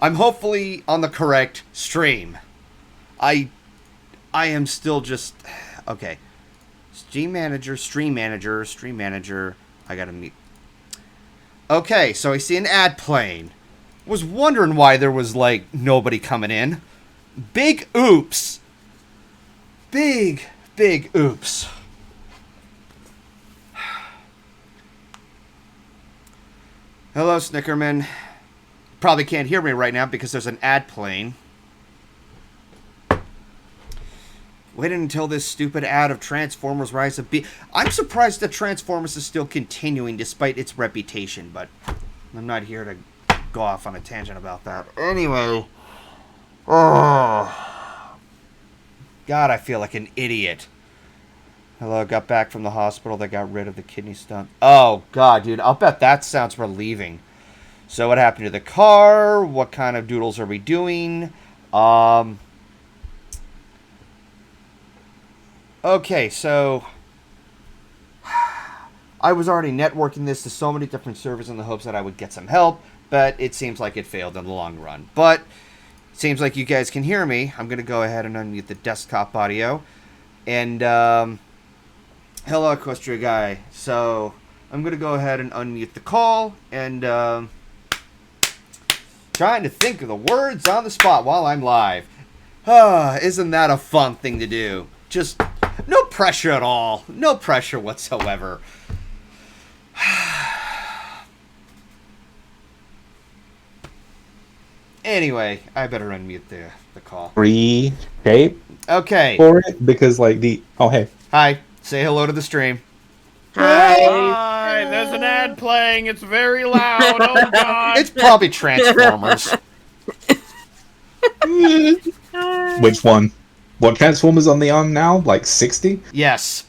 I'm hopefully on the correct stream. I am still just okay. Stream manager. I gotta meet. Okay, so I see an ad playing. Was wondering why there was like nobody coming in. Big oops. Big oops. Hello, Snickerman. Probably can't hear me right now because there's an ad playing. Waiting until this stupid ad of Transformers Rise of Beast. I'm surprised that Transformers is still continuing despite its reputation, but I'm not here to go off on a tangent about that. Anyway. Oh. God, I feel like an idiot. Hello, got back from the hospital. They got rid of the kidney stone. Oh, God, dude. I'll bet that sounds relieving. So what happened to the car? What kind of doodles are we doing? Okay, so I was already networking this to so many different servers in the hopes that I would get some help, but it seems like it failed in the long run. But it seems like you guys can hear me. I'm going to go ahead and unmute the desktop audio. And, hello, Equestria Guy. So I'm going to go ahead and unmute the call and, trying to think of the words on the spot while I'm live. Isn't that a fun thing to do? Just no pressure at all. No pressure whatsoever. Anyway, I better unmute the call. Reshape Okay. for it because like the hey. Hi. Say hello to the stream. Hi, there's an ad playing. It's very loud. Oh, God. It's probably Transformers. Which one? What Transformers on the on now? Like 60? Yes.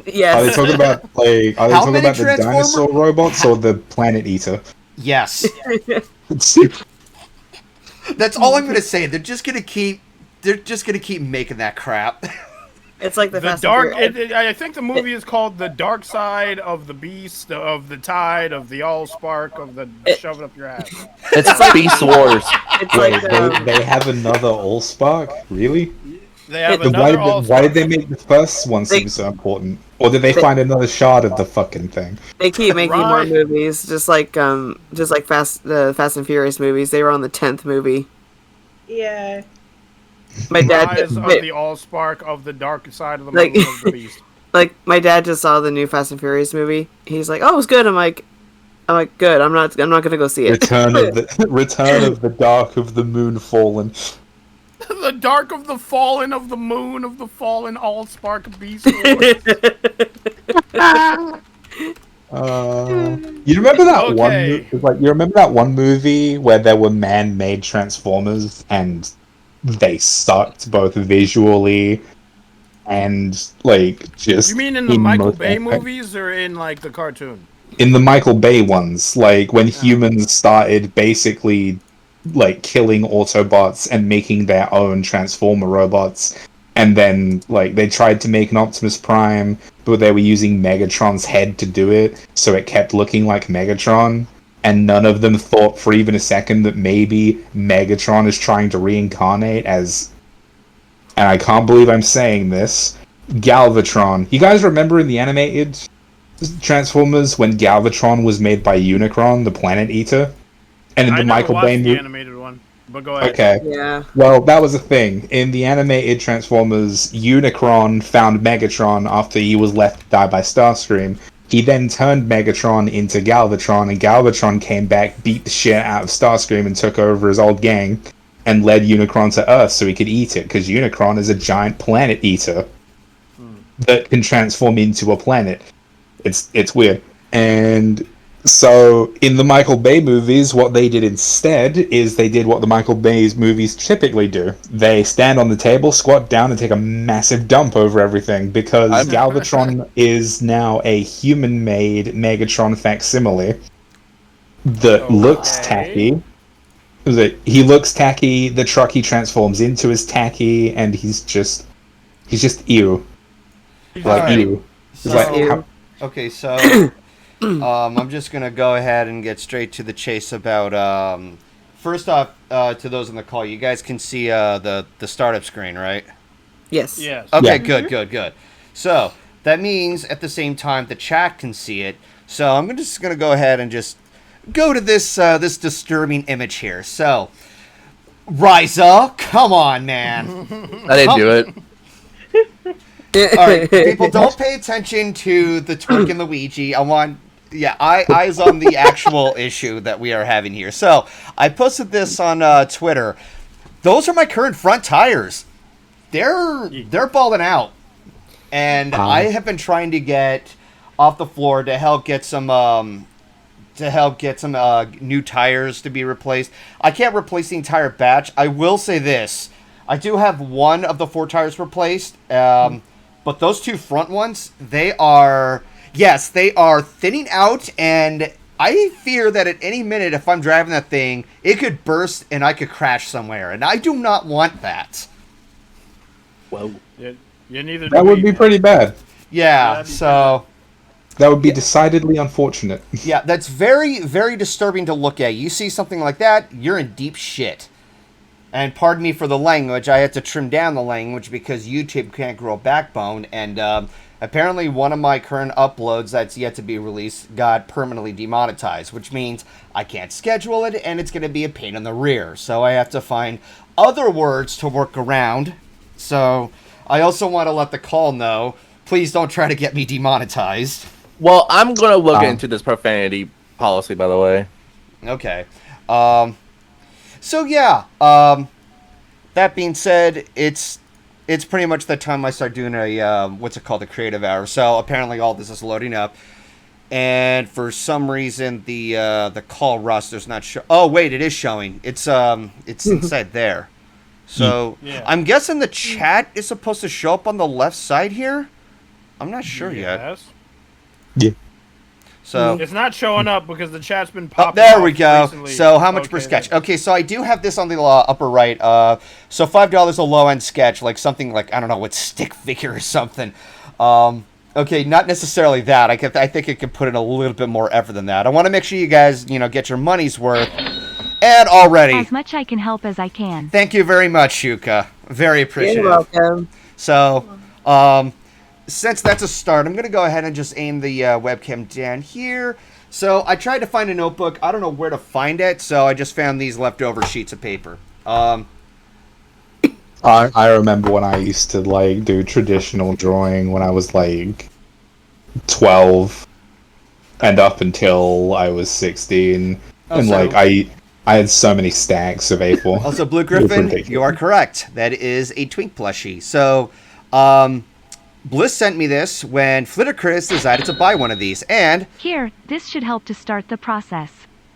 Yes. Are they talking about like How the many dinosaur robots or the planet eater? Yes. That's all I'm going to say. They're just going to keep making that crap. It's like the The Fast dark. and Furious. I think the movie is called "The Dark Side of the Beast, of the Tide, of the Allspark, of the shove it up your ass." It's Beast Wars. It's Wait, like they have another Allspark? Really? They have Then another Why did they Allspark. make the first one seem so important? Or did they find another shard of the fucking thing? they keep making more Right. movies, just like the Fast and Furious movies. They were on the 10th movie. Yeah. My dad, Rise of the Allspark of the Dark Side of the Like- Moon of the Beast. like my dad just saw the new Fast and Furious movie. He's like, "Oh, it was good." I'm like, "Good. I'm not gonna go see it." Return of the Dark of the Moon Fallen. The Dark of the Fallen of the Moon of the Fallen Allspark Beast Wars. You remember that Okay. you remember that one movie where there were man-made Transformers and they sucked both visually and like just You mean in the Michael motion Bay effect? movies or in like the cartoon? In the Michael Bay ones, like when humans started basically like killing Autobots and making their own Transformer robots, and then like they tried to make an Optimus Prime, but they were using Megatron's head to do it, so it kept looking like Megatron, and none of them thought for even a second that maybe Megatron is trying to reincarnate as, and I can't believe I'm saying this, Galvatron. You guys remember in the animated Transformers when Galvatron was made by Unicron, the Planet Eater? And in I the never Michael watched Bay the movie. animated one, but go ahead. Okay. Yeah. Well, that was a thing. In the animated Transformers, Unicron found Megatron after he was left to die by Starscream. He then turned Megatron into Galvatron, and Galvatron came back, beat the shit out of Starscream, and took over his old gang, and led Unicron to Earth so he could eat it, because Unicron is a giant planet eater that can transform into a planet. It's weird. And so in the Michael Bay movies, what they did instead is they did what the Michael Bay's movies typically do. They stand on the table, squat down, and take a massive dump over everything, because Galvatron is now a human-made Megatron facsimile that looks tacky. He looks tacky, the truck he transforms into is tacky, and he's just ew. Like, Alright. ew. It's So- like, how, Okay, so I'm just gonna go ahead and get straight to the chase about. First off, to those on the call, you guys can see the startup screen, right? Yes. Yes. Okay, Yeah. good. So that means at the same time the chat can see it. So I'm just gonna go ahead and just go to this this disturbing image here. So Riza, come on, man. I didn't do it. All right, people, don't pay attention to the twerk and Luigi. I want, eyes on the actual issue that we are having here. So I posted this on Twitter. Those are my current front tires. They're balling out, and I have been trying to get off the floor to help get some new tires to be replaced. I can't replace the entire batch. I will say this: I do have one of the 4 tires replaced. But those 2 front ones, they are thinning out, and I fear that at any minute, if I'm driving that thing, it could burst and I could crash somewhere, and I do not want that. Whoa. You neither. That would be pretty bad. Yeah, so That would be decidedly unfortunate. yeah, that's very, very disturbing to look at. You see something like that, you're in deep shit. And pardon me for the language, I had to trim down the language because YouTube can't grow a backbone, and apparently one of my current uploads that's yet to be released got permanently demonetized, which means I can't schedule it, and it's going to be a pain in the rear. So I have to find other words to work around. So I also want to let the call know, please don't try to get me demonetized. Well, I'm gonna look into this profanity policy, by the way. Okay. So yeah, that being said, it's pretty much the time I start doing a what's it called, a creative hour. So apparently all this is loading up, and for some reason the call roster's not show. Oh wait, it is showing. It's inside there. So Yeah. I'm guessing the chat is supposed to show up on the left side here. I'm not sure yet. Yes. Yeah. So It's not showing up because the chat's been oh, popping. there off we go. recently. So how much per Okay, sketch? then. Okay, so I do have this on the upper right. So $5 a low end sketch, like something like, I don't know, what, stick figure or something. Okay, not necessarily that. I think it could put in a little bit more effort than that. I want to make sure you guys, get your money's worth. And already, As much I can help as I can. thank you very much, Shouka. Very appreciative. You're welcome. So, since that's a start, I'm going to go ahead and just aim the webcam down here. So I tried to find a notebook. I don't know where to find it, so I just found these leftover sheets of paper. I remember when I used to do traditional drawing when I was 12 and up until I was 16, and so- I had so many stacks of A4. Also, Blue It was Griffin, ridiculous. you are correct. That is a Twink plushie. So, Bliss sent me this when Flitterchris decided to buy one of these, and Here, this should help to start the process.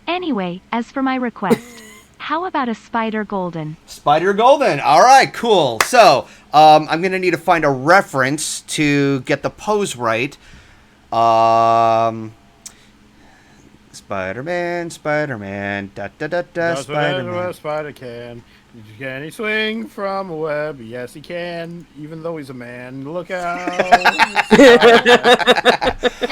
Anyway, as for my request, how about a spider golden? Spider Golden. All right, cool. So, I'm going to need to find a reference to get the pose right. Spider-Man, da-da-da-da, Does whatever Spider-Man. a spider can. Can he swing from a web? Yes, he can, even though he's a man. Look out. Okay,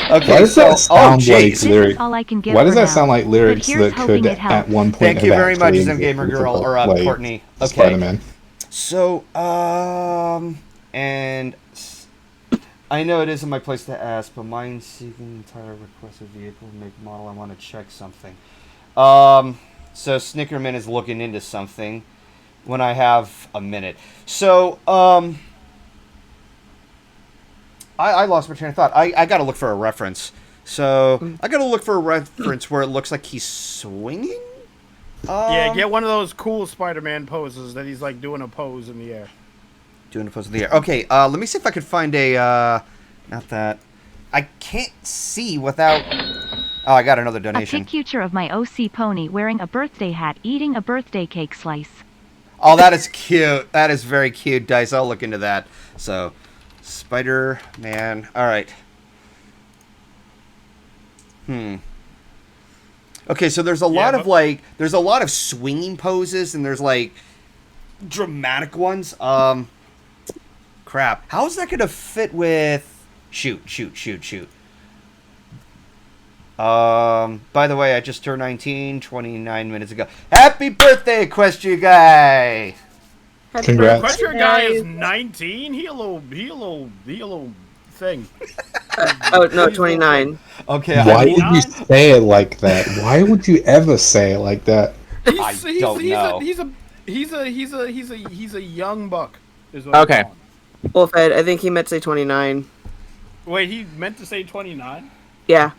Why does so, that sound jeez. like This lyric? is all I can give Why does for that now. sound like lyrics But here's that could hoping it helps. at one point Thank you have very much, actually Zen Gamer existed Girl, or like Courtney. Okay. Spider-Man. So, and I know it isn't my place to ask, but mine seeking entire requested vehicle, make, model, I want to check something. So Snickerman is looking into something when I have a minute. So, I lost my train of thought. I gotta look for a reference. So, I gotta look for a reference where it looks like he's swinging? Yeah, get one of those cool Spider-Man poses that he's doing a pose in the air. Doing a pose in the air. Okay, let me see if I could find a, not that. I can't see without... Oh, I got another A donation. picture of my OC pony wearing a birthday hat eating a birthday cake slice. Oh, that is cute. That is very cute, Dice. I'll look into that. So, Spider-Man. All right. Okay, so there's a lot of there's a lot of swinging poses, and there's dramatic ones. Crap. How is that gonna fit with? Shoot. By the way, I just turned 19 29 minutes ago. Happy birthday, Equestria Guy! Congrats. Equestria Guy is 19. He a little thing. Oh no, 29. Okay, Why would you 29? say it like that? Why would you ever say it like that? He's a young buck. Is what I'm Okay. calling him. Wolfhead, I think he meant to say 29. Wait, he meant to say 29? Yeah.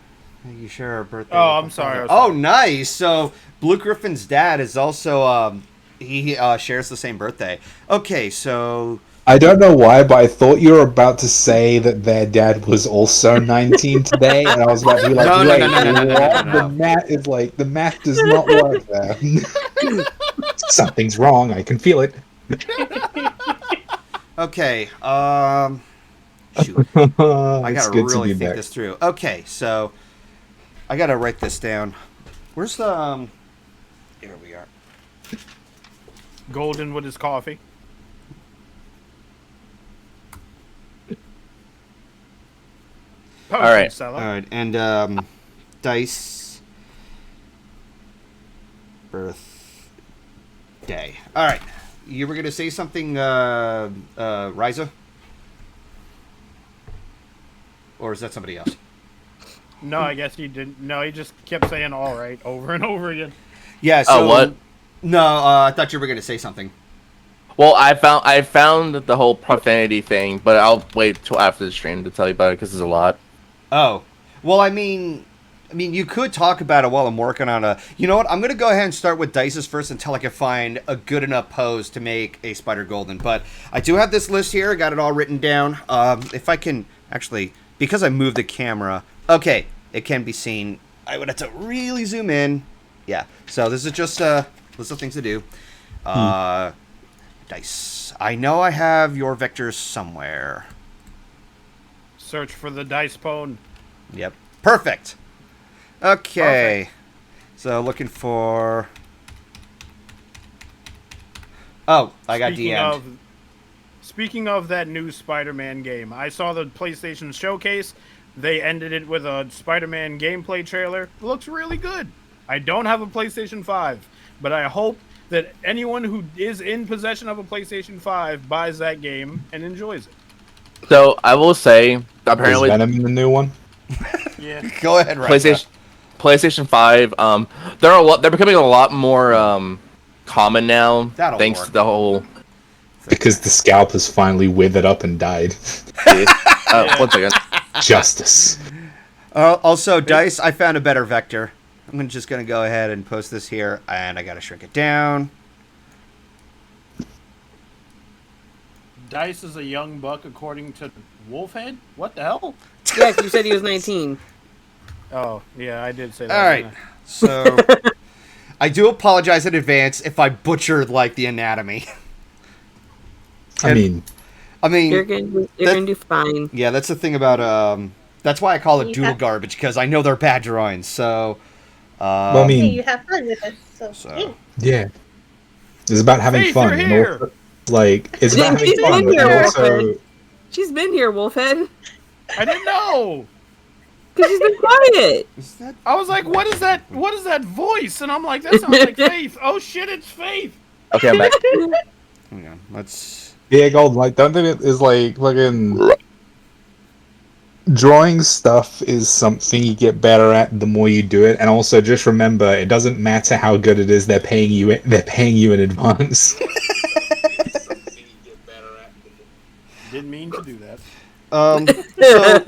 Are you sure our birthday? Oh, I'm sorry. Oh, nice. So Blue Griffin's dad is also he shares the same birthday. Okay, so I don't know why, but I thought you were about to say that their dad was also 19 today, and I was about to be like, No, wait, no. what? The math is like, the math does not work there. Something's wrong, I can feel it. okay. Shoot. I It's gotta good to really be think back. this through. Okay, so I gotta write this down. Where's the Here we are. Golden with his coffee. All right. Seller. All right, and dice birthday. All right, you were gonna say something, Riza, or is that somebody else? No, I guess he didn't. No, he just kept saying "all right" over and over again. Yeah. So what? No, I thought you were gonna say something. Well, I found the whole profanity thing, but I'll wait till after the stream to tell you about it because there's a lot. Oh, well, I mean, you could talk about it while I'm working on a. You know what? I'm gonna go ahead and start with dices first until I can find a good enough pose to make a Spider Golden. But I do have this list here. I got it all written down. If I can actually, because I moved the camera. Okay, it can be seen. I would have to really zoom in. Yeah. So this is just a list of things to do. Dice. I know I have your vectors somewhere. Search for the dice pone. Yep. Perfect. Okay. So looking for. Oh, I got DM'd. Speaking of that new Spider-Man game, I saw the PlayStation showcase. They ended it with a Spider-Man gameplay trailer. It looks really good. I don't have a PlayStation 5, but I hope that anyone who is in possession of a PlayStation 5 buys that game and enjoys it. So I will say, Is apparently, Venom in the new one? Yeah. Go ahead, right. PlayStation 5, they're becoming a lot more common now, That'll thanks work. to the whole. Because the scalp has finally withered up and died. One second. Justice. Also, Dice, I found a better vector. I'm just going to go ahead and post this here, and I got to shrink it down. Dice is a young buck according to Wolfhead? What the hell? Yeah, you said he was 19. Oh, yeah, I did say that. All right. So, I do apologize in advance if I butchered, like, the anatomy. I mean, You're gonna do fine. Yeah, that's the thing about, that's why I call it Doodle garbage, because I know they're bad drawings, so... well, I Hey, mean, you have fun with us, so. So- yeah. It's about having Faith, fun. you're and here. also, like, it's about having She's fun. been here, And also, Wolfhead. She's been here, Wolfhead. I didn't know. Because she's been quiet. Is that... I was like, what is that? What is that voice? And I'm like, that sounds like Faith. Oh shit, it's Faith. Okay, I'm back. Hang on, let's... yeah, Gold, like, don't think it is like fucking. Drawing stuff is something you get better at the more you do it, and also just remember, it doesn't matter how good it is. They're paying you in advance. Didn't mean to do that. So,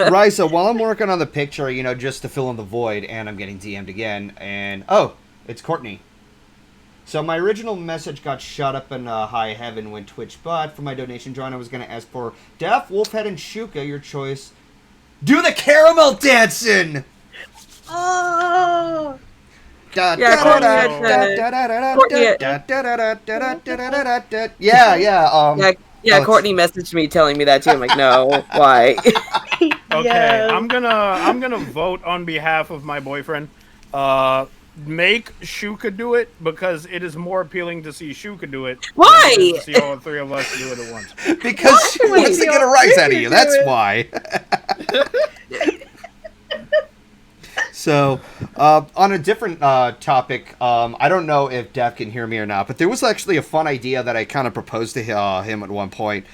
Risa, while I'm working on the picture, you know, just to fill in the void, and I'm getting DM'd again, and... Oh, it's Courtney. So my original message got shot up in high heaven when Twitch, but for my donation drawing, I was going to ask for Daff, Wolfhead, and Shouka, your choice. Do the caramel dancing! Oh! Yeah. Yeah, Courtney messaged me telling me that too. I'm like, no, why? Okay, Yes. I'm gonna vote on behalf of my boyfriend. Make Shouka do it because it is more appealing to see Shouka do it. Why? than to see all three of us do it at once. Because she wants to get a rise out of you. That's why. So, on a different topic, I don't know if Dev can hear me or not, but there was actually a fun idea that I kind of proposed to him at one point.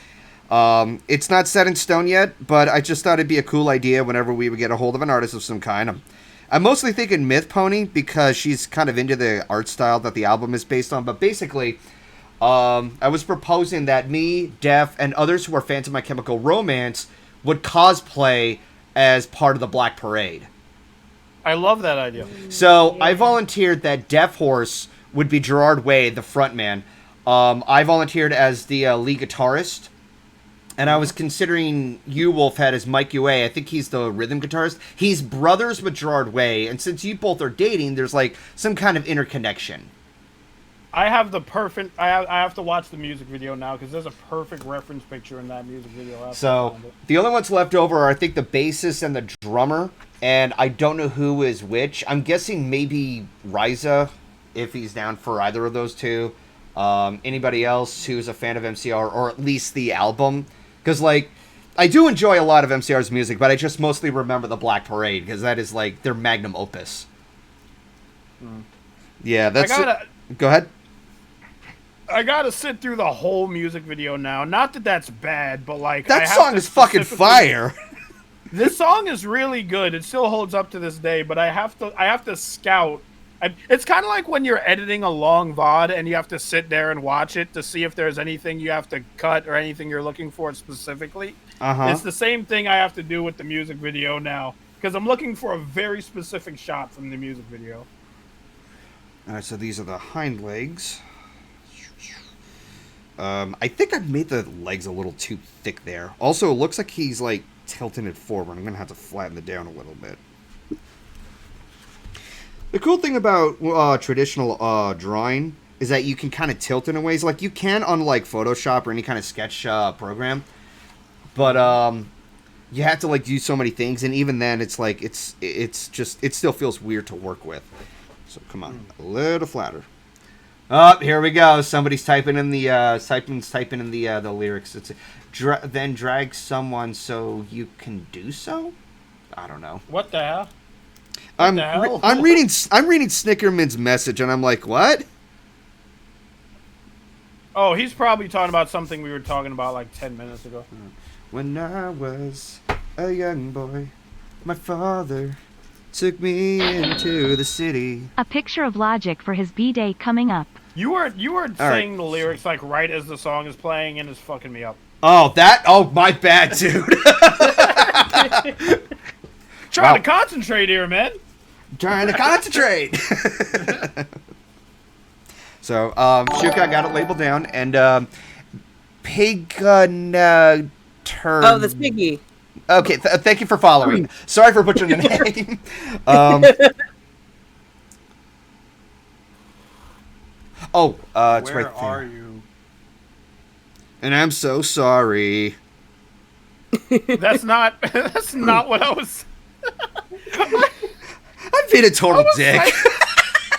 It's not set in stone yet, but I just thought it'd be a cool idea whenever we would get a hold of an artist of some kind. I'm mostly thinking Myth Pony because she's kind of into the art style that the album is based on, but basically, I was proposing that me, Dev, and others who are fans of My Chemical Romance would cosplay as part of the Black Parade. I love that idea. So I volunteered that Deaf Horse would be Gerard Way, the frontman. I volunteered as the lead guitarist. And I was considering you, Wolfhead, as Mike Ua. I think he's the rhythm guitarist. He's brothers with Gerard Way. And since you both are dating, there's like some kind of interconnection. I have the perfect. I have to watch the music video now because there's a perfect reference picture in that music video. So the only ones left over are I think the bassist and the drummer, and I don't know who is which. I'm guessing maybe Ryza, if he's down for either of those two. Anybody else who's a fan of MCR or at least the album, because like I do enjoy a lot of MCR's music, but I just mostly remember the Black Parade because that is like their magnum opus. Yeah, that's. Go ahead. I gotta sit through the whole music video now. Not that that's bad, but like that song is fucking fire. This song is really good. It still holds up to this day, but I have to scout. It's kind of like when you're editing a long VOD and you have to sit there and watch it to see if there's anything you have to cut or anything you're looking for specifically. It's the same thing I have to do with the music video now because I'm looking for a very specific shot from the music video. All right, so these are the hind legs. I think I made the legs a little too thick there. Also, it looks like he's like tilting it forward. I'm gonna have to flatten it down a little bit. The cool thing about traditional drawing is that you can kind of tilt in ways like you can on like Photoshop or any kind of sketch program, but you have to like do so many things, and even then, it's like it's just it still feels weird to work with. So come on, a little flatter. Oh, here we go. Somebody's typing in the the lyrics. It's then drag someone so you can do so. I don't know. What the hell? I'm reading Snickerman's message, and I'm like, what? Oh, he's probably talking about something we were talking about like 10 minutes ago. When I was a young boy, my father took me into the city. A picture of Logic for his B-Day coming up. You were saying the lyrics like right as the song is playing and it's fucking me up. Oh, my bad, dude. Trying to concentrate here, man. Trying to concentrate. So, Shouka got it labeled down, and Pignaturn. Oh, that's Piggy. Okay, thank you for following. Sorry for butchering the name. It's Where right there. are you? And I'm so sorry. That's not what I was. I'm being a total dick.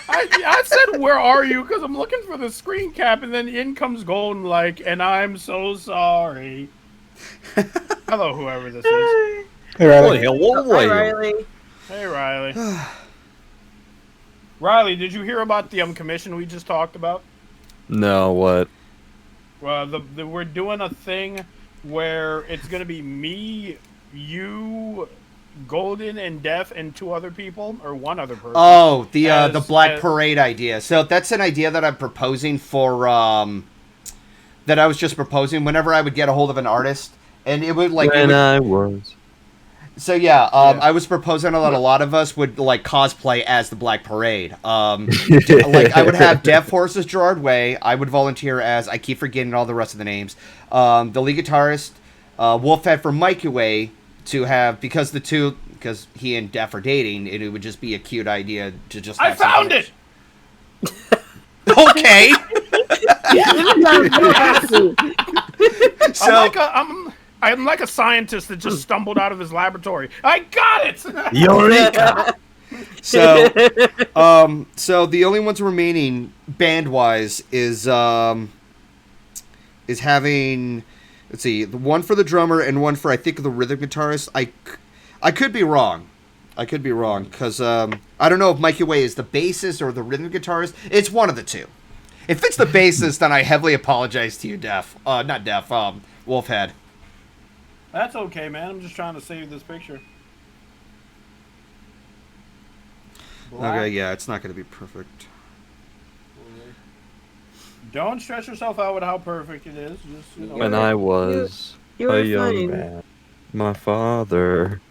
I said, where are you? Because I'm looking for the screen cap, and then in comes Golden, like, and I'm so sorry. Hello, whoever this is. Hey, Riley. Hi, Riley. Hey, Riley. Riley, did you hear about the commission we just talked about? No, what? Well, we're doing a thing where it's going to be me, you, Golden, and Def, and two other people, or one other person. Oh, the Black Parade idea. So that's an idea that I'm proposing for, that I was just proposing whenever I would get a hold of an artist. And it would, like... I was... So yeah, I was proposing that a lot of us would like cosplay as the Black Parade. Like I would have Deaf Horse as Gerard Way. I would volunteer as I keep forgetting all the rest of the names. The lead guitarist, Wolfhead for Mike Way to have because he and Deaf are dating, and it would just be a cute idea to just. I found it. Okay. So I'm like a scientist that just stumbled out of his laboratory. I got it! Eureka! So the only ones remaining band-wise is having, let's see, the one for the drummer and one for I think the rhythm guitarist. I could be wrong. I could be wrong, because I don't know if Mikey Way is the bassist or the rhythm guitarist. It's one of the two. If it's the bassist, then I heavily apologize to you, not Def, Wolfhead. That's okay, man. I'm just trying to save this picture. Black. Okay, yeah, it's not going to be perfect. Don't stress yourself out with how perfect it is. Just, you know. When I was you a were young fine. man, my father.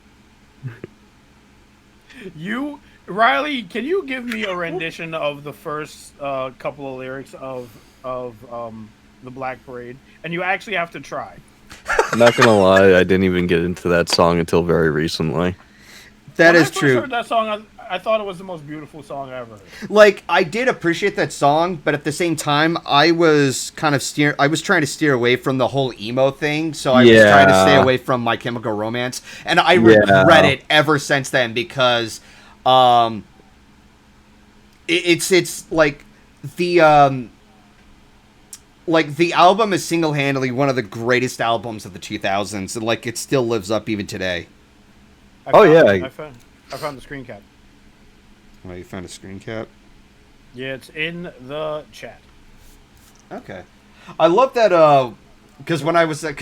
Riley, can you give me a rendition of the first couple of lyrics of the Black Parade? And you actually have to try. I'm not gonna lie, I didn't even get into that song until very recently. That When is I first true. heard that song, I thought it was the most beautiful song I ever heard. Like, I did appreciate that song, but at the same time, I was trying to steer away from the whole emo thing, so I was trying to stay away from My Chemical Romance, and I regret it ever since then, because it's like the album is single-handedly one of the greatest albums of the 2000s, and like it still lives up even today. I found the screen cap. Oh, you found a screen cap? Yeah, it's in the chat. Okay. I love that, because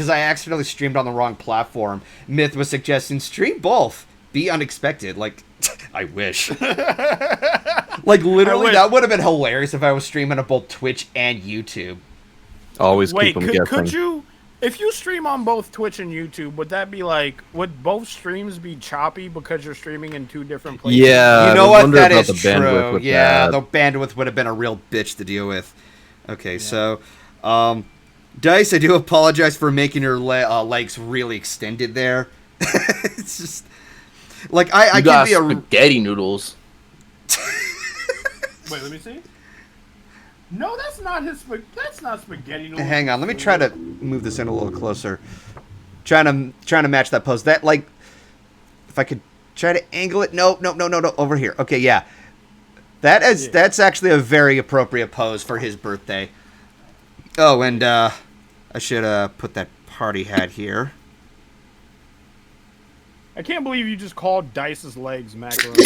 I accidentally streamed on the wrong platform, Myth was suggesting stream both. Be unexpected. Like, I wish. Like, literally, that would have been hilarious if I was streaming on both Twitch and YouTube. Always Wait, keep them guessing. could you, if you stream on both Twitch and YouTube, would that be like, would both streams be choppy because you're streaming in two different places? Yeah, You know I what? wonder That about is the bandwidth true. with Yeah, that. the bandwidth would have been a real bitch to deal with. Okay, so, Dice, I do apologize for making your legs really extended there. It's just, like, I got can be a... spaghetti noodles. Wait, let me see. No, that's not spaghetti noodles. Hang on, let me try to move this in a little closer. Trying to match that pose. That, like, if I could try to angle it. No, over here. Okay, yeah. That's actually a very appropriate pose for his birthday. Oh, and I should put that party hat here. I can't believe you just called Dice's legs macaroni.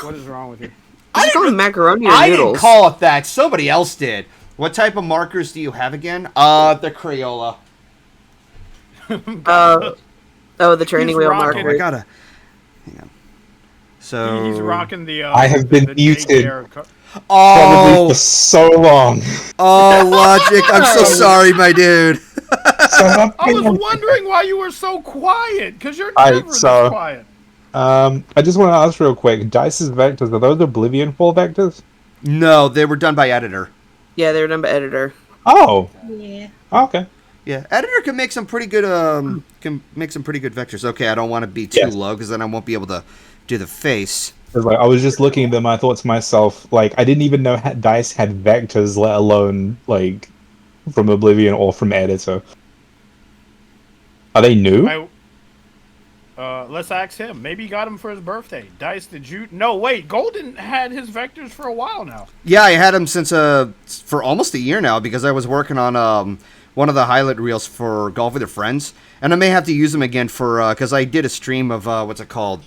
What is wrong with you? I call them macaroni or I noodles. didn't call it that. Somebody else did. What type of markers do you have again? The Crayola. The training He's wheel rocking- marker. I gotta... Hang on. So... He's rocking the. I have been muted. Probably Oh! for so long. Oh, Logic, I'm so sorry, my dude. I was wondering why you were so quiet, because you're never this quiet. I just want to ask real quick, Dice's vectors, are those Oblivion 4 vectors? No, they were done by Editor. Yeah, they were done by editor. Oh. Yeah. Okay. Yeah, Editor can make some pretty good vectors. Okay, I don't want to be too low, because then I won't be able to do the face. Like, I was just looking at them, I thought to myself, like, I didn't even know Dice had vectors, let alone, like, from Oblivion or from Editor. Are they new? Let's ask him. Maybe he got him for his birthday. Dice, did you? No, wait. Golden had his vectors for a while now. Yeah, I had them since for almost a year now, because I was working on one of the highlight reels for Golf with Your Friends, and I may have to use them again for because I did a stream of what's it called?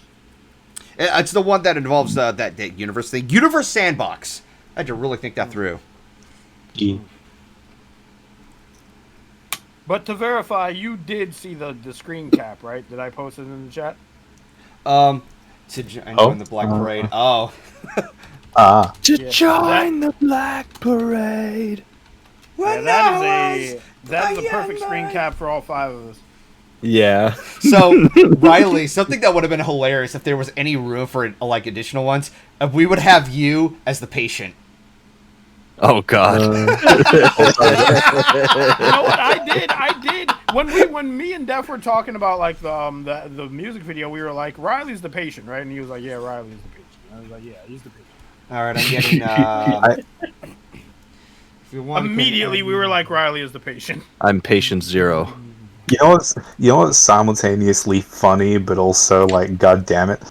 It's the one that involves that universe thing, Universe Sandbox. I had to really think that through. Yeah. But to verify, you did see the screen cap, right? That I posted in the chat. To join the Black Parade. Oh. To join the Black Parade. Yeah, that's the perfect screen cap for all 5 of us. Yeah. So, Riley, something that would have been hilarious if there was any room for like additional ones, we would have you as the patient. Oh God. You know what I did when me and Def were talking about like the music video, we were like, Riley's the patient, right? And he was like, yeah, Riley's the patient. I was like, yeah, he's the patient. All right, I'm getting. If you want, Immediately, we were like, Riley is the patient. I'm patient 0. You know what's simultaneously funny, but also, like, god damn it?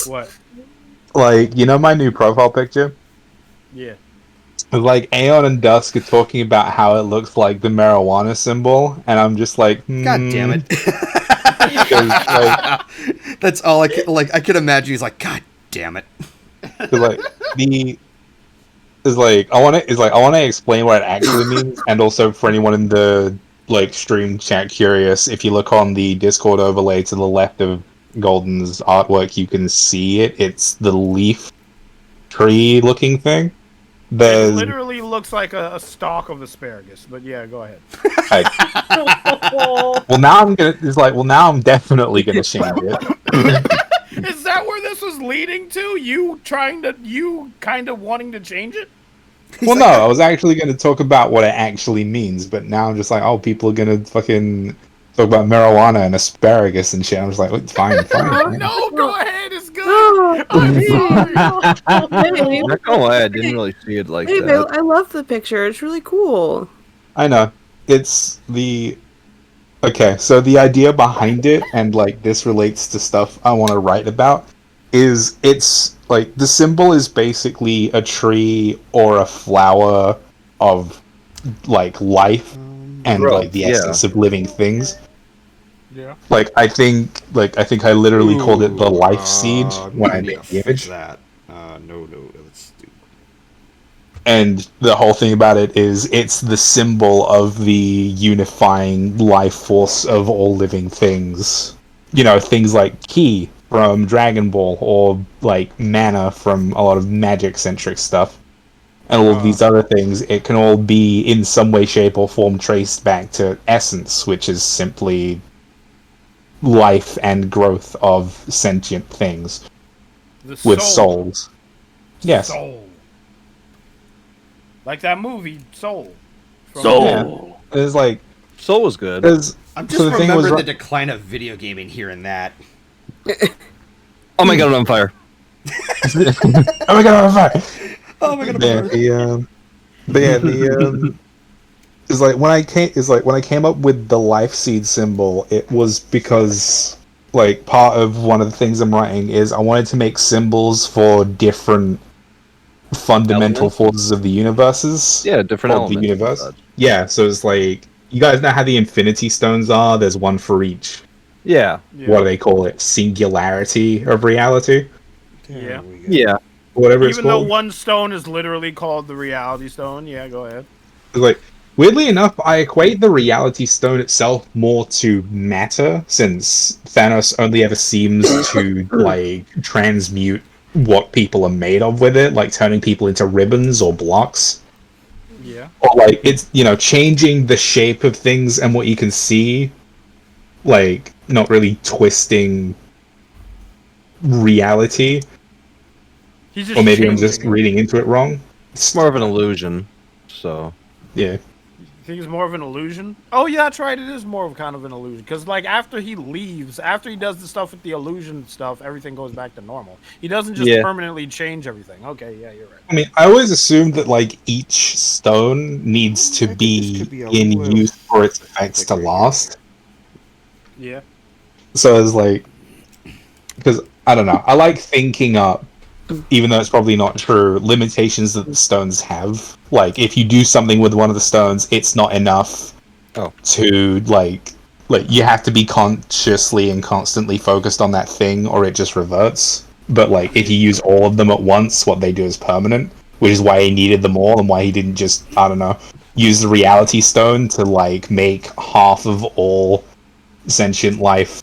What? Like, you know my new profile picture? Yeah. Like, Aeon and Dusk are talking about how it looks like the marijuana symbol, and I'm just like, God damn it. Like, That's all I could, like. I could imagine. He's like, God damn it. Like I want to explain what it actually means, and also for anyone in the stream chat curious, if you look on the Discord overlay to the left of Golden's artwork, you can see it. It's the leaf tree looking thing. It There's literally looks like a stalk of asparagus. But yeah, go ahead. now I'm definitely gonna change it. Is that where this was leading to? You kind of wanting to change it? Well, no, I was actually going to talk about what it actually means, but now I'm just like, oh, people are going to fucking talk about marijuana and asparagus and shit. I'm just like, fine. No, go ahead. It's good. I'm sorry. I'm not gonna lie, I didn't really see it like Hey, that. I love the picture. It's really cool. I know. It's the... Okay, so the idea behind it, and this relates to stuff I want to write about, is it's the symbol is basically a tree or a flower of life and Growth, the essence of living things. Yeah. I think I literally called it the life seed when I made the image. That. No, let's do. And the whole thing about it is it's the symbol of the unifying life force of all living things. Things like Ki from Dragon Ball, or mana from a lot of magic-centric stuff. And all of these other things, it can all be in some way, shape, or form traced back to essence, which is simply life and growth of sentient things with souls. Yes. Soul. Like that movie, Soul. Soul. Yeah. It's Soul was good. I'm just remembering the decline of video gaming here and that. Oh my god, I'm on fire. Oh my god, I'm fine. Oh my god, when I came up with the life seed symbol, it was because part of one of the things I'm writing is I wanted to make symbols for different fundamental forces of the universes. Yeah, different of elements. the universe. Yeah, so it's you guys know how the Infinity Stones are? There's one for each. Yeah. What do they call it? Singularity of reality? Yeah. Yeah. Whatever it's Even though called. one stone is literally called the Reality Stone. Yeah, go ahead. Weirdly enough, I equate the Reality Stone itself more to matter, since Thanos only ever seems to transmute what people are made of with it, turning people into ribbons or blocks. Yeah. Or it's changing the shape of things and what you can see, not really twisting reality. Or maybe I'm just reading into it wrong. It's more of an illusion, so... Yeah. You think it's more of an illusion? Oh, yeah, that's right. It is more of kind of an illusion. Because, after he leaves, after he does the stuff with the illusion stuff, everything goes back to normal. He doesn't just permanently change everything. Okay, yeah, you're right. I mean, I always assumed that, each stone needs to be in use for its effects to last. Yeah. So it's because, I don't know, I like thinking up, even though it's probably not true, limitations that the stones have. If you do something with one of the stones, it's not enough to, you have to be consciously and constantly focused on that thing, or it just reverts. But, if you use all of them at once, what they do is permanent, which is why he needed them all, and why he didn't just, I don't know, use the Reality Stone to, make half of all sentient life.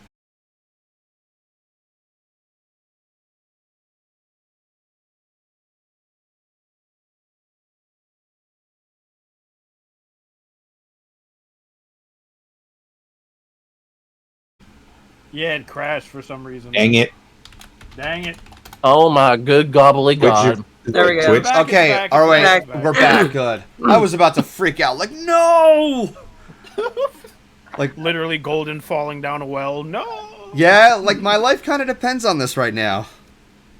Yeah, it crashed for some reason. Dang it. Dang it. Oh my good gobbly god. There we go. Twitch? Okay, all right, we're back. Good. I was about to freak out. No! Literally Golden falling down a well. No! Yeah, my life kind of depends on this right now.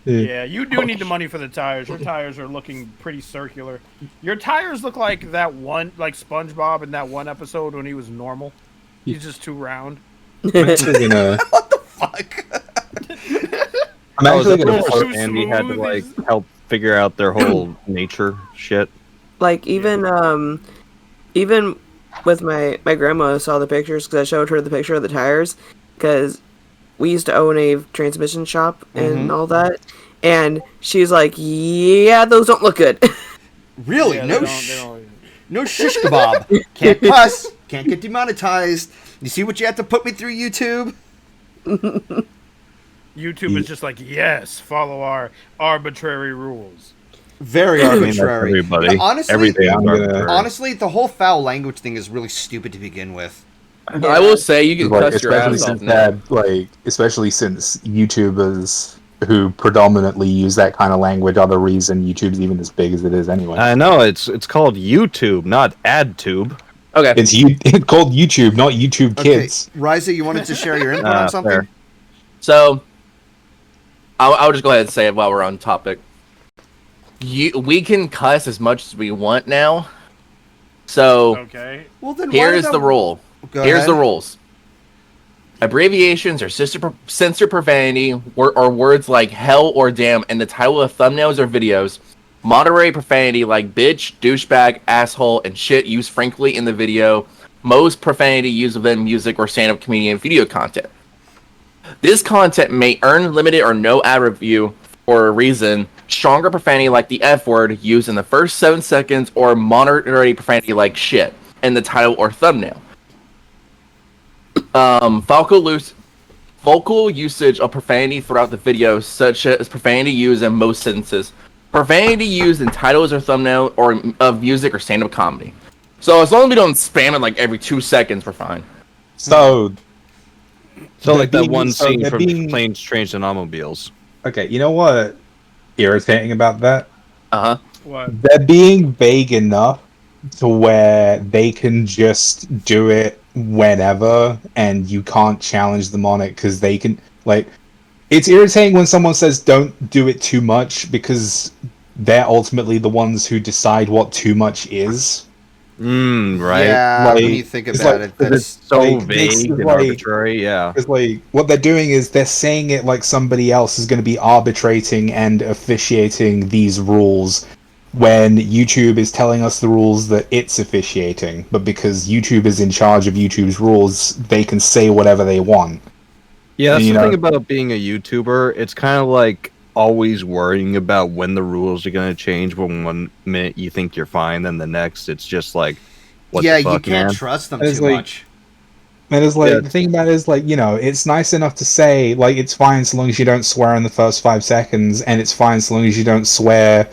Yeah, you do need the money for the tires. Your tires are looking pretty circular. Your tires look like that one, SpongeBob in that one episode when he was normal. He's just too round. I'm actually gonna... What the fuck? I'm actually gonna... And he had to, help figure out their whole nature shit. Even with my grandma saw the pictures, because I showed her the picture of the tires, because we used to own a transmission shop and all that, and she's like, "Yeah, those don't look good." Really? Yeah, No they don't- no shish kebab. Can't cuss. Can't get demonetized. You see what you have to put me through, YouTube? YouTube is just like, yes, follow our arbitrary rules. Very arbitrary. everybody. You know, honestly, Everything is I'm gonna- arbitrary. honestly, the whole foul language thing is really stupid to begin with. I will say you can Like, cuss your especially ass off since now. that, like, especially since YouTubers who predominantly use that kind of language are the reason YouTube's even as big as it is anyway. I know it's called YouTube, not AdTube. Okay. It's called YouTube, not YouTube Kids. Okay, Ryza, you wanted to share your input on something? Fair. So, I'll just go ahead and say it while we're on topic. We can cuss as much as we want now. So, Okay. Well, then here why is the the rule. Go Here's ahead. the rules. Abbreviations or censor profanity or words like hell or damn in the title of thumbnails or videos. Moderate profanity like bitch, douchebag, asshole, and shit used frankly in the video. Most profanity used within music or stand-up comedian video content. This content may earn limited or no ad review for a reason. Stronger profanity like the F word used in the first 7 seconds or moderate profanity like shit in the title or thumbnail. Vocal usage of profanity throughout the video, such as profanity used in most sentences. Profanity used in titles or thumbnail or of music or stand-up comedy. So as long as we don't spam it like every 2 seconds, we're fine. So, So like that being- one so scene they're from being- Planes, Trains, and Automobiles. okay, you know what irritating about that? Uh-huh. What? They're being vague enough to where they can just do it whenever and you can't challenge them on it because they can, like, it's irritating when someone says don't do it too much because they're ultimately the ones who decide what too much is. Right. Yeah, Like, when you think it's about like- it, Because that's it's so like, this vague is and like- arbitrary. Yeah. It's like what they're doing is they're saying it like somebody else is going to be arbitrating and officiating these rules when YouTube is telling us the rules that it's officiating. But because YouTube is in charge of YouTube's rules, they can say whatever they want. Yeah, that's You the know- thing about being a YouTuber. It's kind of like always worrying about when the rules are going to change. When one minute you think you're fine, then the next it's just like, what yeah, the fuck, you can't man? trust them It's too like- much. And it's like, Yeah. the thing about it is, like, you know, it's nice enough to say, like, it's fine so long as you don't swear in the first 5 seconds, and it's fine so long as you don't swear,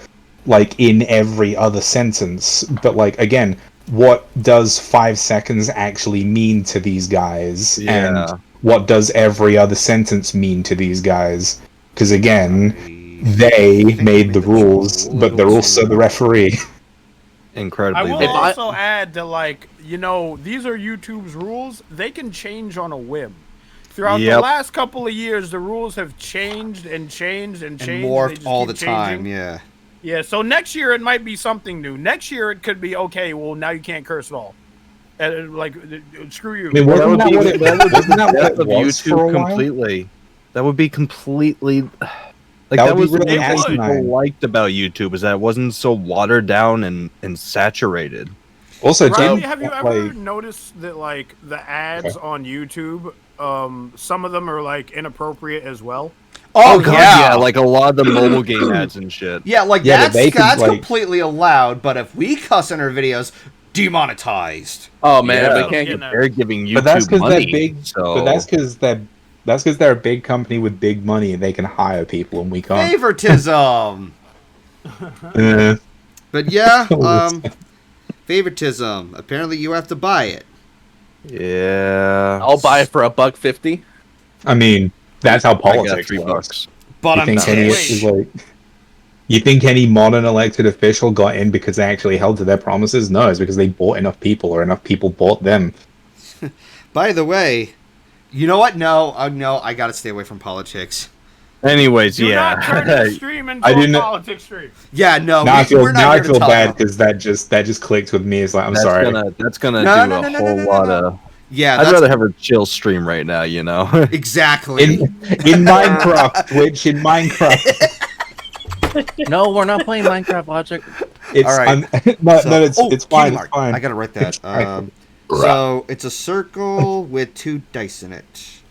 like, in every other sentence. But, like, again, what does 5 seconds actually mean to these guys? Yeah. And what does every other sentence mean to these guys? Because, again, they think made the it's rules, a but they're little also too- the referee. I Incredibly will vague. also add that, like, you know, these are YouTube's rules. They can change on a whim. Throughout the Yep. last couple of years, the rules have changed and changed and And changed. They morphed just all the keep time, changing. yeah. Yeah, so next year it might be something new. Next year it could be, okay, well, now you can't curse at all. Screw you. I mean, That wasn't would that be what it, that would be wasn't that the what death it of was for a YouTube while? completely. That would be completely like That that, would was be the really thing that people asinine. liked about YouTube is that it wasn't so watered down and saturated. Also, Riley, didn't, have you ever like, noticed that, like, the ads on YouTube, some of them are, like, inappropriate as well? Oh, God, yeah. like a lot of the mobile game ads and shit. Yeah, like Yeah, but that's, they can, that's like- completely allowed, but if we cuss in our videos, demonetized. Oh man, Yeah. if they can't Yeah, get no. They're giving YouTube But that's because money. they're big. So But that's because they're a big company with big money and they can hire people and we can't. Favoritism. Eh. But yeah, Oh, favoritism. Apparently you have to buy it. yeah, I'll buy it for $1.50. I mean, that's how I got politics $3. works. But You I'm think any pissed. is like? You think any modern elected official got in because they actually held to their promises? No, it's because they bought enough people, or enough people bought them. By the way, you know what? No, no, I gotta stay away from politics. Anyways, Do yeah. not turn this stream into I a didn't- politics stream. Yeah, no, Now I feel we're not now I here to feel talk bad about- because that just clicked with me. It's like I'm that's sorry. That's gonna No, do no, a no, no, whole no, no, lot no. of. Yeah, I'd that's rather have a chill stream right now, you know. exactly. In Minecraft, Twitch, in Minecraft. No, we're not playing Minecraft Logic. It's All right. no, So- no, it's oh, it's fine. Kmart. It's fine. I gotta write that. It's fine. So it's a circle with 2 dice in it.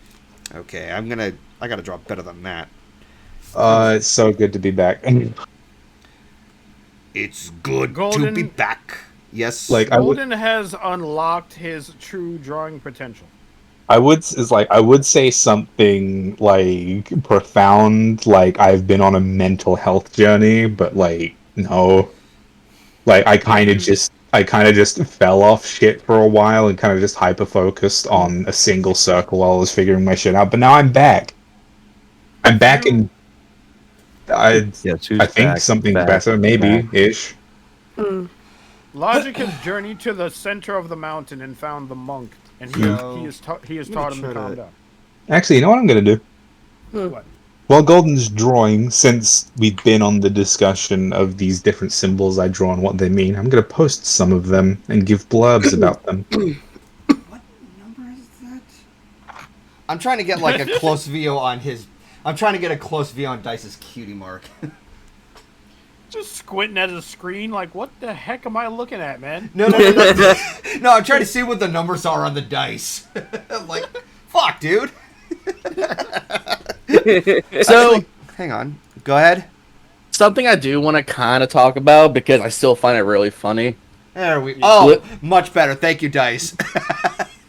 Okay, I gotta draw better than that. It's so good to be back. It's good to Golden- be back. Yes. Like, Golden has unlocked his true drawing potential. I would say something like profound, like I've been on a mental health journey, but like no, like I kind of just fell off shit for a while and kind of just hyper focused on a single circle while I was figuring my shit out. But now I'm back. I'm back, and Yes, who's I think back, something back, better, maybe back. ish. Logic has journeyed to the center of the mountain and found the monk, and he has taught him to calm down. Actually, you know what I'm gonna do? What? While Golden's drawing, since we've been on the discussion of these different symbols I draw and what they mean, I'm going to post some of them and give blurbs about them. What number is that? I'm trying to get like a close view on his. I'm trying to get a close view on Dice's cutie mark. Just squinting at the screen, like, what the heck am I looking at, man? No. No, I'm trying to see what the numbers are on the dice. I'm like, fuck, dude. So, Hang on. Go ahead. something I do want to kind of talk about because I still find it really funny. There we. Oh, much better. Thank you, Dice.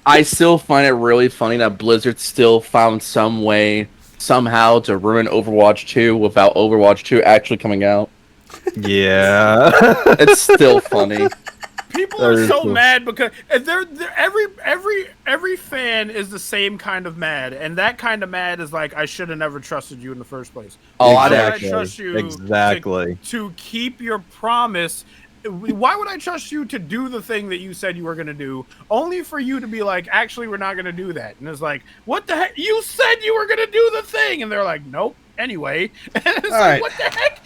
I still find it really funny that Blizzard still found some way, somehow, to ruin Overwatch 2 without Overwatch 2 actually coming out. Yeah. It's still funny. People That are is so cool. mad because they're every fan is the same kind of mad, and that kind of mad is like, I should have never trusted you in the first place. Oh, Why Exactly. would I trust you Exactly. to keep your promise? Why would I trust you to do the thing that you said you were going to do, only for you to be like, actually, we're not going to do that? And it's like, what the heck? You said you were going to do the thing, and they're like, nope. Anyway, and it's All like, right. what the heck?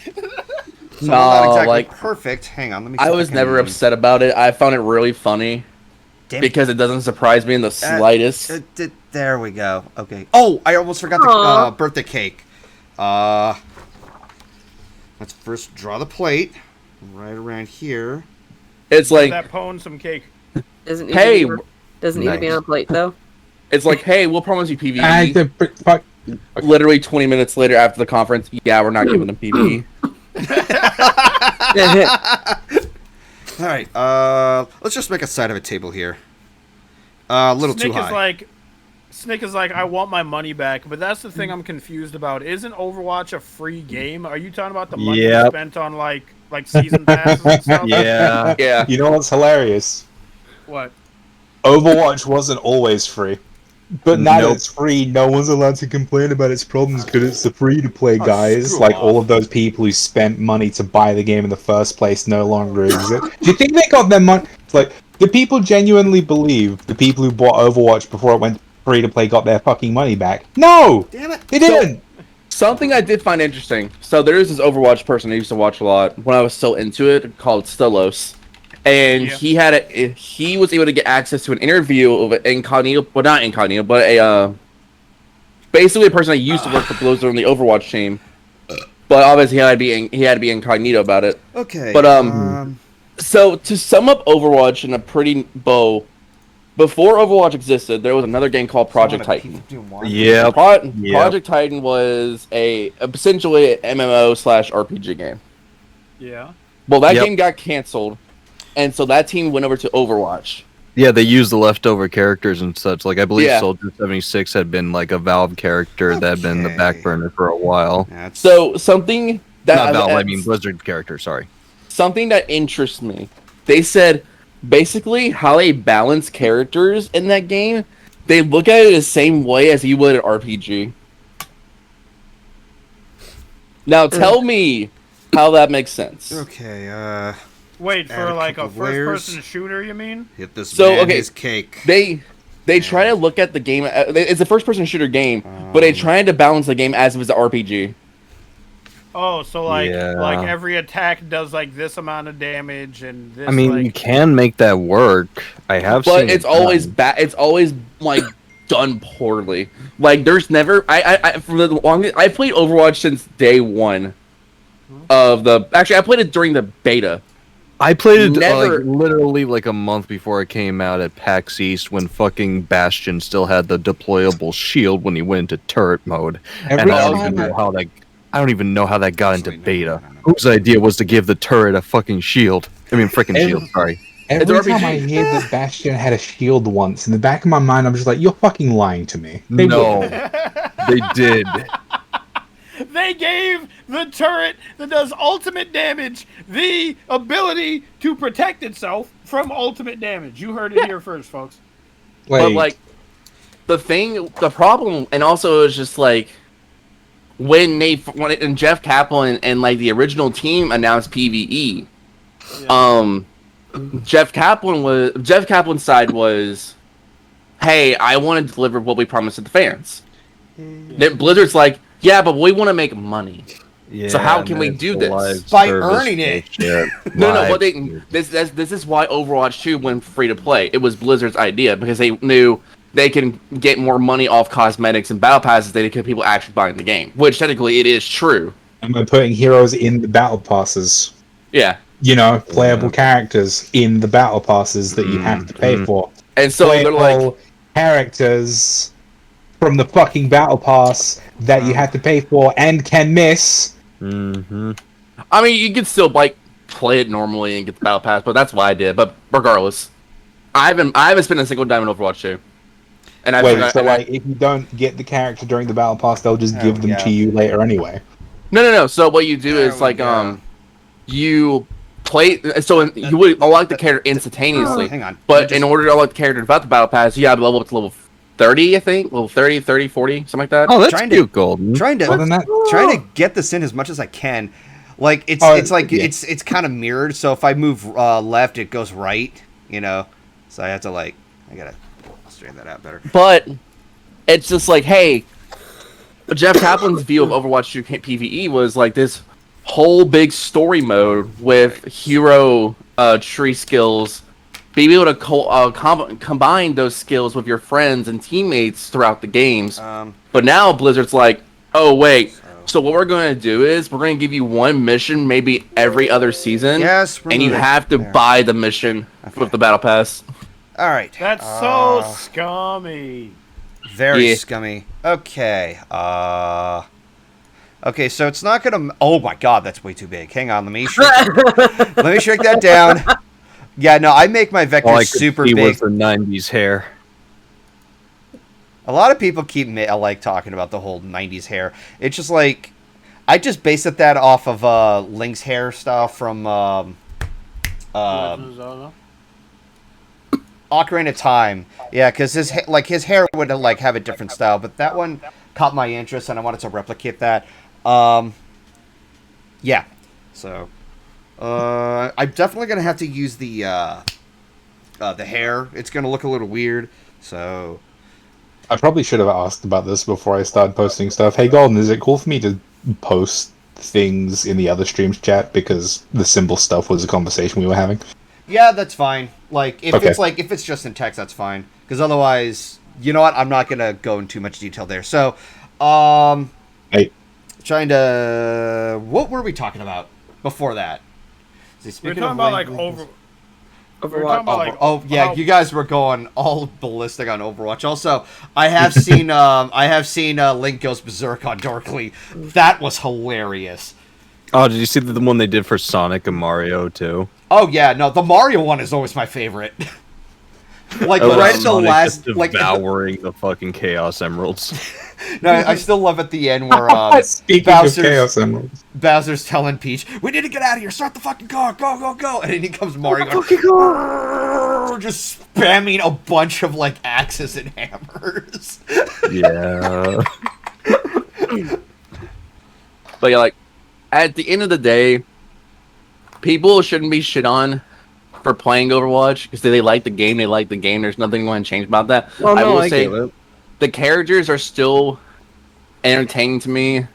So not exactly like, perfect. Hang on. Let me. See I if was can- never upset about it. I found it really funny Damn it. because it doesn't surprise me in the slightest. There we go. Okay. Oh, I almost forgot the Aw. birthday cake. Let's first draw the plate right around here. It's Give like, that pwn some cake. Doesn't need hey, to be, doesn't need to be Nice. on a plate though. it's like, hey, we'll promise you PvE. Fuck. Literally 20 minutes later after the conference, yeah, we're not giving them PvE. All right. Let's just make a side of a table here. A little too high. Snick is like, I want my money back, but that's the thing I'm confused about. Isn't Overwatch a free game? Are you talking about the money you Yep. spent on like season passes and stuff? Yeah. Yeah. You know what's hilarious? What? Overwatch wasn't always free. But now that Nope. it's free, no one's allowed to complain about its problems because it's the free-to-play Oh, guys. screw Like, off. all of those people who spent money to buy the game in the first place no longer exist. Do you think they got their money? It's like, do people genuinely believe the people who bought Overwatch before it went free-to-play got their fucking money back? No! Damn it. They didn't! Something I did find interesting. So there is this Overwatch person I used to watch a lot when I was still into it called Stellos. And Yeah. he was able to get access to an interview of an incognito, well not incognito, but a basically a person that used to work for Blizzard on the Overwatch team. But obviously he had to be incognito about it. Okay. But, So to sum up Overwatch in a pretty bow, before Overwatch existed, there was another game called Project Titan. Yeah. Yep. Project Titan was essentially an MMO/RPG game. Yeah. Well, that Yep. game got canceled, and so that team went over to Overwatch. Yeah, they used the leftover characters and such. Like I believe Yeah. Soldier 76 had been like a Valve character that had been in the Okay. back burner for a while. That's So something that Not Valve, I mean Blizzard character, sorry. something that interests me. They said basically how they balance characters in that game. They look at it the same way as you would an RPG. Now tell me how that makes sense. okay. Wait, Add for a like a couple layers. first-person shooter, you mean? Hit this So, man okay, his cake. They try to look at the game. It's a first-person shooter game, but they try to balance the game as if it's an RPG. Oh, so like Yeah. every attack does like this amount of damage and this. I mean, like, you can make that work. I have seen But it's it always done. It's always like done poorly. Like there's never. I for the longest. I played Overwatch since day one of the. Actually, I played it during the beta. I played it Never- literally like a month before it came out at PAX East when fucking Bastion still had the deployable shield when he went into turret mode. Every And I don't time even know how that got into Actually, no, beta. no. Whose idea was to give the turret a fucking shield? I mean, freaking Every- shield. Sorry. Every It's time RPG. I hear that Bastion had a shield once, in the back of my mind, I'm just like, you're fucking lying to me. They No, wouldn't. they did. They gave the turret that does ultimate damage the ability to protect itself from ultimate damage. You heard it here first, folks. But Wait, like, the problem, and also it was just like when Jeff Kaplan and like the original team announced PVE. Jeff Kaplan's side was, hey, I want to deliver what we promised to the fans. Then Blizzard's like, yeah, but we want to make money. Yeah, So how can we and do it's this? live By service earning it. bullshit. No, Live but service. this is why Overwatch 2 went free to play. It was Blizzard's idea because they knew they can get more money off cosmetics and battle passes than they could people actually buying the game. Which technically it is true. and we're putting heroes in the battle passes. Yeah. You know, playable characters in the battle passes that you have to pay for. And so they're like, Playable characters from the fucking battle pass that you have to pay for and can miss. Mm-hmm. I mean, you could still like play it normally and get the battle pass, but that's what I did. But regardless, I haven't spent a single dime in Overwatch 2. And Wait, so like, if you don't get the character during the battle pass, they'll just give them yeah. to you later anyway. No. So what you do There is we like go. you play. So you would unlock the character instantaneously. Hang on. But in order to unlock the character without the battle pass, you have to level up to level 30, I think. Level 30, 40, something like that. Oh, that's Trying to- cute, Golden. Trying Other to than that, get this in as much as I can. Like it's Oh, it's like yeah. it's kind of mirrored. So if I move left, it goes right. You know, so I have to I gotta straighten that out better. But it's just like, hey, Jeff Kaplan's view of Overwatch 2 PvE was like this whole big story mode with hero tree skills, being able to combine those skills with your friends and teammates throughout the games. But now Blizzard's like, oh wait, so what we're going to do is we're going to give you one mission maybe every other season, Yes, and you remove it. have to There. buy the mission with the battle pass. All right. That's so scummy. Very Yeah. scummy. Okay. Okay, so it's not gonna. Oh my God, that's way too big. Hang on, let me shrink that down. Yeah, no, I make my vectors All I could super see big. was the '90s hair. A lot of people keep like talking about the whole '90s hair. It's just like I just based that off of Link's hairstyle from Ocarina of Time. Yeah, because his hair would have a different style, but that one caught my interest and I wanted to replicate that. Yeah, so I'm definitely gonna have to use the hair. It's gonna look a little weird, so. I probably should have asked about this before I started posting stuff. Hey, Golden, is it cool for me to post things in the other streams chat because the symbol stuff was a conversation we were having? Yeah, that's fine. Like if Okay. if it's just in text, that's fine. Because otherwise, you know what? I'm not gonna go in too much detail there. So, Hey, trying to. What were we talking about before that? See, We're speaking talking of about like languages- We're talking about like yeah, how- you guys were going all ballistic on Overwatch. Also, I have seen Link Goes Berserk on Dorkly. That was hilarious. Oh, did you see the one they did for Sonic and Mario too? Oh yeah, no, the Mario one is always my favorite. Like Oh, right at the Sonic last, just like devouring the fucking Chaos Emeralds. no, I still love at the end where speaking Bowser's- of Chaos Emeralds, Bowser's telling Peach, "We need to get out of here. Start the fucking car. Go, go, go!" And then he comes Mario, going, just spamming a bunch of like axes and hammers. Yeah. But yeah, like at the end of the day, people shouldn't be shit on for playing Overwatch because they like the game. They like the game. There's nothing going to change about that. Well, I no, will I say get it. the characters are still entertaining to me.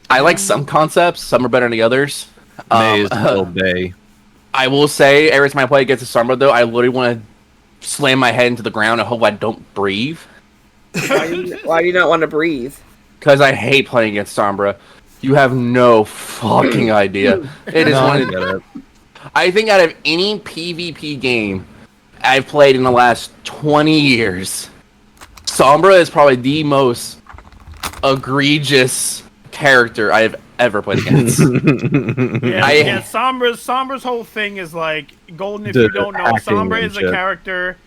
I like some concepts. Some are better than the others. May is still Bay. I will say every time I play against a Sombra, though, I literally want to slam my head into the ground and hope I don't breathe. Why do you not want to breathe? Because I hate playing against Sombra. You have no fucking idea. It is No, I one get it. I think out of any PvP game I've played in the last 20 years, Sombra is probably the most egregious character I have ever played against. Yeah, Sombra's whole thing is like Golden. If you don't know, Sombra is a character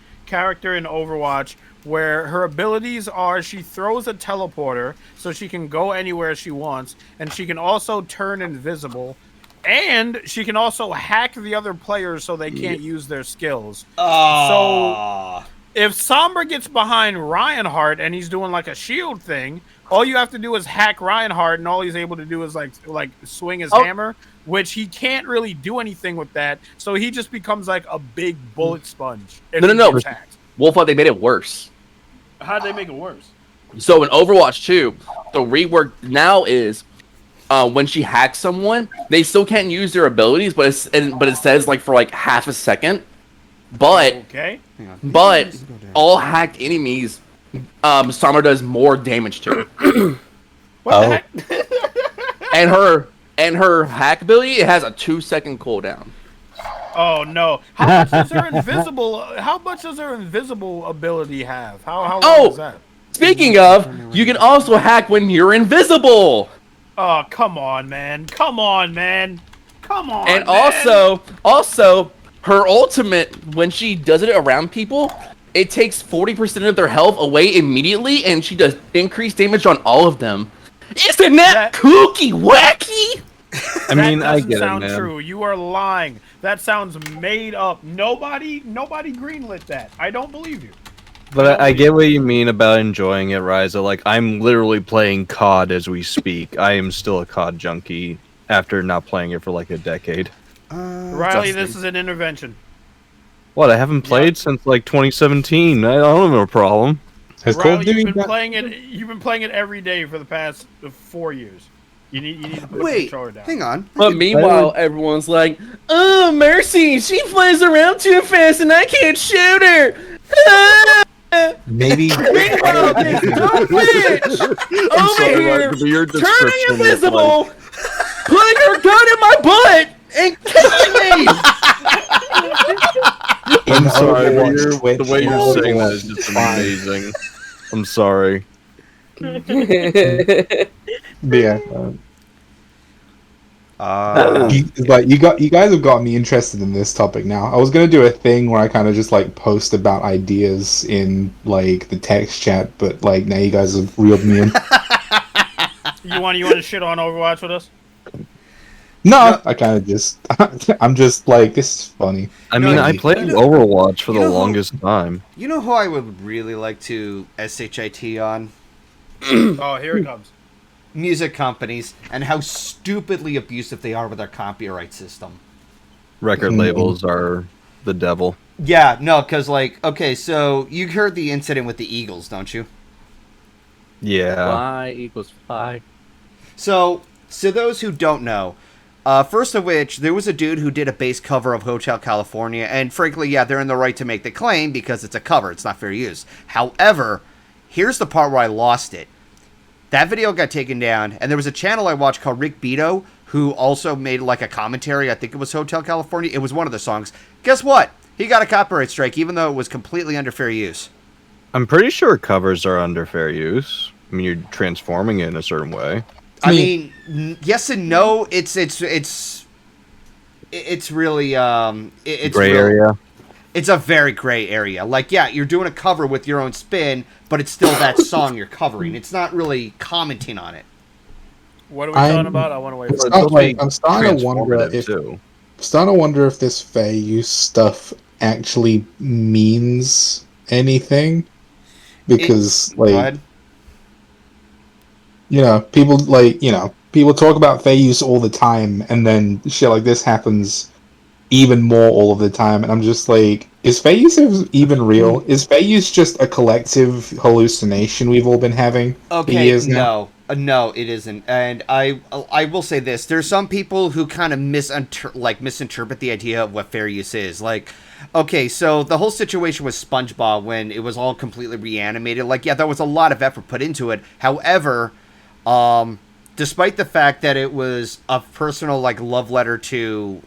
in Overwatch where her abilities are she throws a teleporter so she can go anywhere she wants, and she can also turn invisible, and she can also hack the other players so they can't use their skills. So if Sombra gets behind Reinhardt and he's doing like a shield thing, all you have to do is hack Reinhardt, and all he's able to do is like swing his hammer, which he can't really do anything with that. So he just becomes like a big bullet sponge. No. Wolfbot, they made it worse. How'd they make it worse? So in Overwatch 2, the rework now is when she hacks someone, they still can't use their abilities, but it says like for like half a second. But all hacked enemies, Summer does more damage to. What the heck? and her hack ability, it has a 2-second cooldown. Oh no! How much does her invisible? How much does her invisible ability have? How long is that? Speaking of, you can also hack when you're invisible. Oh come on, man! Come on! And also, her ultimate, when she does it around people, it takes 40% of their health away immediately, and she does increased damage on all of them. Isn't that kooky wacky? I mean, I get it, sound man. true. You are lying. That sounds made up. Nobody greenlit that. I don't believe you. But I get what you mean about enjoying it, Ryza. Like, I'm literally playing COD as we speak. I am still a COD junkie after not playing it for like a decade. Riley, this is an intervention. What? I haven't played since like 2017. I don't have a problem. Riley, you've been playing it every day for the past 4 years. You need to put the controller down. Hang on. But meanwhile, everyone's like, "Oh, Mercy, she plays around too fast and I can't shoot her." Maybe. Meanwhile, this dumb bitch over here turning invisible, putting her gun in my butt, and killing me. I'm sorry, the way you're saying that is just amazing. I'm sorry. Yeah. You guys have got me interested in this topic now. I was gonna do a thing where I kind of just like post about ideas in like the text chat, but like now you guys have reeled me in. You want to shit on Overwatch with us? No, I kind of just I'm just like, this is funny. I mean, I played Overwatch for the longest time. You know who I would really like to SHIT on? Oh, here it comes. Music companies and how stupidly abusive they are with their copyright system. Record labels are the devil. Yeah, no, because like, okay, so you heard the incident with the Eagles, don't you? Yeah. Y=5. So those who don't know, first of which, there was a dude who did a bass cover of Hotel California, and frankly, yeah, they're in the right to make the claim because it's a cover, it's not fair use. However, here's the part where I lost it. That video got taken down, and there was a channel I watched called Rick Beto, who also made like a commentary, I think it was Hotel California, it was one of the songs. Guess what? He got a copyright strike, even though it was completely under fair use. I'm pretty sure covers are under fair use. I mean, you're transforming it in a certain way. I mean, yes and no. It's really it's gray area. It's a very gray area. Like, yeah, you're doing a cover with your own spin, but it's still that song you're covering. It's not really commenting on it. What are we talking about? I want to wait. I'm starting to wonder if this fair use stuff actually means anything, because people talk about fair use all the time, and then shit like this happens even more all of the time, and I'm just like, is fair use even real? Is fair use just a collective hallucination we've all been having for years now? No, it isn't. And I will say this: there's some people who kind of misinterpret the idea of what fair use is. Like, okay, so the whole situation with SpongeBob when it was all completely reanimated, like, yeah, there was a lot of effort put into it. However, despite the fact that it was a personal like love letter to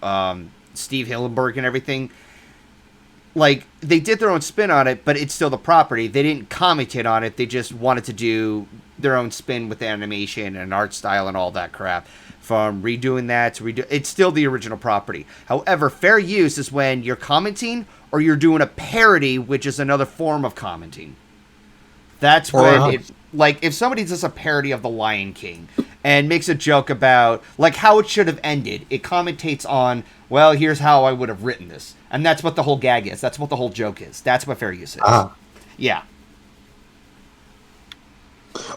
Steve Hillenburg and everything, like, they did their own spin on it, but it's still the property. They didn't commentate on it. They just wanted to do their own spin with the animation and art style and all that crap. From redoing that to it's still the original property. However, fair use is when you're commenting or you're doing a parody, which is another form of commenting. That's when it, like, if somebody does a parody of The Lion King and makes a joke about, like, how it should have ended, it commentates on, well, here's how I would have written this. And that's what the whole gag is. That's what the whole joke is. That's what fair use is. Yeah.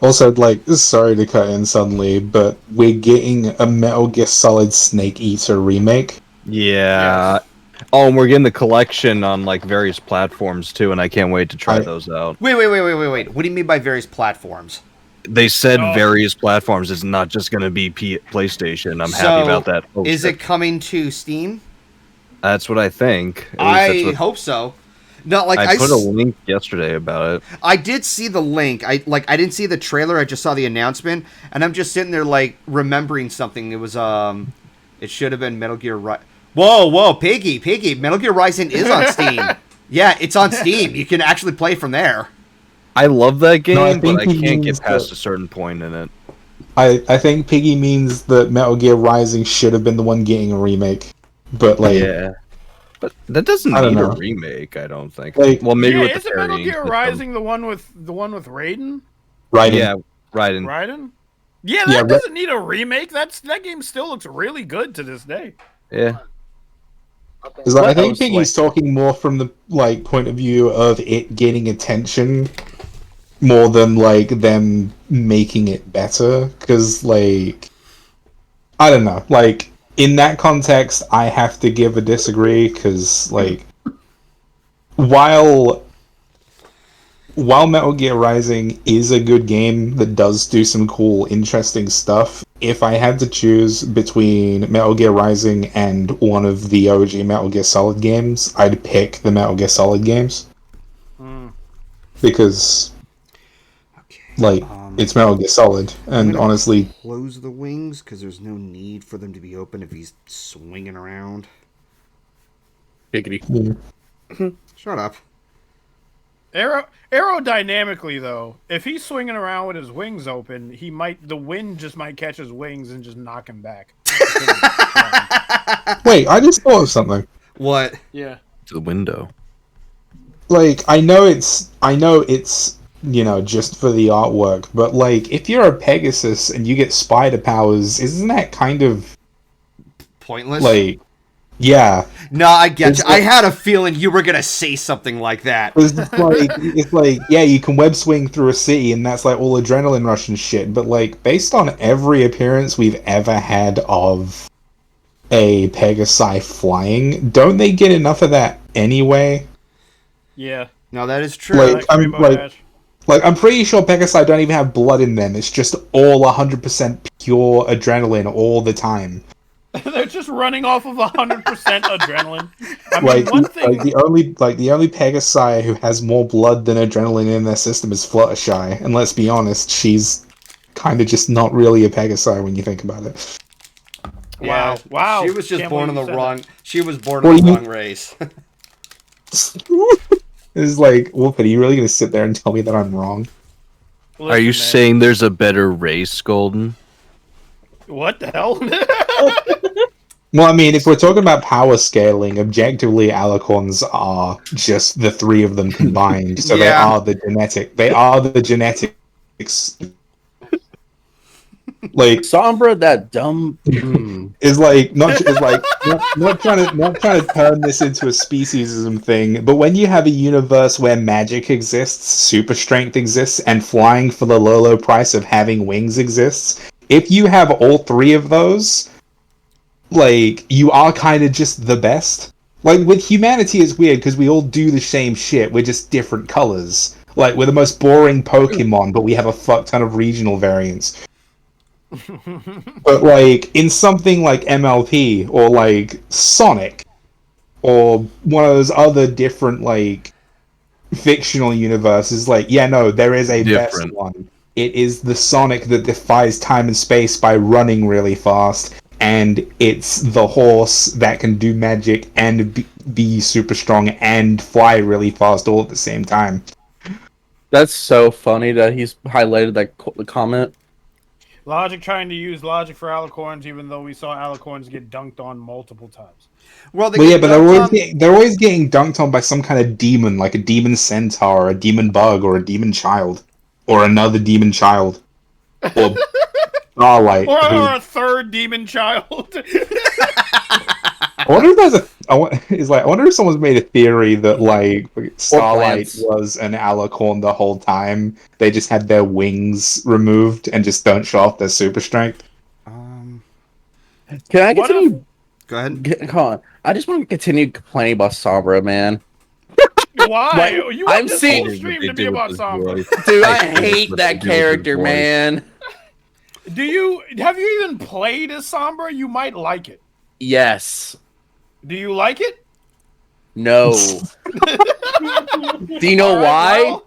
Also, like, sorry to cut in suddenly, but we're getting a Metal Gear Solid Snake Eater remake. Yeah. Yes. Oh, and we're getting the collection on, like, various platforms, too, and I can't wait to try those out. Wait. What do you mean by various platforms? They said various platforms. It's not just going to be PlayStation. I'm happy about that. Is it coming to Steam? That's what I think. I hope so. No, like I put a link yesterday about it. I did see the link. I didn't see the trailer. I just saw the announcement, and I'm just sitting there like remembering something. It was it should have been Metal Gear Whoa, Piggy! Metal Gear Rising is on Steam. Yeah, it's on Steam. You can actually play from there. I love that game, but I can't get past a certain point in it. I think Piggy means that Metal Gear Rising should have been the one getting a remake. But, like... Yeah. But that doesn't need a remake, I don't think. Like, well, maybe with the isn't Metal Gear Rising the one with Raiden? Raiden. Yeah, Raiden. Raiden? Yeah, that doesn't need a remake. That game still looks really good to this day. Yeah. I think Piggy's talking more from the like point of view of it getting attention more than like them making it better. Because like I don't know, like in that context, I have to give a disagree because like while Metal Gear Rising is a good game that does do some cool, interesting stuff, if I had to choose between Metal Gear Rising and one of the OG Metal Gear Solid games, I'd pick the Metal Gear Solid games. Because, like, it's Metal Gear Solid, and honestly... Close the wings, because there's no need for them to be open if he's swinging around. Giggity. Shut up. Aerodynamically, though, if he's swinging around with his wings open, the wind just might catch his wings and just knock him back. Wait, I just thought of something. What? Yeah. To the window. Like, I know it's, you know, just for the artwork, but like, if you're a Pegasus and you get spider powers, isn't that kind of pointless? Like, yeah. No, I get you. I had a feeling you were gonna say something like that. It's like, yeah, you can web swing through a city, and that's like all adrenaline rush and shit. But like, based on every appearance we've ever had of a Pegasi flying, don't they get enough of that anyway? Yeah. No, that is true. Like, I'm pretty sure Pegasi don't even have blood in them. It's just all 100% pure adrenaline all the time. They're just running off of 100% adrenaline. I mean, like, one thing... the only Pegasi who has more blood than adrenaline in their system is Fluttershy, and let's be honest, she's kind of just not really a Pegasi when you think about it. Yeah. Wow. She was just born in the wrong. She was born in the wrong race. It's like, Wolf, are you really gonna sit there and tell me that I'm wrong? Listen, are you saying there's a better race, Golden? What the hell? Well, I mean, if we're talking about power scaling, objectively, Alicorns are just the three of them combined. So they are the genetics. Like Sombra, that dumb is like not trying to turn this into a speciesism thing. But when you have a universe where magic exists, super strength exists, and flying for the low price of having wings exists, if you have all three of those, like, you are kind of just the best. Like, with humanity, it's weird, because we all do the same shit, we're just different colors. Like, we're the most boring Pokemon, but we have a fuck ton of regional variants. But, like, in something like MLP, or, like, Sonic, or one of those other different, like, fictional universes, like, yeah, no, there is a best one. It is the Sonic that defies time and space by running really fast, and it's the horse that can do magic and be super strong and fly really fast all at the same time. That's so funny that he's highlighted that comment. Logic trying to use logic for alicorns, even though we saw alicorns get dunked on multiple times. Well, Yeah, but they're always getting dunked on by some kind of demon, like a demon centaur, a demon bug, or a demon child, or another demon child, or Starlight. Or a third demon child. I wonder if there's I wonder if someone's made a theory that like Starlight was an alicorn the whole time. They just had their wings removed and just don't show off their super strength. Can I continue? Go ahead. Come on. I just want to continue complaining about Sombra, man. Why? Like, You want this whole stream to be about Sombra. Dude, I hate that character, man. Have you even played as Sombra? You might like it. Yes. Do you like it? No. Do you know why? Well,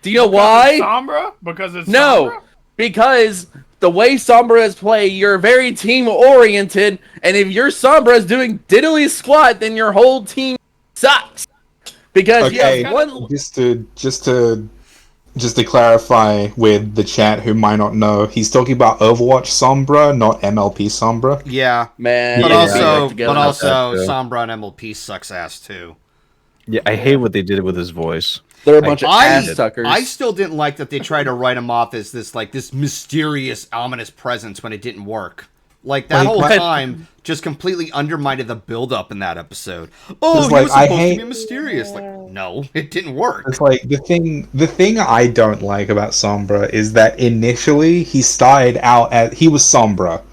Do you know why? Sombra? Because it's No. Sombra? Because the way Sombra is played, you're very team oriented, and if your Sombra is doing diddly squat, then your whole team sucks. Because Okay, you have one. just to clarify with the chat who might not know, he's talking about Overwatch Sombra, not MLP Sombra. Yeah, Man, but Yeah. also, together. Sombra and MLP sucks ass too. Yeah, I hate what they did with his voice. They're a bunch of I- ass suckers. I still didn't like that they tried to write him off as this mysterious, ominous presence when it didn't work. Like that Like, whole what? time just completely undermined the build up in that episode. Oh, It's he like, was I supposed hate- to be mysterious. Like, no, it didn't work. It's like the thing I don't like about Sombra is that initially he started out as he was Sombra.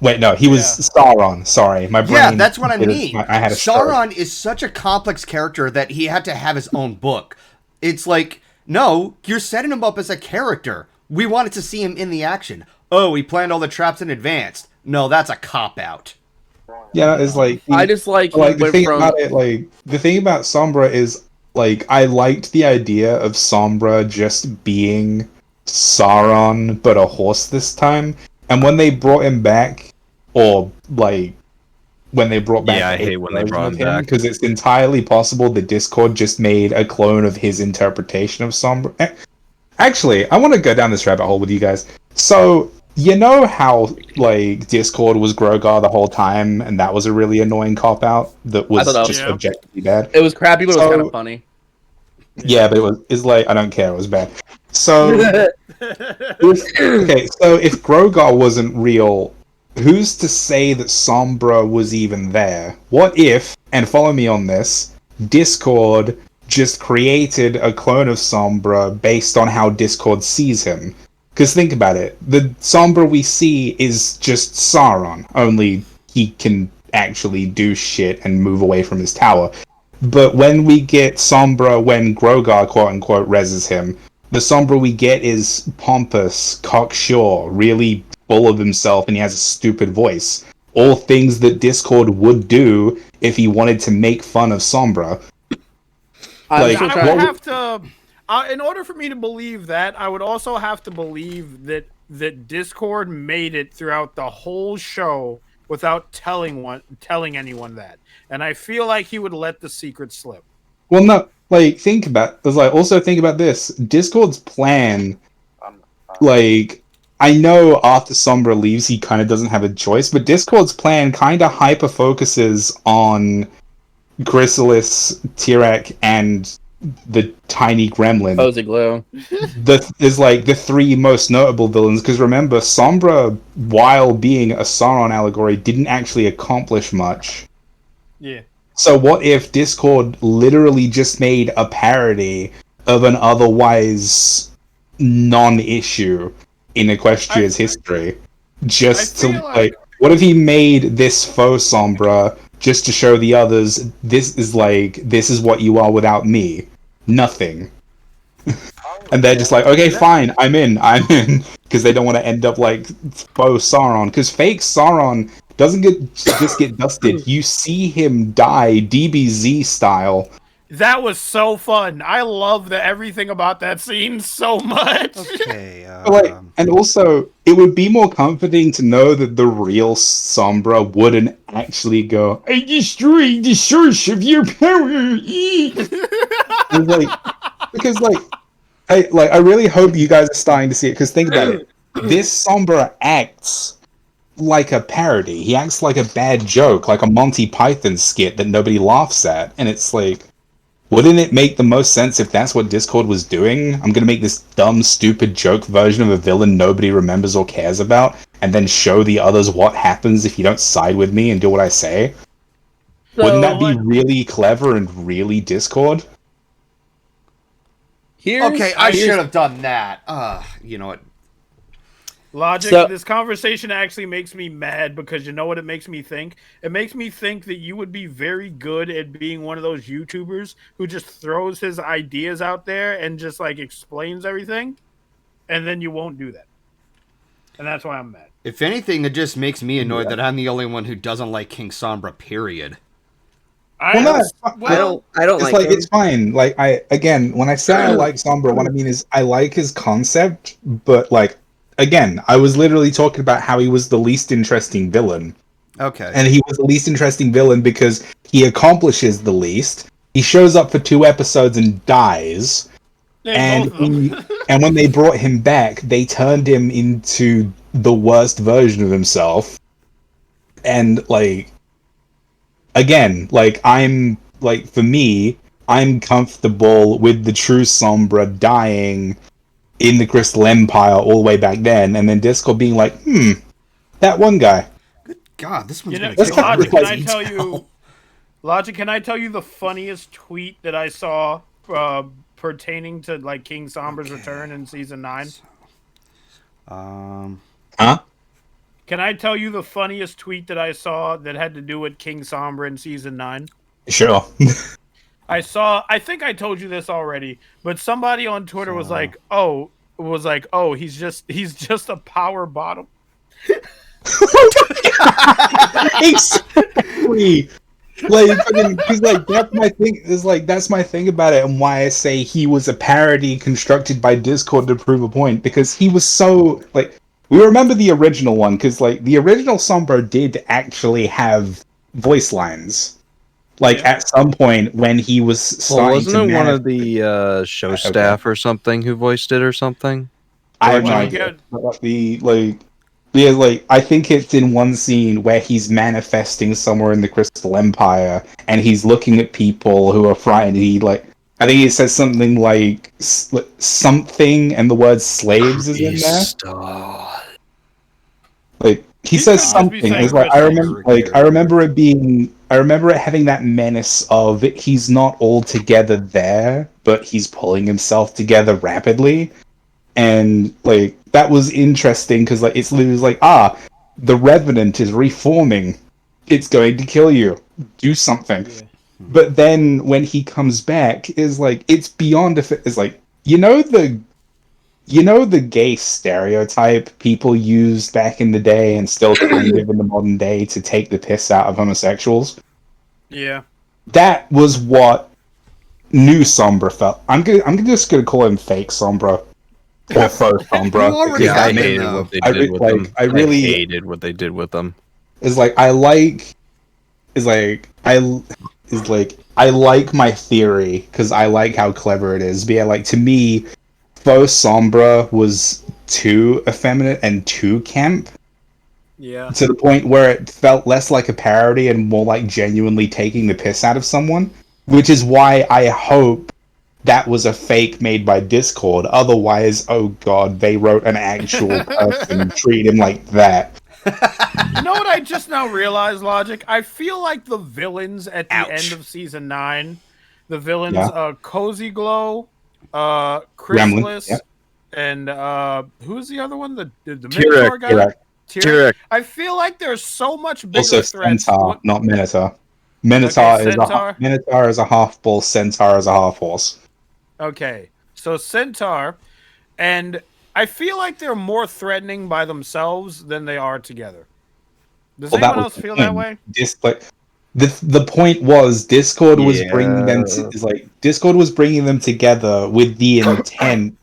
Wait, no, he was Sauron. Sorry, my brain. Yeah, that's what I mean. I had a stroke. Sauron is such a complex character that he had to have his own book. It's like, no, you're setting him up as a character. We wanted to see him in the action. Oh, he planned all the traps in advance. No, that's a cop-out. Yeah, it's like I just like the went thing from about it. Like the thing about Sombra is like I liked the idea of Sombra just being Sauron, but a horse this time. And when they brought him back, or like when they brought back, Yeah, I hate when they brought him back. because it's entirely possible the Discord just made a clone of his interpretation of Sombra. Actually, I want to go down this rabbit hole with you guys. So you know how like Discord was Grogar the whole time, and that was a really annoying cop out that was thought that was- just objectively bad. it was crappy, but it was So- kind of funny. Yeah, but it's like I don't care. It was bad. So if Grogar wasn't real, who's to say that Sombra was even there? What if, and follow me on this, Discord just created a clone of Sombra based on how Discord sees him? Because think about it, the Sombra we see is just Sauron, only he can actually do shit and move away from his tower. But when we get Sombra, when Grogar quote-unquote reses him, the Sombra we get is pompous, cocksure, really full of himself, and he has a stupid voice. All things that Discord would do if he wanted to make fun of Sombra. Like, I what would would- have to, in order for me to believe that, I would also have to believe that Discord made it throughout the whole show without telling anyone that, and I feel like he would let the secret slip. Well, no, like, think about this. Discord's plan, like, I know after Sombra leaves, he kind of doesn't have a choice, but Discord's plan kind of hyper-focuses on Chrysalis, Tirac, and the tiny gremlin. Posey Glue. Is like the three most notable villains, because remember, Sombra, while being a Sauron allegory, didn't actually accomplish much. Yeah. So what if Discord literally just made a parody of an otherwise non-issue in Equestria's history? Just I to feel like, what if he made this faux Sombra just to show the others this is what you are without me? Nothing. And they're just like, okay, fine, I'm in, because they don't want to end up like faux Sauron, because fake Sauron doesn't just get dusted. You see him die DBZ style That was so fun. I love everything about that scene so much. Okay. Like, and also, it would be more comforting to know that the real Sombra wouldn't actually go, "I destroyed the source of your power." And, like, because I really hope you guys are starting to see it. Because think about it, this Sombra acts like a parody. He acts like a bad joke, like a Monty Python skit that nobody laughs at, and it's like. Wouldn't it make the most sense if that's what Discord was doing? I'm gonna make this dumb, stupid joke version of a villain nobody remembers or cares about, and then show the others what happens if you don't side with me and do what I say? Wouldn't that be really clever and really Discord? Okay, I should have done that. You know what? Logic, So- this conversation actually makes me mad because you know what it makes me think? It makes me think that you would be very good at being one of those YouTubers who just throws his ideas out there and just like explains everything, and then you won't do that. And that's why I'm mad. If anything, it just makes me annoyed that I'm the only one who doesn't like King Sombra, period. Well, no, I don't it's like him. it's fine. Like when I say I like Sombra, what I mean is I like his concept, but like again, I was literally talking about how he was the least interesting villain. Okay. And he was the least interesting villain because he accomplishes the least. He shows up for 2 episodes and dies. And and when they brought him back, they turned him into the worst version of himself. And like again, like I'm like for me, I'm comfortable with the true Sombra dying in the Crystal Empire all the way back then, and then Discord being like, that one guy. God, this one's You know, gonna take Logic, real can I tell detail. you? Logic, can I tell you the funniest tweet that I saw pertaining to like King Sombra's return in season 9? Huh? Can I tell you the funniest tweet that I saw that had to do with King Sombra in season 9? Sure. I think I told you this already, but somebody on Twitter was like, "Oh, he's just a power bottom." Exactly. Like, because like that's my thing. Is like that's my thing about it, and why I say he was a parody constructed by Discord to prove a point. Because he was so like we remember the original one, because like the original Sombra did actually have voice lines. Like at some point when he was starting wasn't to it one of the show staff or something who voiced it or something? I have no idea. I think it's in one scene where he's manifesting somewhere in the Crystal Empire, and he's looking at people who are frightened. I think he says something like something, and the word slaves is in there. Like he says something. It's like I remember it having that menace of he's not altogether there, but he's pulling himself together rapidly. And like that was interesting because like it's literally like the Revenant is reforming, it's going to kill you, do something. But then when he comes back is like it's beyond it's like you know the gay stereotype people used back in the day and still kind of in the modern day to take the piss out of homosexuals. Yeah, that was what new Sombra felt. I'm just gonna call him fake Sombra. Or faux Sombra. You already Yeah, I have hated him, what they did with them. I really hated what they did with them. Is like I like my theory because I like how clever it is. But yeah, like to me, faux Sombra was too effeminate and too camp. Yeah. To the point where it felt less like a parody and more like genuinely taking the piss out of someone. Which is why I hope that was a fake made by Discord. Otherwise, oh god, they wrote an actual person and treated him like that. You know what I just now realized, Logic? I feel like the villains at the end of season 9, the villains, Cozy Glow, Chrysalis, and who's the other one? The Minotaur guy? Tyrek. I feel like there's so much bigger also threats. Centaur, not Minotaur. Minotaur is a half bull, Centaur is a half horse. Okay, so Centaur, and I feel like they're more threatening by themselves than they are together. Does anyone else feel that way? The point was Discord was bringing them Yeah. to, is like Discord was bringing them together with the intent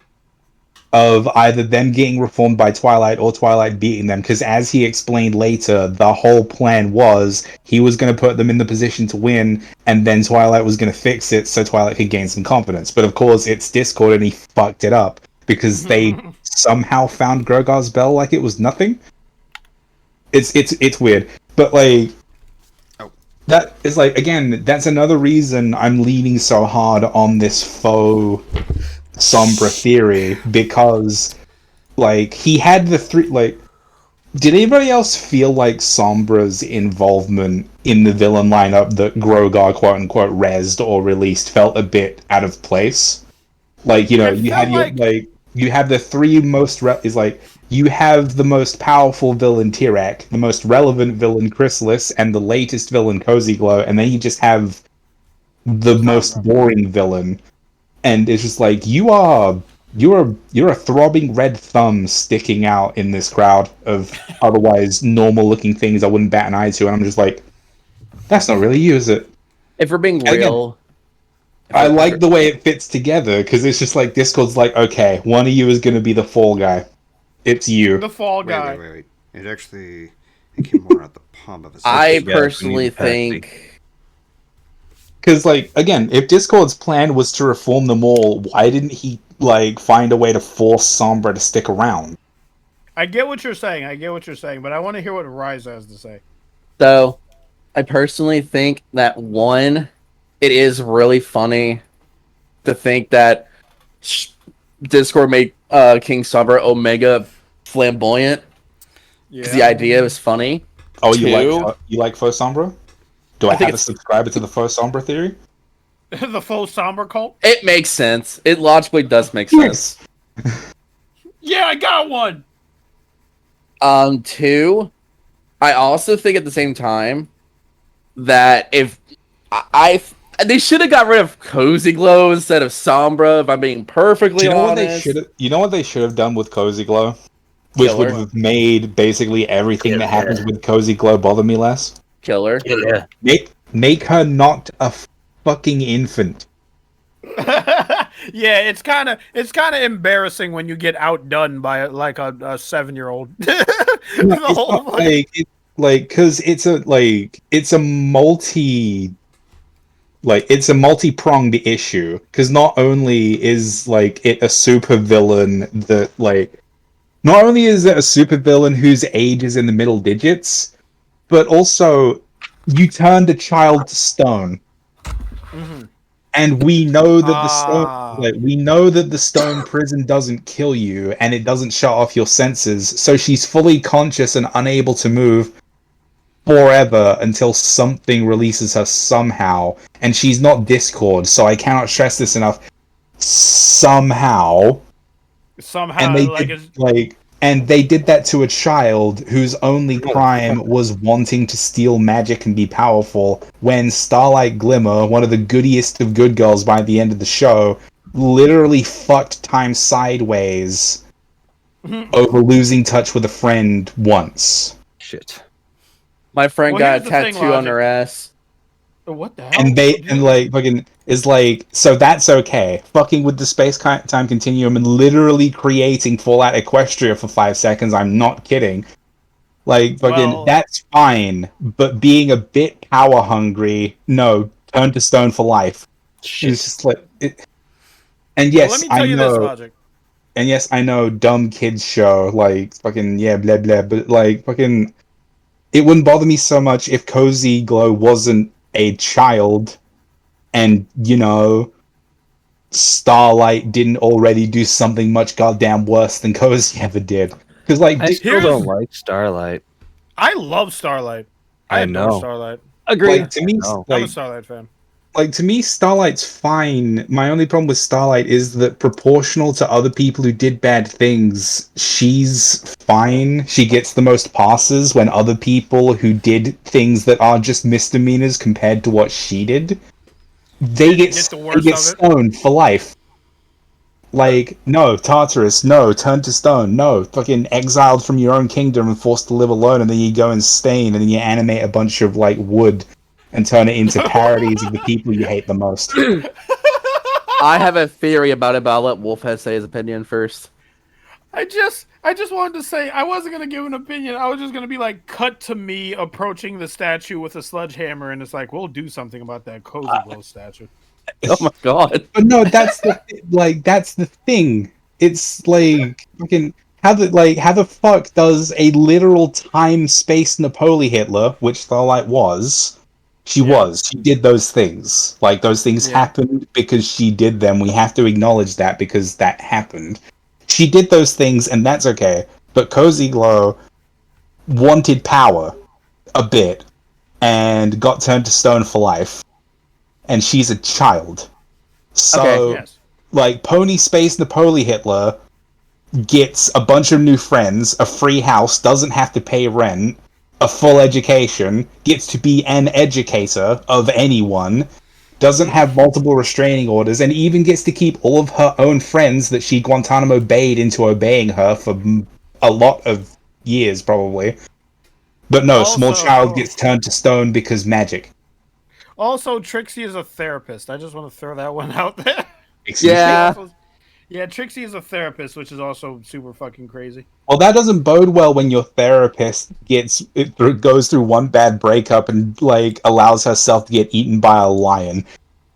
of either them getting reformed by Twilight or Twilight beating them, because as he explained later, the whole plan was he was going to put them in the position to win, and then Twilight was going to fix it so Twilight could gain some confidence. But of course, it's Discord, and he fucked it up because they somehow found Grogar's bell like it was nothing. It's weird, but like. That is like, again, that's another reason I'm leaning so hard on this faux Sombra theory, because like he had the three, like, did anybody else feel like Sombra's involvement in the villain lineup that Grogar quote unquote rezzed or released felt a bit out of place? Like, you know, It you felt had your like- like you have the three most is like you have the most powerful villain Tyrek, the most relevant villain Chrysalis, and the latest villain Cozy Glow, and then you just have the most boring villain. And it's just like you're a throbbing red thumb sticking out in this crowd of otherwise normal looking things I wouldn't bat an eye to, and I'm just like, that's not really you, is it? If we're being Again, real, I like the way it fits together, because it's just like Discord's like, okay, one of you is going to be the fall guy. It's you. The fall guy. Wait. It actually came more at the palm of his I hand. we personally need Patsy. think Because, like, again, if Discord's plan was to reform them all, why didn't he, like, find a way to force Sombra to stick around? I get what you're saying. But I want to hear what Rise has to say. so. I personally think that one, it is really funny to think that Discord made King Sombra Omega flamboyant. Because the idea was funny. Oh, Two. you like faux Sombra? Do I, I think have a subscriber to the faux Sombra theory? The full Sombra cult? It makes sense. It logically does make sense. Yeah, I got one! Two, I also think at the same time that if they should have got rid of Cozy Glow instead of Sombra, if I'm being perfectly Do you know honest. what they should have? You know what they should have done with Cozy Glow, which Killer. would have made basically everything that happens with Cozy Glow bother me less. Killer. Yeah. Make her not a fucking infant. Yeah, it's kind of embarrassing when you get outdone by a 7-year-old. Because it's a multi-pronged issue. Because not only is it a super villain not only is it a super villain whose age is in the middle digits, but also you turned a child to stone. Mm-hmm. And we know that the stone prison doesn't kill you, and it doesn't shut off your senses. So she's fully conscious and unable to move forever until something releases her somehow. And she's not Discord, so I cannot stress this enough. Somehow, and they did that to a child whose only crime was wanting to steal magic and be powerful, when Starlight Glimmer, one of the goodiest of good girls by the end of the show, literally fucked time sideways over losing touch with a friend once. Shit. My friend got a here's the thing, tattoo on Logic. her ass. What the hell? So that's okay. Fucking with the space-time continuum and literally creating Fallout Equestria for 5 seconds, I'm not kidding. That's fine. But being a bit power-hungry, no, turn to stone for life. Shit. It's just And yes, let me tell you this, Logic. And yes, I know, dumb kids show, blah blah, but it wouldn't bother me so much if Cozy Glow wasn't a child, and Starlight didn't already do something much goddamn worse than Cozy ever did. Because I still don't like Starlight. I love Starlight. I adore know. Starlight. Agreed. To me, I'm a Starlight fan. to me, Starlight's fine. My only problem with Starlight is that proportional to other people who did bad things, she's fine. She gets the most passes when other people who did things that are just misdemeanors compared to what she did, they get stoned for life. No, Tartarus, no, turn to stone, no, fucking exiled from your own kingdom and forced to live alone, and then you go and stain, and then you animate a bunch of, wood and turn it into parodies of the people you hate the most. I have a theory about it, but I'll let Wolfhead say his opinion first. I just wanted to say I wasn't gonna give an opinion. I was just gonna be like, cut to me approaching the statue with a sledgehammer, and it's like, we'll do something about that Cozy Glow statue. Oh my god! But no, that's the thing. It's like fucking how the fuck does a literal time space Napoli Hitler, which Starlight was. She did those things. Like, those things happened because she did them. We have to acknowledge that because that happened. She did those things, and that's okay. But Cozy Glow wanted power a bit and got turned to stone for life. And she's a child. So, like, Pony Space Napoli Hitler gets a bunch of new friends, a free house, doesn't have to pay rent, a full education, gets to be an educator of anyone, doesn't have multiple restraining orders, and even gets to keep all of her own friends that she Guantanamo Bay'd into obeying her for a lot of years, probably. But no, small child gets turned to stone because magic. Also, Trixie is a therapist. I just want to throw that one out there. Yeah, Trixie is a therapist, which is also super fucking crazy. Well, that doesn't bode well when your therapist goes through one bad breakup and, like, allows herself to get eaten by a lion.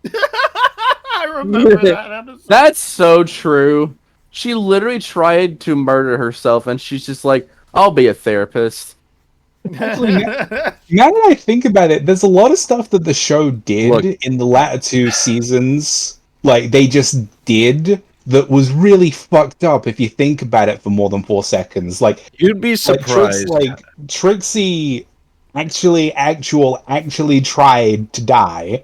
I remember that episode. That's so true. She literally tried to murder herself, and she's just like, I'll be a therapist. Actually, now that I think about it, there's a lot of stuff that the show did in the latter two seasons. Like, they just did... that was really fucked up if you think about it for more than 4 seconds. Like, you'd be surprised. Trixie actually tried to die.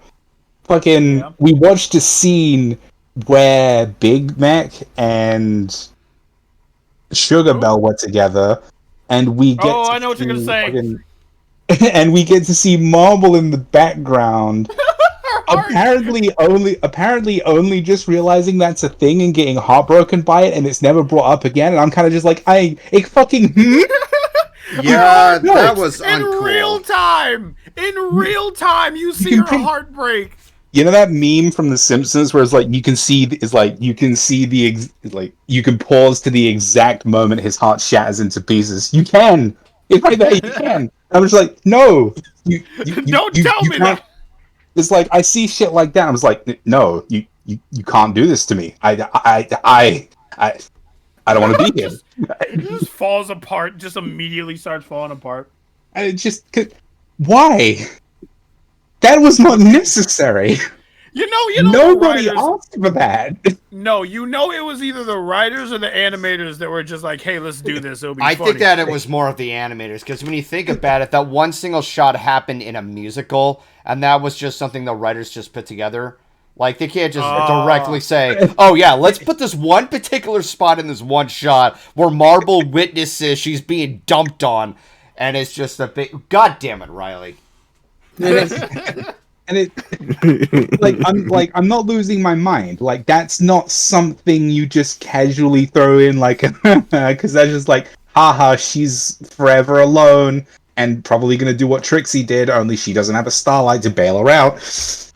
Fucking, we watched a scene where Big Mac and Sugar Bell were together, and we get I know what you're gonna say. And we get to see Marble in the background. apparently only just realizing that's a thing and getting heartbroken by it, and it's never brought up again, and I'm kind of just like, that was uncool. In real time you see her heartbreak. You know that meme from The Simpsons where it's like you can pause to the exact moment his heart shatters into pieces. You can. It's right there. You can. I'm just like, no. Don't tell me that. It's like, I see shit like that. I was like, no, you can't do this to me. I don't want to be here. It just falls apart. Just immediately starts falling apart. Why? That was not necessary. Nobody asked for that. No, it was either the writers or the animators that were just like, hey, let's do this. It'll be funny. I think that it was more of the animators, because when you think about it, that one single shot happened in a musical, and that was just something the writers just put together. Like, they can't just directly say, oh yeah, let's put this one particular spot in this one shot where Marble witnesses she's being dumped on, and it's just a big... God damn it, Riley. And I'm not losing my mind. Like, that's not something you just casually throw in, like, because that's just like, haha, she's forever alone and probably gonna do what Trixie did, only she doesn't have a Starlight to bail her out.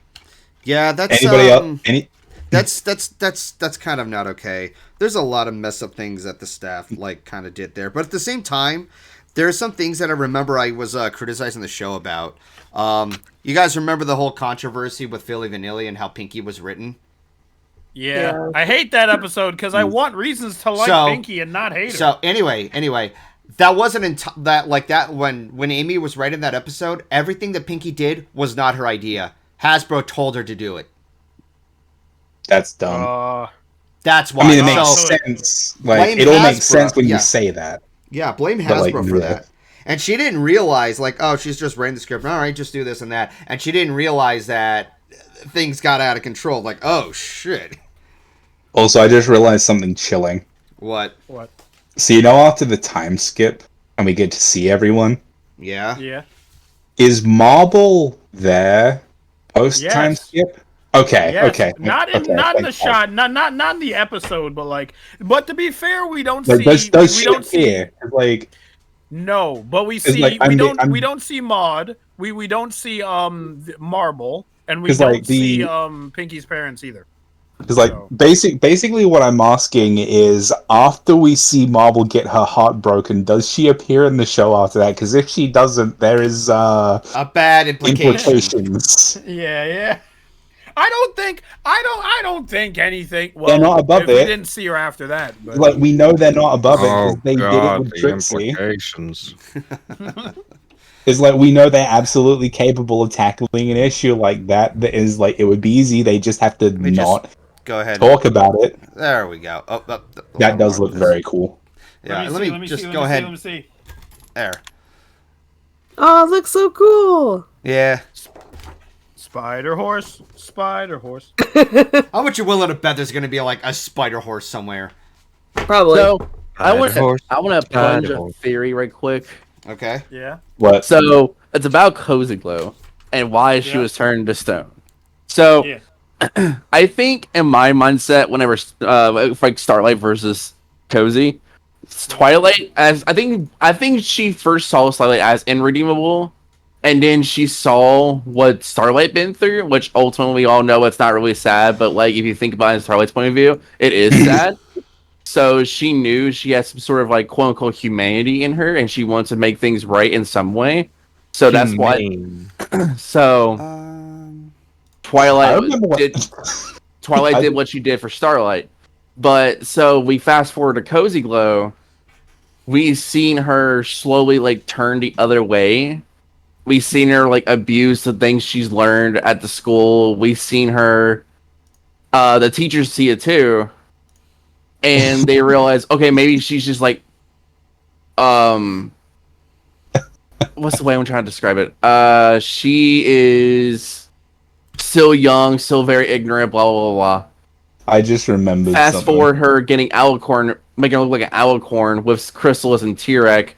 Yeah, that's anybody else? That's kind of not okay. There's a lot of mess up things that the staff kind of did there, but at the same time, there are some things that I remember I was criticizing the show about. You guys remember the whole controversy with Philly Vanilli and how Pinky was written? Yeah. I hate that episode because I want reasons to like Pinky and not hate her. So anyway, that wasn't when Amy was writing that episode. Everything that Pinky did was not her idea. Hasbro told her to do it. That's dumb. That's why. I mean, it makes sense. Like, it all makes sense when you say that. Yeah, blame Hasbro for that. And she didn't realize, she's just writing the script. All right, just do this and that. And she didn't realize that things got out of control. Like, oh, shit. Also, I just realized something chilling. What? So, after the time skip, and we get to see everyone? Yeah. Yeah. Is Marble there post-time skip? Okay, yes. okay. Not in the shot, not in the episode, but to be fair, we don't see. Does she appear? No, but we It's see like, we don't see Maud. We don't see Marble, and we 'Cause, don't like, see Pinky's parents either. Because like So- basically what I'm asking is, after we see Marble get her heart broken, does she appear in the show after that? Because if she doesn't, there is A bad implication. implications. Yeah. I don't think anything. Well, They're not above if we it. didn't see her after that, but Like, we know they're not above it because Oh they did it god, with the Trixie. implications. It's like, we know they're absolutely capable of tackling an issue like that. That is like, it would be easy. They just have to me not just go ahead. talk about it. There we go. That does mark look this. very cool. Yeah, let me just see, go ahead. Let me see. There. Oh, it looks so cool. Yeah. Spider horse. How much you willing to bet there's going to be like a spider horse somewhere? Probably. So I want Horse. to plunge a Horse. theory right quick. Okay. Yeah. What? So it's about Cozy Glow and why she Yeah. was turned to stone. So Yeah. I think in my mindset, whenever like Starlight versus Cozy, Twilight as I think she first saw Starlight as irredeemable, and then she saw what Starlight been through, which ultimately we all know it's not really sad, but like if you think about it in Starlight's point of view, it is sad. So she knew she had some sort of like quote unquote humanity in her, and she wants to make things right in some way. So that's why. Humane. So I Twilight remember what- did what she did for Starlight. But so we fast forward to Cozy Glow. We've seen her slowly like turn the other way. We've seen her like abuse the things she's learned at the school. We've seen her the teachers see it too. And they realize, okay, maybe she's just like what's the way I'm trying to describe it? She is still young, still very ignorant, blah blah blah. I just remembered Fast something. forward her getting alicorn, making her look like an alicorn with Chrysalis and T-Rex.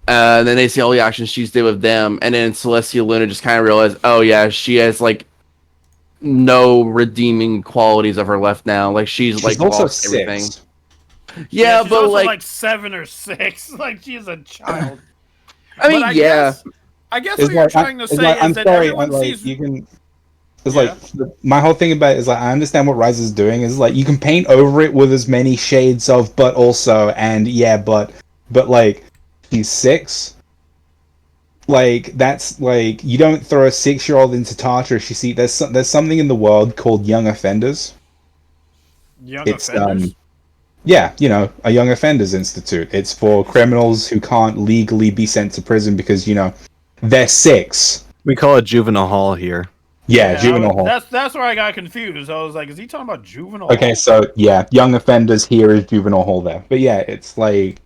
And then they see all the actions she's did with them, and then Celestia Luna just kind of realized, oh yeah, she has like no redeeming qualities of her left now. Like she's like also lost everything. 6. Yeah, she's but also like 7 or 6. Like she's a child. I mean, But yeah. I guess It's what you're like, trying to it's say like, is I'm that sorry, everyone like, sees. you can. It's Yeah. like my whole thing about it is like, I understand what Rise is doing is like, you can paint over it with as many shades of but also and yeah but like, she's 6. Like, that's like, you don't throw a 6-year-old into Tartarus. You see, there's something in the world called young offenders. Young It's offenders. yeah, you know, a young offenders institute. It's for criminals who can't legally be sent to prison because, you know, they're 6. We call it juvenile hall here. Yeah, juvenile hall. That's where I got confused. I was like, is he talking about juvenile? Okay, hall? so yeah, young offenders here is juvenile hall there. But yeah, it's like,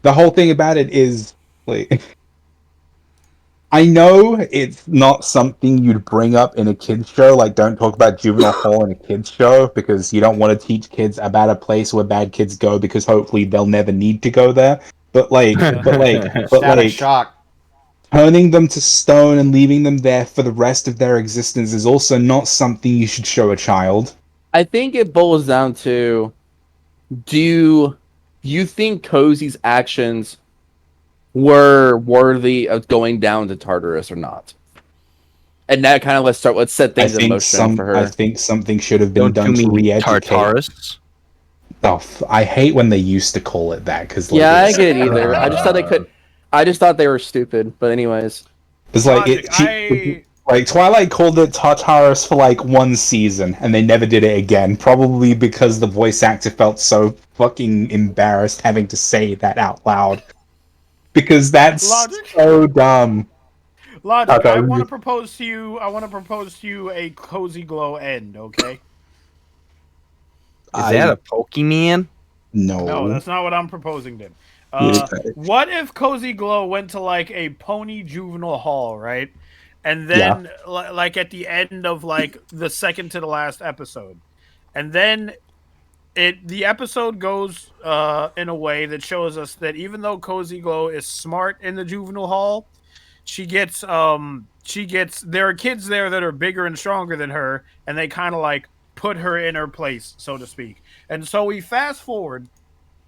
the whole thing about it is like, I know it's not something you'd bring up in a kids show. Like, don't talk about juvenile hall in a kids show because you don't want to teach kids about a place where bad kids go because hopefully they'll never need to go there. But like, Static shock. turning them to stone and leaving them there for the rest of their existence is also not something you should show a child. I think it boils down to, do you think Cozy's actions were worthy of going down to Tartarus or not? And that kind of let's set things in motion for her. I think something should have been Don't done you to mean re-educate. Tartarus? Oh, I hate when they used to call it that because like, Yeah, I get it either. I just thought they could. I just thought they were stupid. But anyways, it's like Logic, like Twilight called it Tartarus for like 1 season and they never did it again. Probably because the voice actor felt so fucking embarrassed having to say that out loud. Because that's Logic. so dumb. Logic, Okay. I want to propose to you a Cozy Glow end, okay? Is that a Pokemon? No, that's not what I'm proposing, then. What if Cozy Glow went to like a pony juvenile hall, right? And then like at the end of like the second to the last episode. And then the episode goes in a way that shows us that even though Cozy Glow is smart in the juvenile hall, she gets there are kids there that are bigger and stronger than her, and they kind of like put her in her place, so to speak. And so we fast forward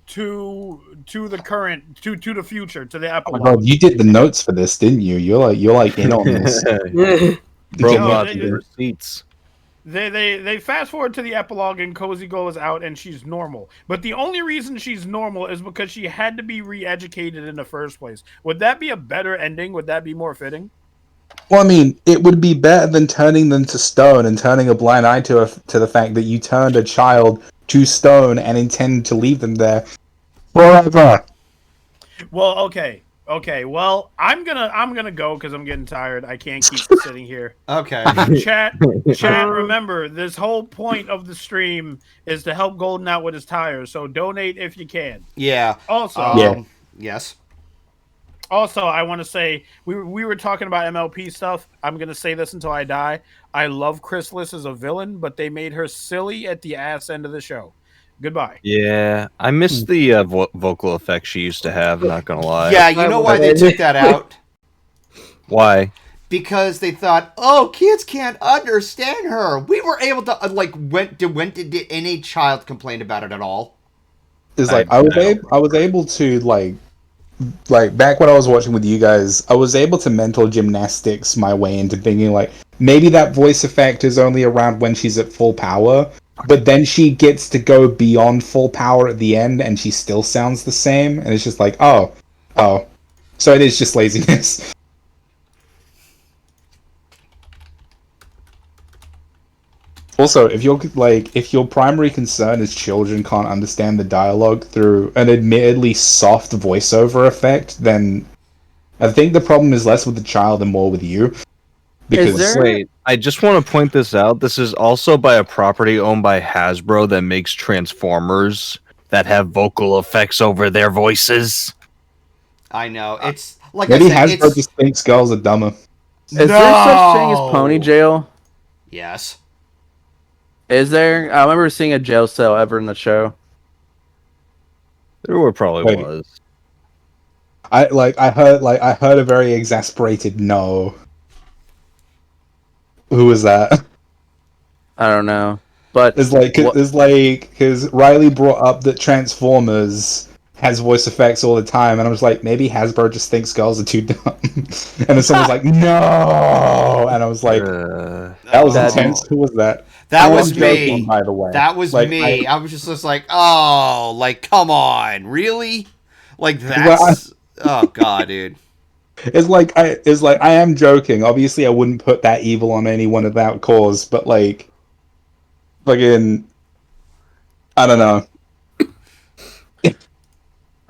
to the current, to the future, to the Oh my epilogue. god, you did the notes for this, didn't you? You're like in on this. Robots they- and receipts. They fast forward to the epilogue and Cozy Go is out and she's normal. But the only reason she's normal is because she had to be re-educated in the first place. Would that be a better ending? Would that be more fitting? Well, I mean, it would be better than turning them to stone and turning a blind eye to the fact that you turned a child to stone and intend to leave them there forever. Well, okay. Well, I'm gonna go because I'm getting tired. I can't keep sitting here. Okay. Chat. Remember, this whole point of the stream is to help Golden out with his tires. So donate if you can. Yeah. Also, Yeah. Yes. Also, I want to say we were talking about MLP stuff. I'm gonna say this until I die. I love Chrysalis as a villain, but they made her silly at the ass end of the show. Goodbye. Yeah, I miss the vocal effects she used to have. Not gonna lie. Yeah, you know why they took that out? Why? Because they thought, oh, kids can't understand her. We were able to when did any child complain about it at all? It's like I was able to like back when I was watching with you guys, I was able to mental gymnastics my way into thinking like maybe that voice effect is only around when she's at full power, but then she gets to go beyond full power at the end and she still sounds the same, and it's just like oh, so it is just laziness. Also, if your primary concern is children can't understand the dialogue through an admittedly soft voiceover effect, then I think the problem is less with the child and more with you. Because Wait, I just want to point this out. This is also by a property owned by Hasbro that makes Transformers that have vocal effects over their voices. I know. It's like maybe I said, Hasbro just thinks girls are dumber. Is there such thing as pony jail? Yes. Is there? I remember seeing a jail cell ever in the show. There probably Wait. was. I heard a very exasperated no. Who was that? I don't know, but It's because Riley brought up that Transformers has voice effects all the time, and I was like, maybe Hasbro just thinks girls are too dumb. And then someone's like, no, and I was like, that was intense. Who was that? That I was am me. joking, by the way. That was Like, me. I was just like, oh, like, come on, really? Like that's oh god, dude. It's like I am joking. Obviously, I wouldn't put that evil on anyone without cause, but like, fucking, I don't know.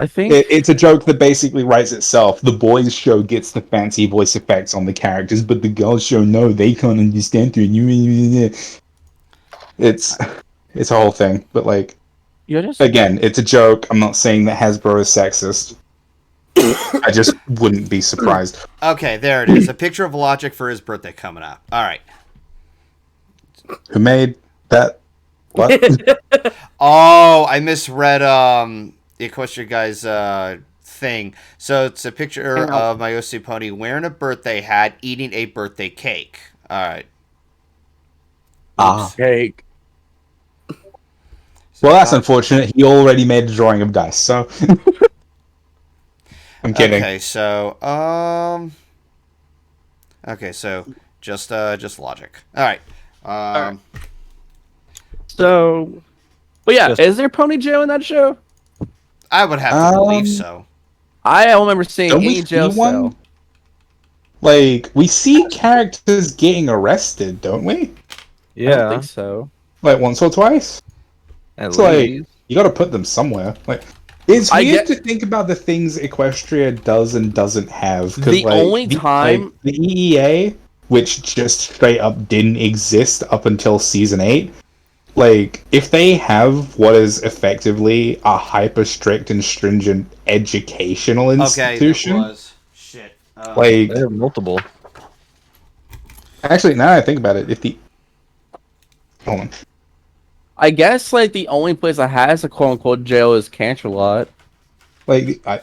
I think It's a joke that basically writes itself. The boys' show gets the fancy voice effects on the characters, but the girls' show, no, they can't understand it. It's a whole thing, but like, again, it's a joke. I'm not saying that Hasbro is sexist. I just wouldn't be surprised. Okay, there it is. A picture of Logic for his birthday coming up. All right. Who made that? What? Oh, I misread the Equestria guy's thing. So it's a picture of my OC pony wearing a birthday hat, eating a birthday cake. All right. cake. Well, that's unfortunate. He already made a drawing of dice, so I'm kidding. Okay, so just Logic. All right. So, but yeah, Just- is there pony jail in that show? I would have to believe so. I don't remember seeing Don't we any jail see one? cell. Like, we see characters getting arrested, don't we? I don't Yeah, think so. Like, once or twice? at It's like, least. you gotta put them somewhere. Like, it's I weird get- to think about the things Equestria does and doesn't have. 'Cause, The like, only time- the EEA, which just straight up didn't exist up until season 8, like, if they have what is effectively a hyper strict and stringent educational Okay, institution, that was shit. like, They have multiple. actually, now that I think about it, hold on. I guess like the only place that has a quote unquote jail is Canterlot. Like, I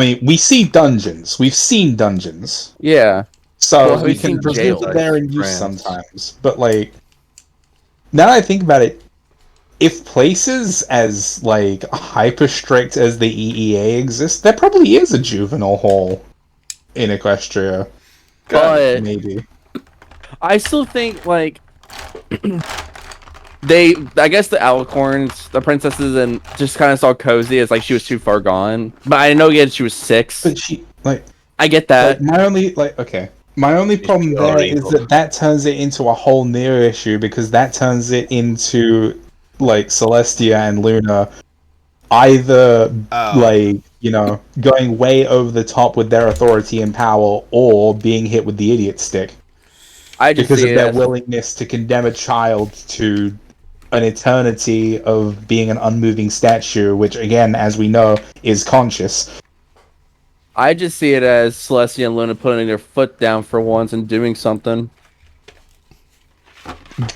mean, we see dungeons. We've seen dungeons. Yeah. So Well, we we've can seen presume jails. that they're in use France. sometimes. But, like, now that I think about it, if places as like hyper strict as the EEA exist, there probably is a juvenile hall in Equestria. But Maybe. I still think like I guess the alicorns, the princesses, and just kind of saw Cozy as like she was too far gone. But I know again she was 6. But I get that. my only problem there already is know. that turns it into a whole Nier issue, because that turns it into like Celestia and Luna either Oh. going way over the top with their authority and power, or being hit with the idiot stick I just because see of it their as willingness to condemn a child to an eternity of being an unmoving statue, which again, as we know, is conscious. Celestia and Luna putting their foot down for once and doing something.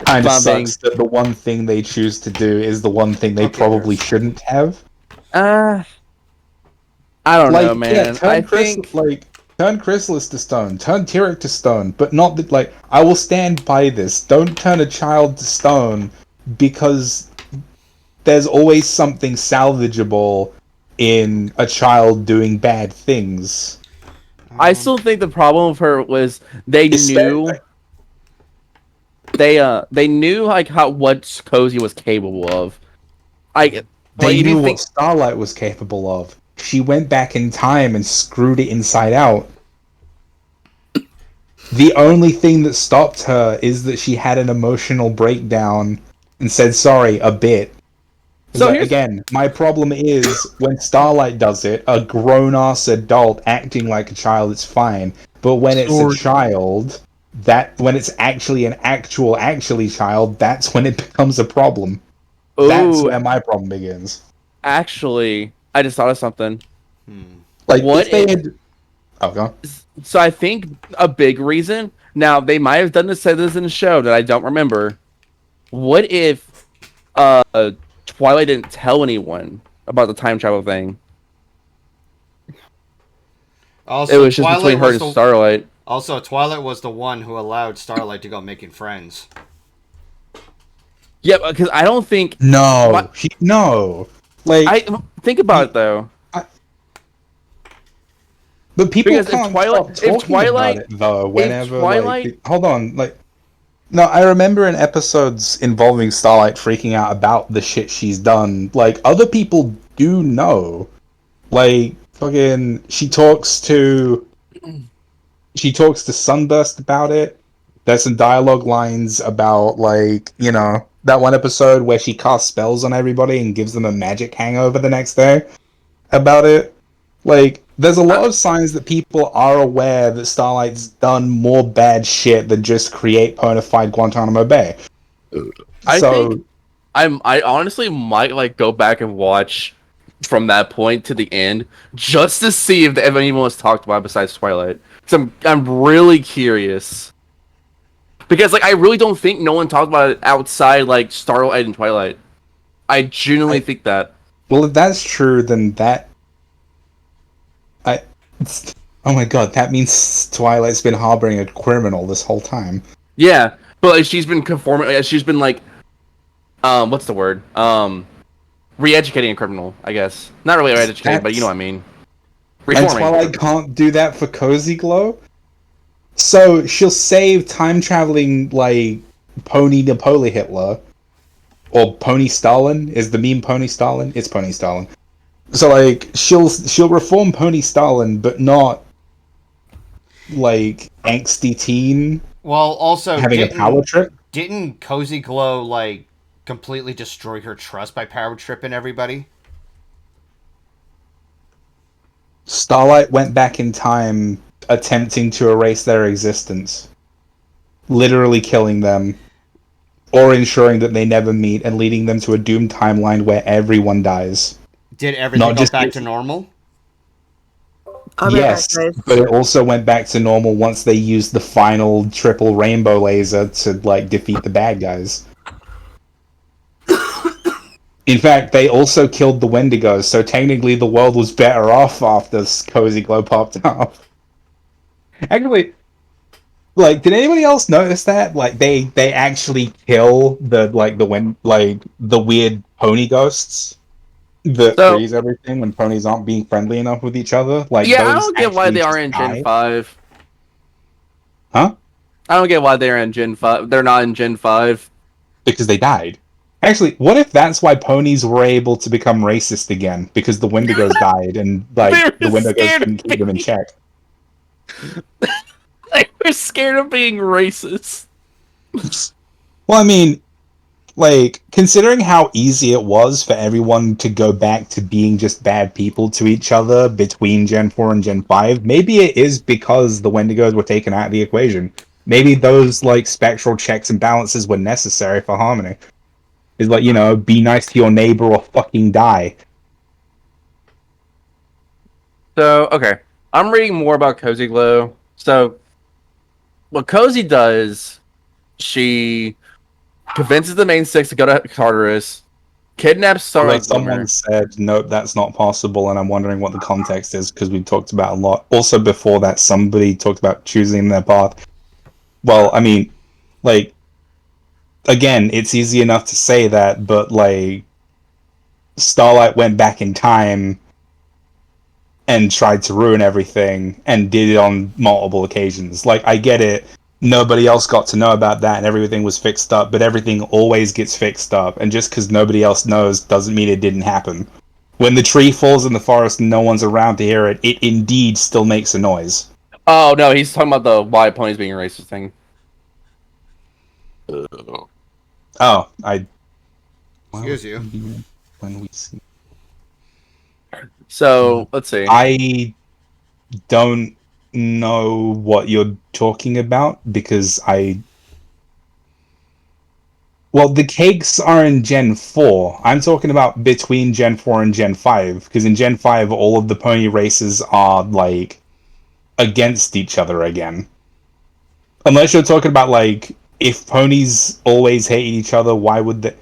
Kind of Not being sucks that the one thing they choose to do is the one thing they Okay, probably Chris. shouldn't have. I don't know, man. Turn Chrysalis to stone, turn Tyrek to stone, but not that, like, I will stand by this. Don't turn a child to stone, because there's always something salvageable in a child doing bad things. I still think the problem with her was they knew like what Cozy was capable of. They knew what Starlight was capable of. She went back in time and screwed it inside out. The only thing that stopped her is that she had an emotional breakdown and said sorry a bit. So But again, my problem is when Starlight does it, a grown-ass adult acting like a child, it's fine. But when it's a child, when it's actually an actually child, that's when it becomes a problem. That's Ooh, where my problem begins. actually, I just thought of something. Like, What if they if- had... Oh, go on. So I think a big reason. Now they might have said this in the show that I don't remember. What if Twilight didn't tell anyone about the time travel thing? Also, It was just Twilight between her was and Starlight. Also, Twilight was the one who allowed Starlight to go making friends. Yeah, because I don't think. No. No. Like, I think about it though. But people Because can't stop talking about it, though, whenever, hold on, no, I remember in episodes involving Starlight freaking out about the shit she's done, like, other people do know. Like, fucking, she talks to Sunburst about it. There's some dialogue lines about, like, that one episode where she casts spells on everybody and gives them a magic hangover the next day about it. Like, there's a lot of signs that people are aware that Starlight's done more bad shit than just create bona fide Guantanamo Bay. I honestly might like go back and watch from that point to the end just to see if anyone was talked about besides Twilight. Because I'm really curious. Because like I really don't think no one talked about it outside like Starlight and Twilight. I genuinely think that. Well, if that's true, then oh my god, that means Twilight's been harboring a criminal this whole time. Yeah, but like, she's been conforming. She's been like, what's the word? Re-educating a criminal, I guess. Not really re-educating, but you know what I mean. And Twilight can't do that for Cozy Glow? So she'll save time-traveling, like, Pony Napoli Hitler. Or Pony Stalin. Is the meme Pony Stalin? It's Pony Stalin. So, like, she'll reform Pony Stalin, but not, like, angsty teen. Well, also, having a power trip? Didn't Cozy Glow, like, completely destroy her trust by power tripping everybody? Starlight went back in time, attempting to erase their existence. Literally killing them. Or ensuring that they never meet, and leading them to a doomed timeline where everyone dies. Did everything go back to normal? Yes, but it also went back to normal once they used the final triple rainbow laser to, like, defeat the bad guys. In fact, they also killed the Wendigos, so technically the world was better off after Cozy Glow popped off. Actually, Like, did anybody else notice that? Like, they actually kill the weird pony ghosts that So freeze everything when ponies aren't being friendly enough with each other. Like, yeah, I those don't get why actually they are just in Gen die. 5. Huh? I don't get why they're in Gen 5. They're not in Gen 5. Because they died. Actually, what if that's why ponies were able to become racist again? Because the Wendigos died, and like They the were Wendigos scared couldn't of keep them in being, check. they were scared of being racist. Well, I mean, like, considering how easy it was for everyone to go back to being just bad people to each other between Gen 4 and Gen 5, maybe it is because the Wendigos were taken out of the equation. Maybe those, like, spectral checks and balances were necessary for harmony. It's like, be nice to your neighbor or fucking die. So, okay. I'm reading more about Cozy Glow. So, what Cozy does, she convinces the main six to go to Tartarus, kidnaps Although Starlight someone Glimmer. said, nope, that's not possible, and I'm wondering what the context is, because we've talked about a lot. Also, before that, somebody talked about choosing their path. Well, I mean, like, again, it's easy enough to say that, but, like, Starlight went back in time and tried to ruin everything, and did it on multiple occasions. Like, I get it. Nobody else got to know about that, and everything was fixed up, but everything always gets fixed up, and just because nobody else knows doesn't mean it didn't happen. When the tree falls in the forest and no one's around to hear it, it indeed still makes a noise. Oh, no, he's talking about the why ponies being racist thing. Oh, I. Excuse you. When we see, So, let's see. I don't know what you're talking about because Well, the cakes are in Gen 4. I'm talking about between Gen 4 and Gen 5, because in Gen 5, all of the pony races are, like, against each other again. Unless you're talking about, like, if ponies always hate each other, why would they...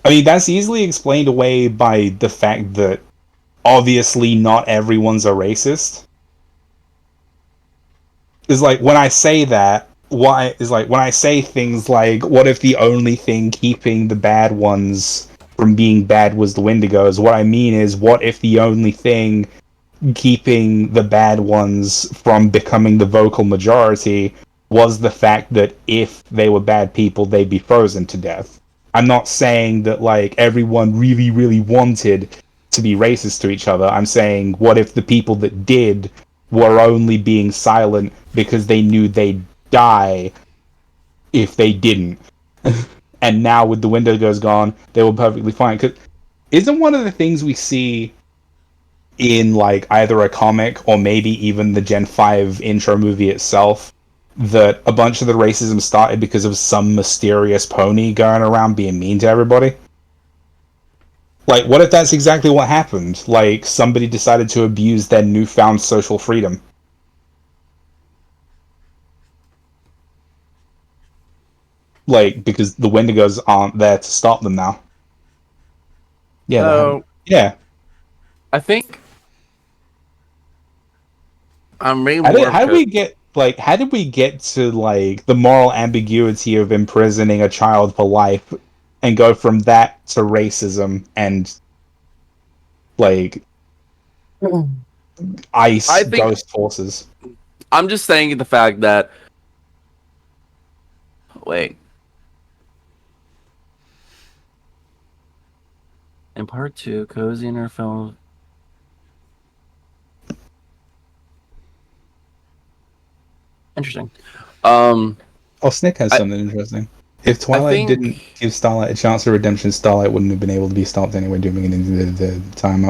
I mean, that's easily explained away by the fact that obviously not everyone's a racist. Is like, when I say that, why is like when I say things like, what if the only thing keeping the bad ones from being bad was the Wendigos? What I mean is, what if the only thing keeping the bad ones from becoming the vocal majority was the fact that if they were bad people, they'd be frozen to death? I'm not saying that, like, everyone really, really wanted to be racist to each other. I'm saying, what if the people that did were only being silent because they knew they'd die if they didn't? And now with the Wendigos gone, they were perfectly fine. 'Cause isn't one of the things we see in, like, either a comic or maybe even the Gen 5 intro movie itself, that a bunch of the racism started because of some mysterious pony going around being mean to everybody? Like, what if that's exactly what happened? Like, somebody decided to abuse their newfound social freedom. Like, because the Wendigos aren't there to stop them now. Yeah, So, yeah. I think I'm reading How did, more of how did we get how did we get to, like, the moral ambiguity of imprisoning a child for life and go from that to racism and, like, I ice think ghost forces? I'm just saying the fact that wait. In part 2, Cozy and her film. Interesting. Oh, Snick has I something interesting. If I Twilight think didn't give Starlight a chance of redemption, Starlight wouldn't have been able to be stopped anyway, doing it into the time.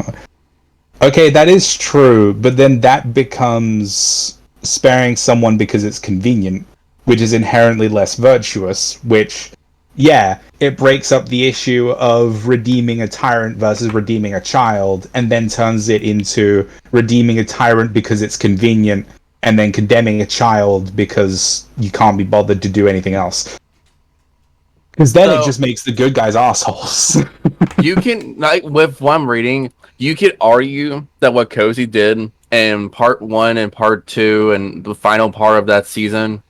Okay, that is true, but then that becomes sparing someone because it's convenient, which is inherently less virtuous, which, yeah, it breaks up the issue of redeeming a tyrant versus redeeming a child, and then turns it into redeeming a tyrant because it's convenient, and then condemning a child because you can't be bothered to do anything else. Because then it so. just makes the good guys assholes. You can, like, with what I'm reading, you could argue that what Cozy did in part 1 and part 2 and the final part of that season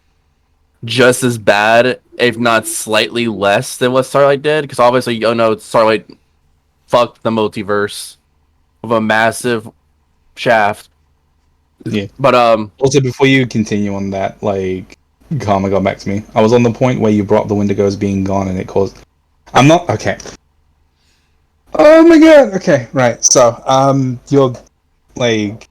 just as bad, if not slightly less than what Starlight did? Because obviously, you know, Starlight fucked the multiverse with a massive shaft. Yeah. But Also, before you continue on that, like, Karma got back to me. I was on the point where you brought the Wendigos being gone, and it caused. I'm not okay. Oh my god. Okay, right. So, you're like,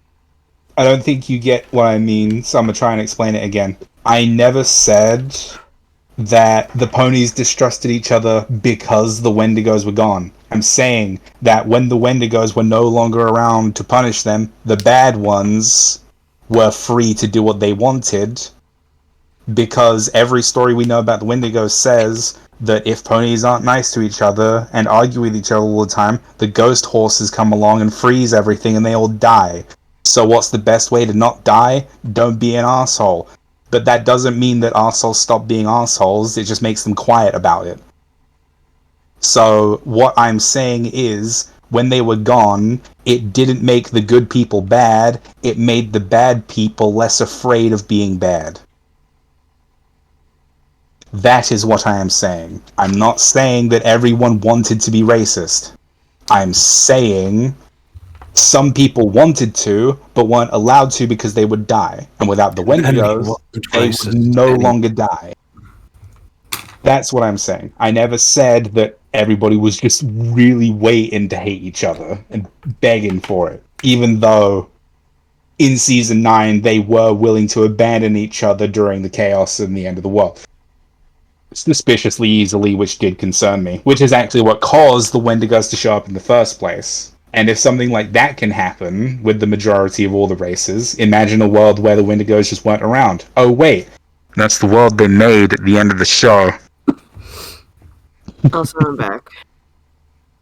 I don't think you get what I mean. So I'm gonna try and explain it again. I never said that the ponies distrusted each other because the Wendigos were gone. I'm saying that when the Wendigos were no longer around to punish them, the bad ones were free to do what they wanted, because every story we know about the Wendigos says that if ponies aren't nice to each other and argue with each other all the time, the ghost horses come along and freeze everything and they all die. So what's the best way to not die? Don't be an asshole. But that doesn't mean that arseholes stop being assholes, it just makes them quiet about it. So what I'm saying is, when they were gone, it didn't make the good people bad, it made the bad people less afraid of being bad. That is what I am saying. I'm not saying that everyone wanted to be racist. I'm saying some people wanted to, but weren't allowed to because they would die. And without the Wendigos, they would no longer die. That's what I'm saying. I never said that everybody was just really waiting to hate each other and begging for it. Even though in Season 9 they were willing to abandon each other during the chaos and the end of the world. Suspiciously easily, which did concern me. Which is actually what caused the Wendigos to show up in the first place. And if something like that can happen with the majority of all the races, imagine a world where the Wendigos just weren't around. Oh wait, that's the world they made at the end of the show. Also, I'm back.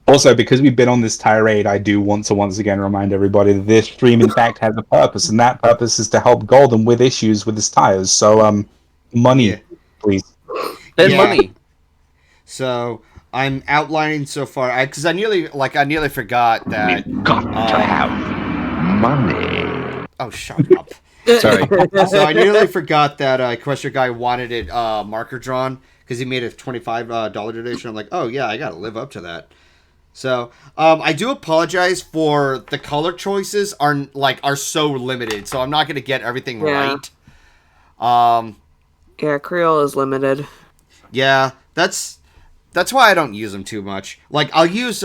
Also, because we've been on this tirade, I do want to once again remind everybody that this stream in fact has a purpose, and that purpose is to help Golden with issues with his tires. So, money, Yeah. please. then Yeah. money. So I'm outlining so far because I nearly forgot that. Got to have money. Oh, shut up. Sorry. So I nearly forgot that Equestria guy wanted it marker drawn because he made a $25 donation. I'm like, oh yeah, I gotta live up to that. So I do apologize for the color choices are so limited, so I'm not gonna get everything Yeah. right. Yeah, Creole is limited. Yeah, that's why I don't use them too much. Like I'll use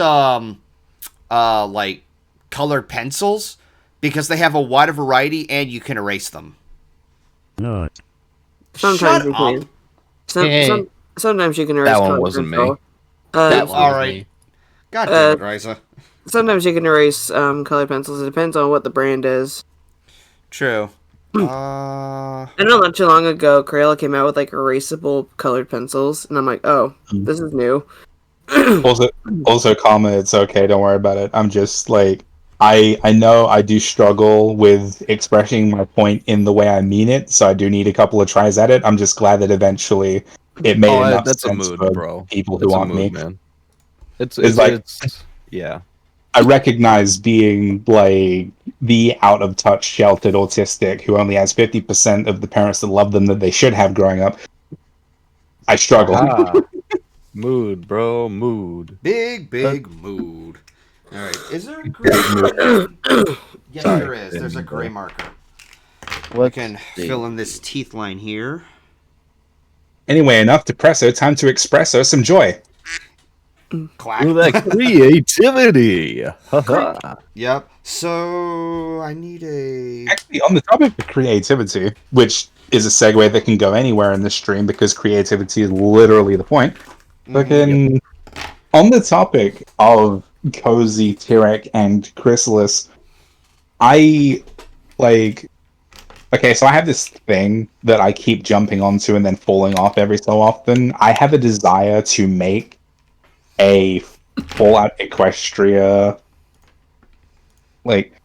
like colored pencils because they have a wider variety and you can erase them. Sometimes Shut you up. can. Sometimes you can erase That one colored wasn't me. pencil. That one all was right. me. God damn it, Riza. Sometimes you can erase colored pencils. It depends on what the brand is. True. I know not too long ago, Crayola came out with like erasable colored pencils, and I'm like, oh, this is new. Also, Karma, it's okay, don't worry about it. I'm just like, I know I do struggle with expressing my point in the way I mean it, so I do need a couple of tries at it. I'm just glad that eventually it made enough That's a sense mood, for bro. people who It's a aren't me. mood, man. It's like- yeah. I recognize being like the out of touch, sheltered autistic who only has 50% of the parents that love them that they should have growing up. I struggle. Ah, mood, bro, mood. Big mood. All right. Is there a gray? Yes, Sorry, there is. There's a didn't gray go. marker. I Let's can see. fill in this teeth line here. Anyway, enough depresso. Time to expresso some joy. Clack. Ooh, that creativity. Haha. Yep. So I need a. Actually, on the topic of creativity, which is a segue that can go anywhere in this stream because creativity is literally the point. Fucking on the topic of Cozy, Tirek, and Chrysalis, I like. Okay, so I have this thing that I keep jumping onto and then falling off every so often. I have a desire to make a Fallout Equestria, like,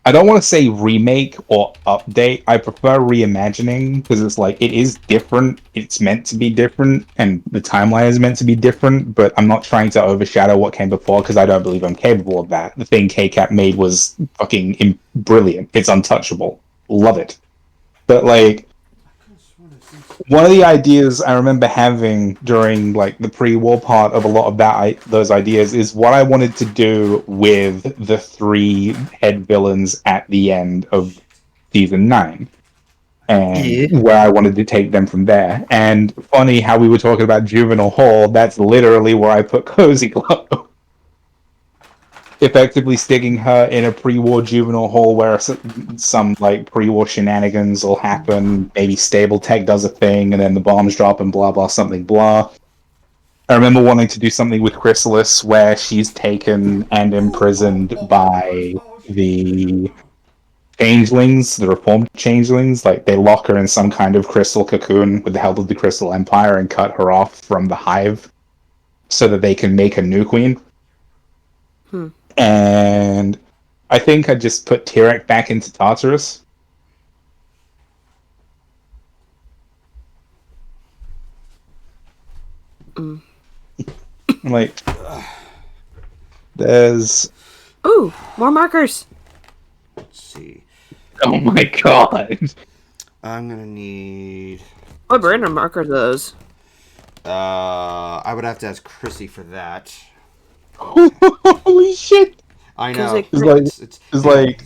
I don't want to say remake or update. I prefer reimagining because it's like it is different. It's meant to be different, and the timeline is meant to be different. But I'm not trying to overshadow what came before because I don't believe I'm capable of that. The thing KCAP made was fucking brilliant. It's untouchable. Love it. But like, one of the ideas I remember having during like the pre-war part of a lot of those ideas is what I wanted to do with the 3 head villains at the end of season 9, and where I wanted to take them from there. And funny how we were talking about Juvenile Hall, that's literally where I put Cozy Glow. Effectively sticking her in a pre-war juvenile hall where some like pre-war shenanigans will happen. Maybe Stable Tech does a thing, and then the bombs drop, and blah blah something blah. I remember wanting to do something with Chrysalis where she's taken and imprisoned by the changelings, the reformed changelings. Like they lock her in some kind of crystal cocoon with the help of the Crystal Empire and cut her off from the hive so that they can make a new queen. And I think I just put Tirek back into Tartarus. Like, there's... Ooh, more markers! Let's see. Oh my god! I'm gonna need... What brand of markers are those? I would have to ask Chrissy for that. Holy shit! I know. It's like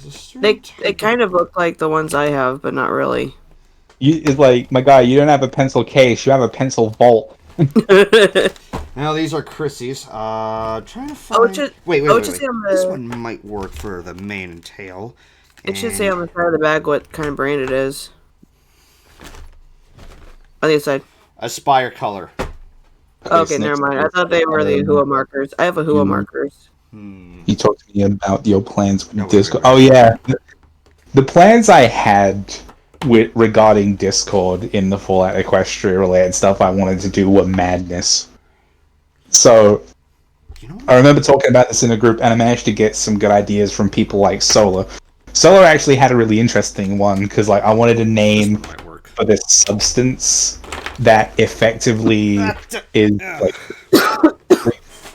they kind of look like the ones I have, but not really. It's like, my guy, you don't have a pencil case, you have a pencil vault. Now these are Chrissy's. Trying to find... Wait. This one might work for the mane and tail. It should say on the side of the bag what kind of brand it is. On the inside. Aspire color. Okay, never mind. I thought they were the Hua markers. I have a Hua markers. You talked to me about your plans with Discord. Oh yeah, the plans I had regarding Discord in the Fallout Equestria related stuff I wanted to do were madness. So I remember talking about this in a group, and I managed to get some good ideas from people like Solar. Solar actually had a really interesting one because like I wanted a name for this substance that effectively is like.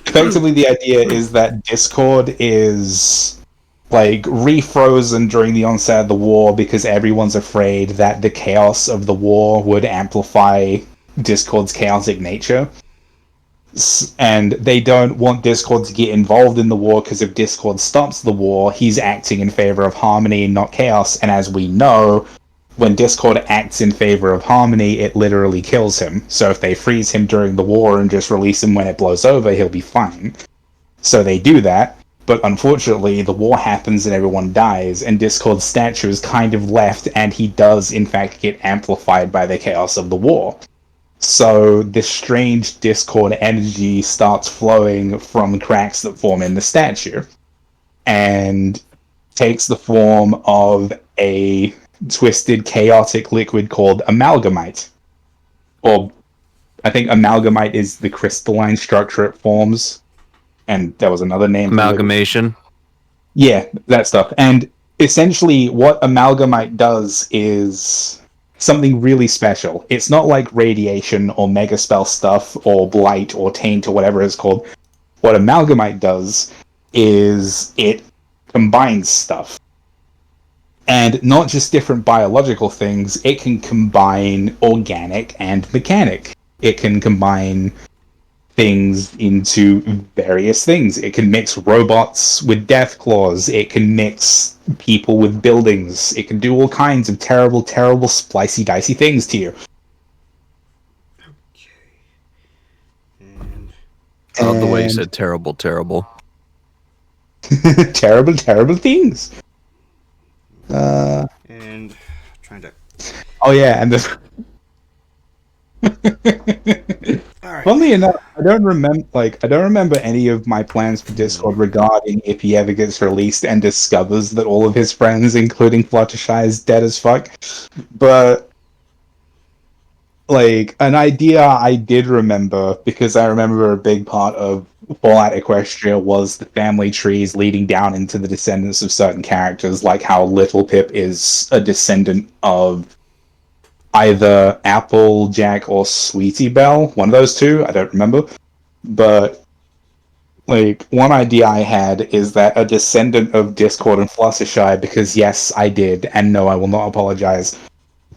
Effectively, the idea is that Discord is like refrozen during the onset of the war because everyone's afraid that the chaos of the war would amplify Discord's chaotic nature. And they don't want Discord to get involved in the war because if Discord stops the war, he's acting in favor of harmony, not chaos. And as we know, when Discord acts in favor of harmony, it literally kills him. So if they freeze him during the war and just release him when it blows over, he'll be fine. So they do that, but unfortunately the war happens and everyone dies, and Discord's statue is kind of left, and he does in fact get amplified by the chaos of the war. So this strange Discord energy starts flowing from cracks that form in the statue, and takes the form of a twisted, chaotic liquid called amalgamite. Or, I think amalgamite is the crystalline structure it forms. And there was another name. Amalgamation. Yeah, that stuff. And essentially what amalgamite does is something really special. It's not like radiation or megaspell stuff or blight or taint or whatever it's called. What amalgamite does is it combines stuff. And not just different biological things, it can combine organic and mechanic. It can combine things into various things. It can mix robots with death claws. It can mix people with buildings. It can do all kinds of terrible, terrible, splicey, dicey things to you. I love the way you said terrible, terrible. Terrible, terrible things. And trying to... Oh yeah, and the... Right. Funnily enough, I don't remember any of my plans for Discord regarding if he ever gets released and discovers that all of his friends, including Fluttershy, is dead as fuck. But like an idea I did remember, because I remember a big part of Fallout Equestria was the family trees leading down into the descendants of certain characters, like how Little Pip is a descendant of either Applejack or Sweetie Belle, one of those two, I don't remember. But like one idea I had is that a descendant of Discord and Fluttershy, because yes, I did, and no, I will not apologize.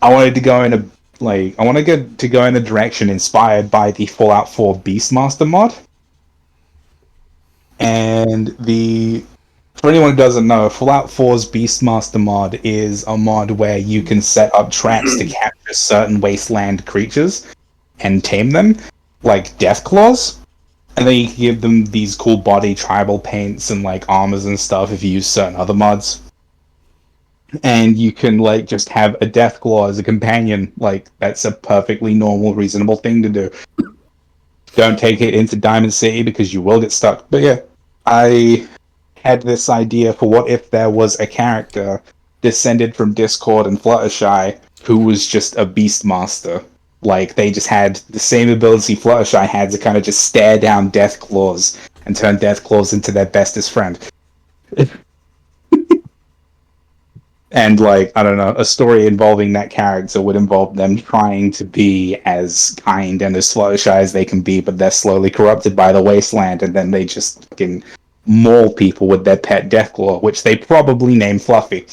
I wanted to go in a I want to get to go in a direction inspired by the Fallout 4 Beastmaster mod. And for anyone who doesn't know, Fallout 4's Beastmaster mod is a mod where you can set up traps to capture certain wasteland creatures and tame them, like Deathclaws. And then you can give them these cool body tribal paints and like armors and stuff if you use certain other mods. And you can like just have a Deathclaw as a companion. Like that's a perfectly normal, reasonable thing to do. Don't take it into Diamond City because you will get stuck. But yeah, I had this idea for what if there was a character descended from Discord and Fluttershy who was just a Beastmaster. Like, they just had the same ability Fluttershy had to kind of just stare down Deathclaws and turn Deathclaws into their bestest friend. And, like, I don't know, a story involving that character would involve them trying to be as kind and as Fluttershy as they can be, but they're slowly corrupted by the wasteland, and then they just fucking maul people with their pet Deathclaw, which they probably name Fluffy.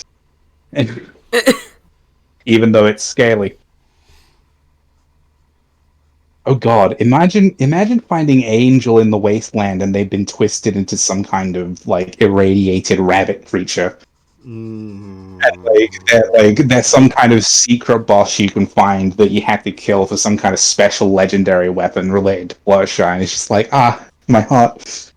Even though it's scaly. Oh god, imagine finding Angel in the wasteland and they've been twisted into some kind of, like, irradiated rabbit creature. And there's some kind of secret boss you can find that you have to kill for some kind of special legendary weapon related to Fluttershy, and it's just like, my heart.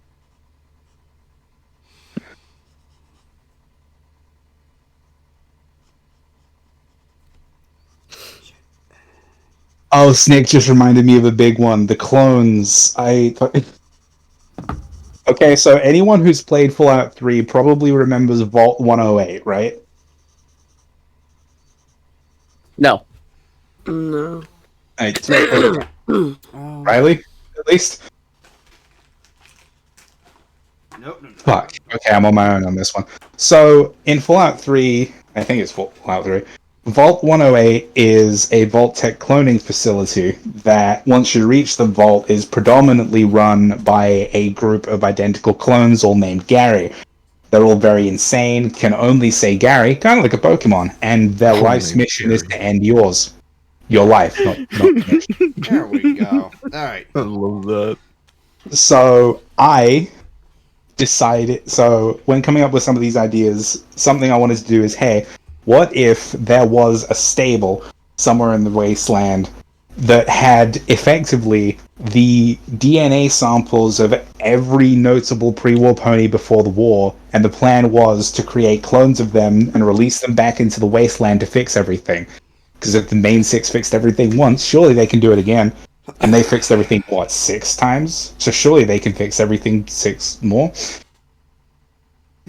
Oh, Snake just reminded me of a big one. The clones. Okay, so anyone who's played Fallout 3 probably remembers Vault 108, right? No. No. Riley, at least? Nope. Fuck. Okay, I'm on my own on this one. So, in Fallout 3, I think it's Fallout 3, Vault 108 is a Vault Tech cloning facility that, once you reach the Vault, is predominantly run by a group of identical clones all named Gary. They're all very insane, can only say Gary, kind of like a Pokemon, and their life's mission is to end yours. Your life, not mission. There we go. Alright. I love that. So, I decided, when coming up with some of these ideas, something I wanted to do is, hey, what if there was a stable somewhere in the wasteland that had effectively the DNA samples of every notable pre-war pony before the war, and the plan was to create clones of them and release them back into the wasteland to fix everything? Because if the main six fixed everything once, surely they can do it again. And they fixed everything, 6 times? So surely they can fix everything 6 more?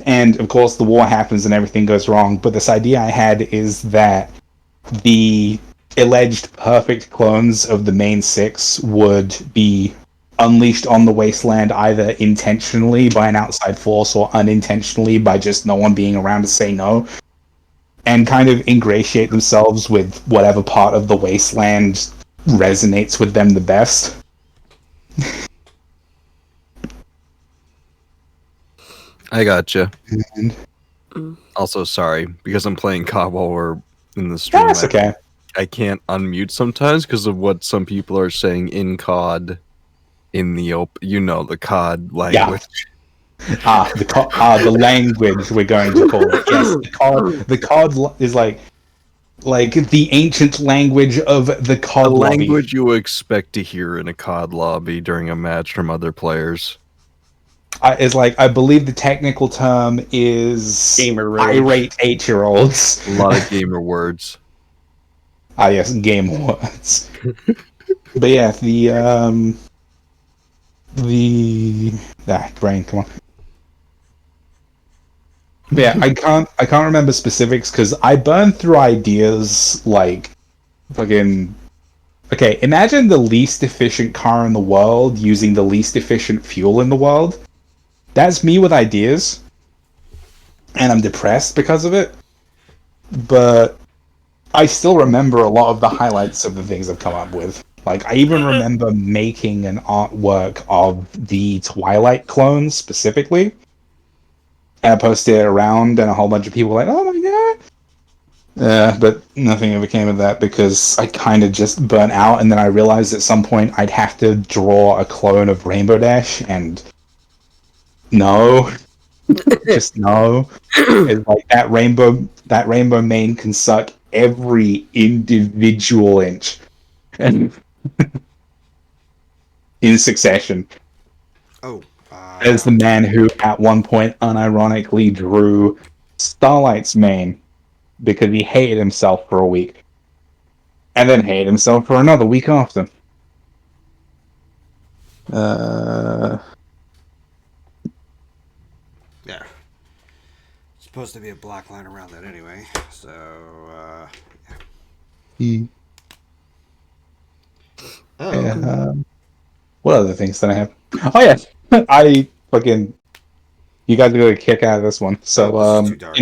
And, of course, the war happens and everything goes wrong, but this idea I had is that the alleged perfect clones of the main 6 would be unleashed on the wasteland either intentionally by an outside force or unintentionally by just no one being around to say no, and kind of ingratiate themselves with whatever part of the wasteland resonates with them the best. I gotcha. And Also, sorry, because I'm playing COD while we're in the stream. that's okay. I can't unmute sometimes because of what some people are saying in COD, in the the COD language. The language we're going to call it. Yes, the COD is like the ancient language of the COD The lobby. language you expect to hear in a COD lobby during a match from other players. Is like, I believe the technical term is Gamer rage. irate 8-year-olds. A lot of gamer words. Yes, game words. But yeah, brain, come on. But yeah, I can't remember specifics because I burned through ideas like fucking Okay, imagine the least efficient car in the world using the least efficient fuel in the world. That's me with ideas. And I'm depressed because of it. But I still remember a lot of the highlights of the things I've come up with. Like, I even remember making an artwork of the Twilight clones specifically. And I posted it around, and a whole bunch of people were like, oh my god! But nothing ever came of that because I kind of just burnt out, and then I realized at some point I'd have to draw a clone of Rainbow Dash, and no. Just no. It's like that rainbow main can suck every individual inch. And in succession. Oh. As the man who at one point unironically drew Starlight's main because he hated himself for a week. And then hated himself for another week after. Yeah. Supposed to be a black line around that anyway. So, yeah. Oh. What other things did I have? Oh yeah, I fucking. You guys are gonna kick out of this one. So this is too dark.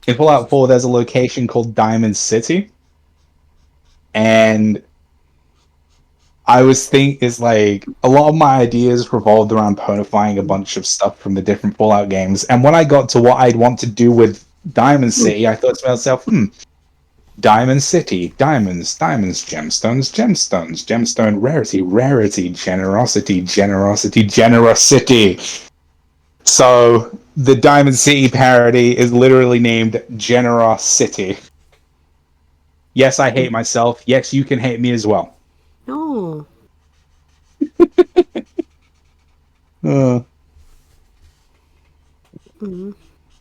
in Fallout 4, there's a location called Diamond City, and I was is like a lot of my ideas revolved around ponifying a bunch of stuff from the different Fallout games. And when I got to what I'd want to do with Diamond City, I thought to myself, Diamond City, diamonds, gemstones, gemstone rarity, generosity. So the Diamond City parody is literally named Generosity. Yes, I hate myself. Yes, you can hate me as well. No.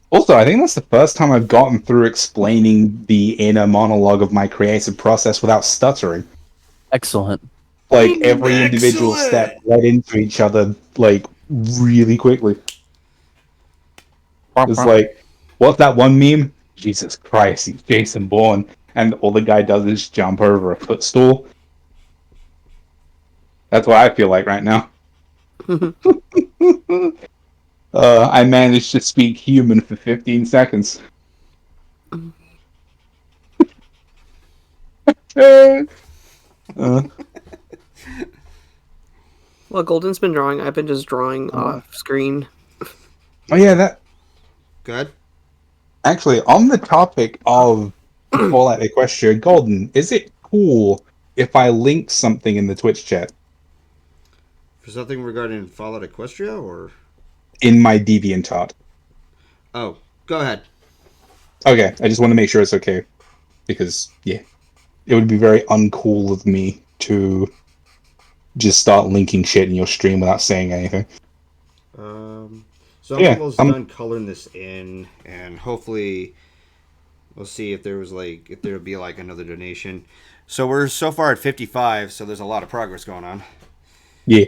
Also, I think that's the first time I've gotten through explaining the inner monologue of my creative process without stuttering. Excellent. Like, every individual step led into each other, like, really quickly. It's like, what's that one meme? Jesus Christ, he's Jason Bourne. And all the guy does is jump over a footstool. That's what I feel like right now. I managed to speak human for 15 seconds. Well, Golden's been drawing. I've been just drawing off screen. Oh yeah, that. Good. Actually, on the topic of Fallout Equestria, Golden, is it cool if I link something in the Twitch chat? For something regarding Fallout Equestria, or? In my DeviantArt. Oh, go ahead. Okay, I just want to make sure it's okay. Because, yeah. It would be very uncool of me to just start linking shit in your stream without saying anything. So I'm almost done coloring this in, and hopefully we'll see if there would be like another donation. So we're so far at 55, so there's a lot of progress going on. Yeah.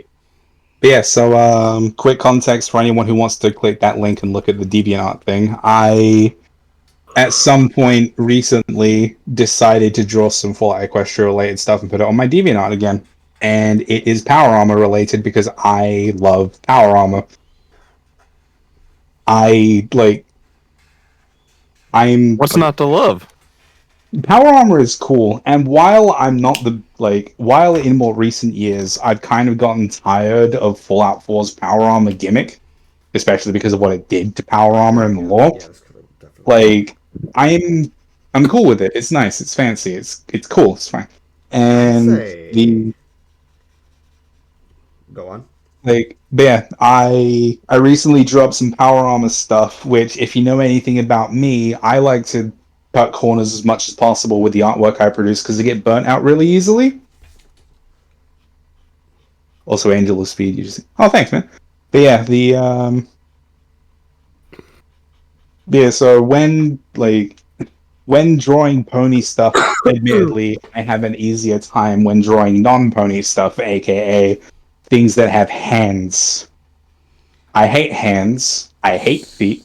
But yeah, so quick context for anyone who wants to click that link and look at the DeviantArt thing. I, at some point recently, decided to draw some Fallout Equestria related stuff and put it on my DeviantArt again. And it is Power Armor related because I love Power Armor. What's not to love? Power Armor is cool, and while I'm not while in more recent years I've kind of gotten tired of Fallout 4's Power Armor gimmick, especially because of what it did to Power Armor in the lore. Like, I'm cool with it. It's nice. It's fancy. It's cool. It's fine. And Go on. but yeah, I recently drew up some Power Armor stuff, which, if you know anything about me, I like to cut corners as much as possible with the artwork I produce because they get burnt out really easily. Also, Angel of Speed, you just... Oh, thanks, man. But yeah, so when drawing pony stuff, admittedly, I have an easier time when drawing non-pony stuff, aka things that have hands. I hate hands. I hate feet.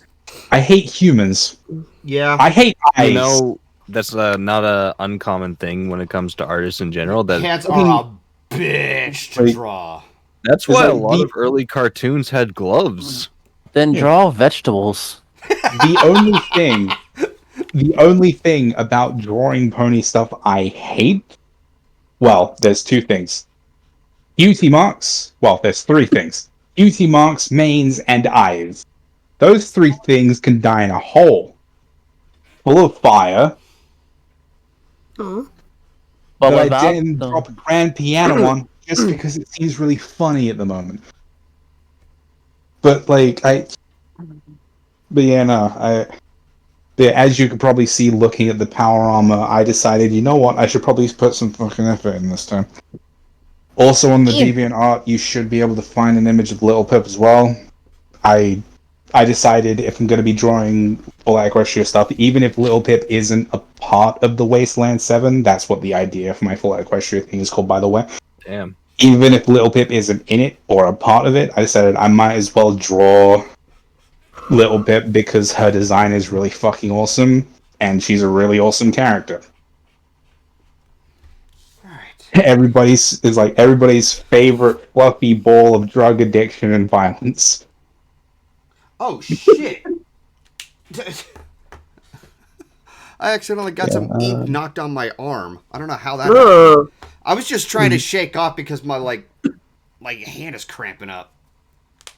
I hate humans. Yeah. I hate eyes. You know, that's not a uncommon thing when it comes to artists in general. That Hands are a bitch to draw. That's It's why a like lot of early cartoons had gloves. Then draw vegetables. the only thing about drawing pony stuff I hate. Well, there's two things. Beauty marks. Well, there's three things. Beauty marks, manes, and eyes. Those three things can die in a hole full of fire. Oh. But That I without didn't the- drop a grand piano on just because it seems really funny at the moment. But as you can probably see looking at the power armor, I decided, you know what, I should probably put some fucking effort in this time. Also on the DeviantArt, you should be able to find an image of Little Pip as well. I decided if I'm going to be drawing full Equestria stuff, even if Little Pip isn't a part of the Wasteland 7, that's what the idea for my full Equestria thing is called, by the way. Damn. Even if Little Pip isn't in it or a part of it, I decided I might as well draw Little Pip because her design is really fucking awesome, and she's a really awesome character. Everybody's favorite fluffy ball of drug addiction and violence. Oh shit! I accidentally got some ink knocked on my arm. I don't know how that happened. I was just trying to shake off because my hand is cramping up.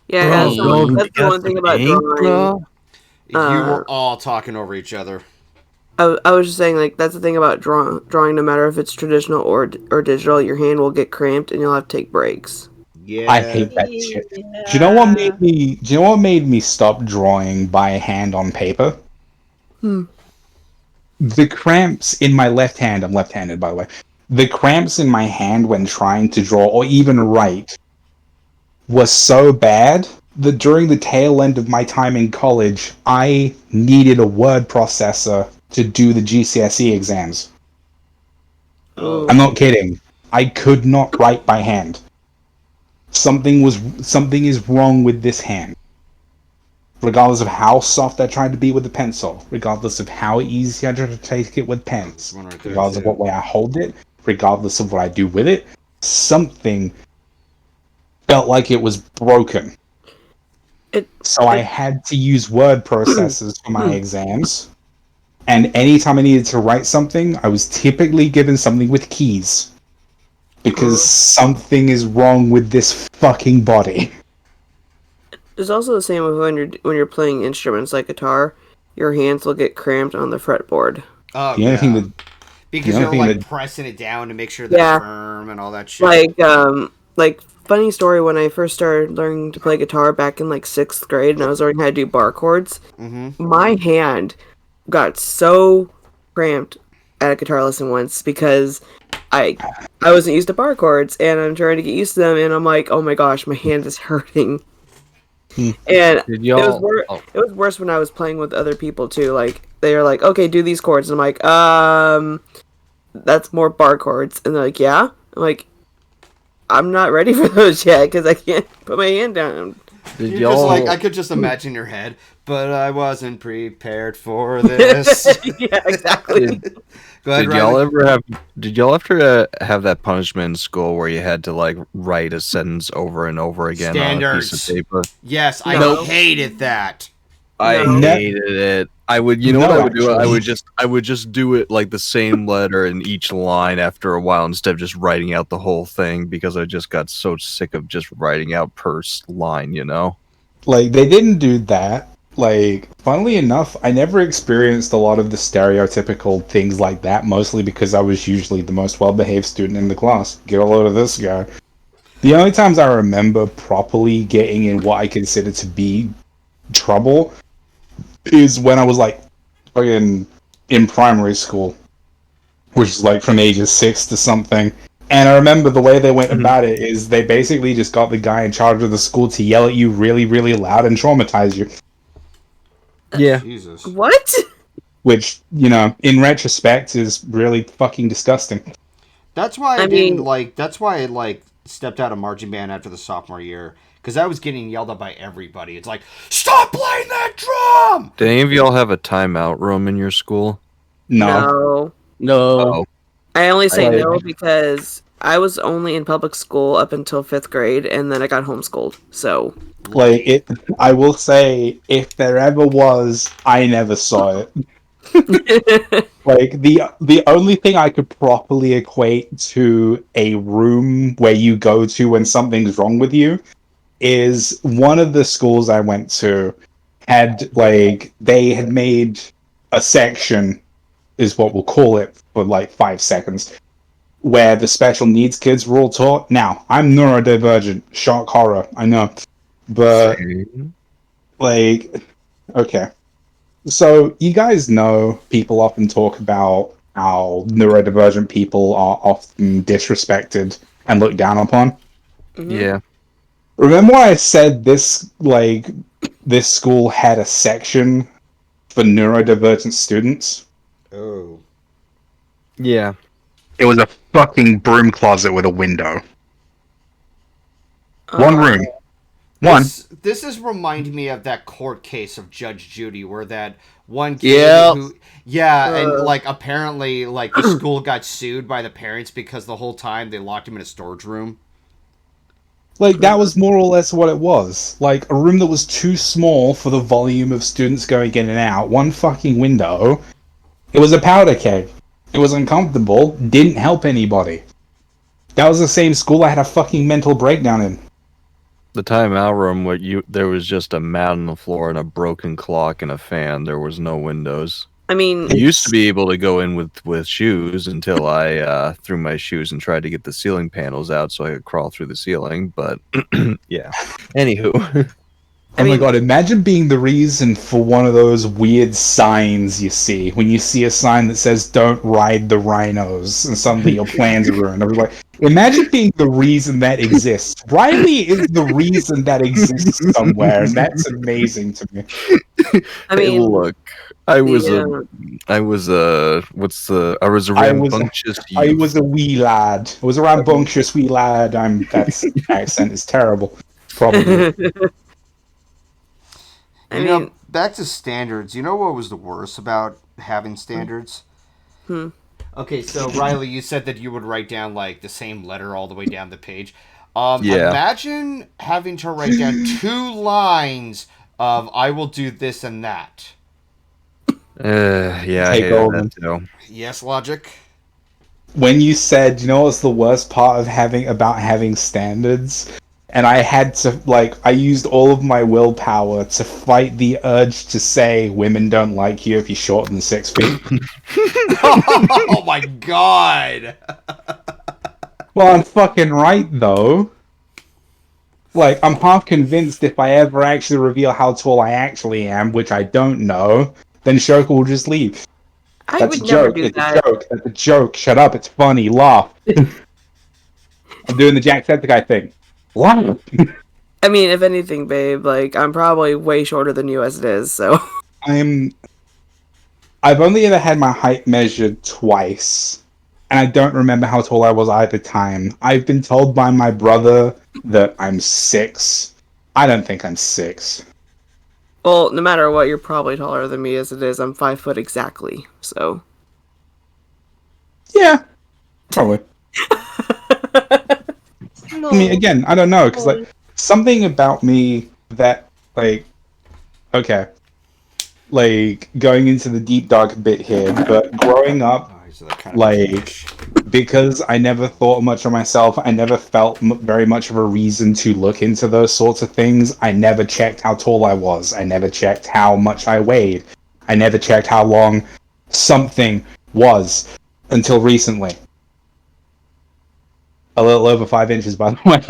Yeah, that's the one thing about drawing. You were all talking over each other. I was just saying, that's the thing about drawing. No matter if it's traditional or digital, your hand will get cramped and you'll have to take breaks. Yeah, I hate that shit. Do you know what made me stop drawing by hand on paper? The cramps in my left hand. I'm left-handed, by the way. The cramps in my hand when trying to draw or even write was so bad that during the tail end of my time in college, I needed a word processor to do the GCSE exams. Oh. I'm not kidding. I could not write by hand. Something is wrong with this hand. Regardless of how soft I tried to be with the pencil, regardless of how easy I tried to take it with pens, regardless of what way I hold it, regardless of what I do with it, something felt like it was broken. So I had to use word processors for my exams. And anytime I needed to write something, I was typically given something with keys. Because something is wrong with this fucking body. It's also the same with when you're playing instruments like guitar. Your hands will get cramped on the fretboard. Oh, The only thing that because you're pressing it down to make sure they're firm and all that shit. Funny story, when I first started learning to play guitar back in 6th grade and I was learning how to do bar chords, my hand got so cramped at a guitar lesson once because I wasn't used to bar chords and I'm trying to get used to them and I'm like, oh my gosh, my hand is hurting. And it was worse when I was playing with other people too. They were like, okay, do these chords. And I'm like, that's more bar chords. And they're like, yeah? I'm like, I'm not ready for those yet because I can't put my hand down. I could just imagine your head, but I wasn't prepared for this. Yeah, exactly. Go ahead, Did y'all ever have that punishment in school where you had to write a sentence over and over again on a piece of paper? Yes, I hated that. I hated it. I would, what I would do? I would just do it the same letter in each line after a while instead of just writing out the whole thing because I just got so sick of just writing out per line, They didn't do that. Funnily enough, I never experienced a lot of the stereotypical things like that, mostly because I was usually the most well-behaved student in the class. Get a load of this guy. The only times I remember properly getting in what I consider to be trouble is when I was fucking in primary school, which is from ages 6 to something. And I remember the way they went about it is they basically just got the guy in charge of the school to yell at you really, really loud and traumatize you. Yeah. Jesus. What? Which, in retrospect is really fucking disgusting. That's why I stepped out of marching band after the sophomore year. Because I was getting yelled at by everybody. It's like, stop playing that drum! Did any of y'all have a timeout room in your school? No. No. No. Oh, I only say Like- no because I was only in public school up until 5th grade, and then I got homeschooled. So, Like I will say, if there ever was, I never saw it. Like the only thing I could properly equate to a room where you go to when something's wrong with you is one of the schools I went to had they had made a section, is what we'll call it, for like 5 seconds, where the special needs kids were all taught. Now, I'm neurodivergent, shock horror, I know. But same. okay. So you guys know people often talk about how neurodivergent people are often disrespected and looked down upon. Yeah. Remember when I said this school had a section for neurodivergent students? Oh. Yeah. It was a fucking broom closet with a window. One room. One. This is reminding me of that court case of Judge Judy, where that one kid Yep. who, and like apparently like the school got sued by the parents because the whole time they locked him in a storage room. Like, that was more or less what it was. Like, a room that was too small for the volume of students going in and out. One fucking window. It was a powder keg. It was uncomfortable. Didn't help anybody. That was the same school I had a fucking mental breakdown in. The timeout room, there was just a mat on the floor and a broken clock and a fan. There was no windows. I mean, I used to be able to go in with shoes until I threw my shoes and tried to get the ceiling panels out so I could crawl through the ceiling. But yeah. Anywho. Oh my god, imagine being the reason for one of those weird signs you see. When you see a sign that says, "Don't ride the rhinos," and suddenly your plans are ruined. I was like, imagine being the reason that exists. Riley is the reason that exists somewhere, and that's amazing to me. I mean, Hey, look, I was yeah. I was a rambunctious I youth. was a wee lad. I was a rambunctious wee lad. That accent is terrible. Probably. You know, back to standards. You know what was the worst about having standards? Okay, so Riley, you said that you would write down like the same letter all the way down the page. Yeah. Imagine having to write down 2 lines of "I will do this and that." Yeah, I hated Golden. that too. Yes, logic. When you said, you know what's the worst part of having standards? And I had to, I used all of my willpower to fight the urge to say women don't like you if you're shorter than 6 feet. Oh my god! Well, I'm fucking right, though. Like, I'm half convinced if I ever actually reveal how tall I actually am, which I don't know, then Shouka will just leave. I That's would a never joke. do It's that. a joke. That's a joke. Shut up. It's funny. Laugh. I'm doing the Jacksepticeye thing. Laugh. I mean, if anything, babe, like, I'm probably way shorter than you as it is, so. I've only ever had my height measured twice, and I don't remember how tall I was either time. I've been told by my brother that I'm 6. I don't think I'm 6. Well, no matter what, you're probably taller than me as it is. I'm 5 foot exactly, so. Yeah, probably. I mean, again, I don't know, because, something about me that, okay, going into the deep dark bit here, but growing up, because I never thought much of myself, I never felt very much of a reason to look into those sorts of things. I never checked how tall I was. I never checked how much I weighed. I never checked how long something was until recently. A little over 5 inches, by the way.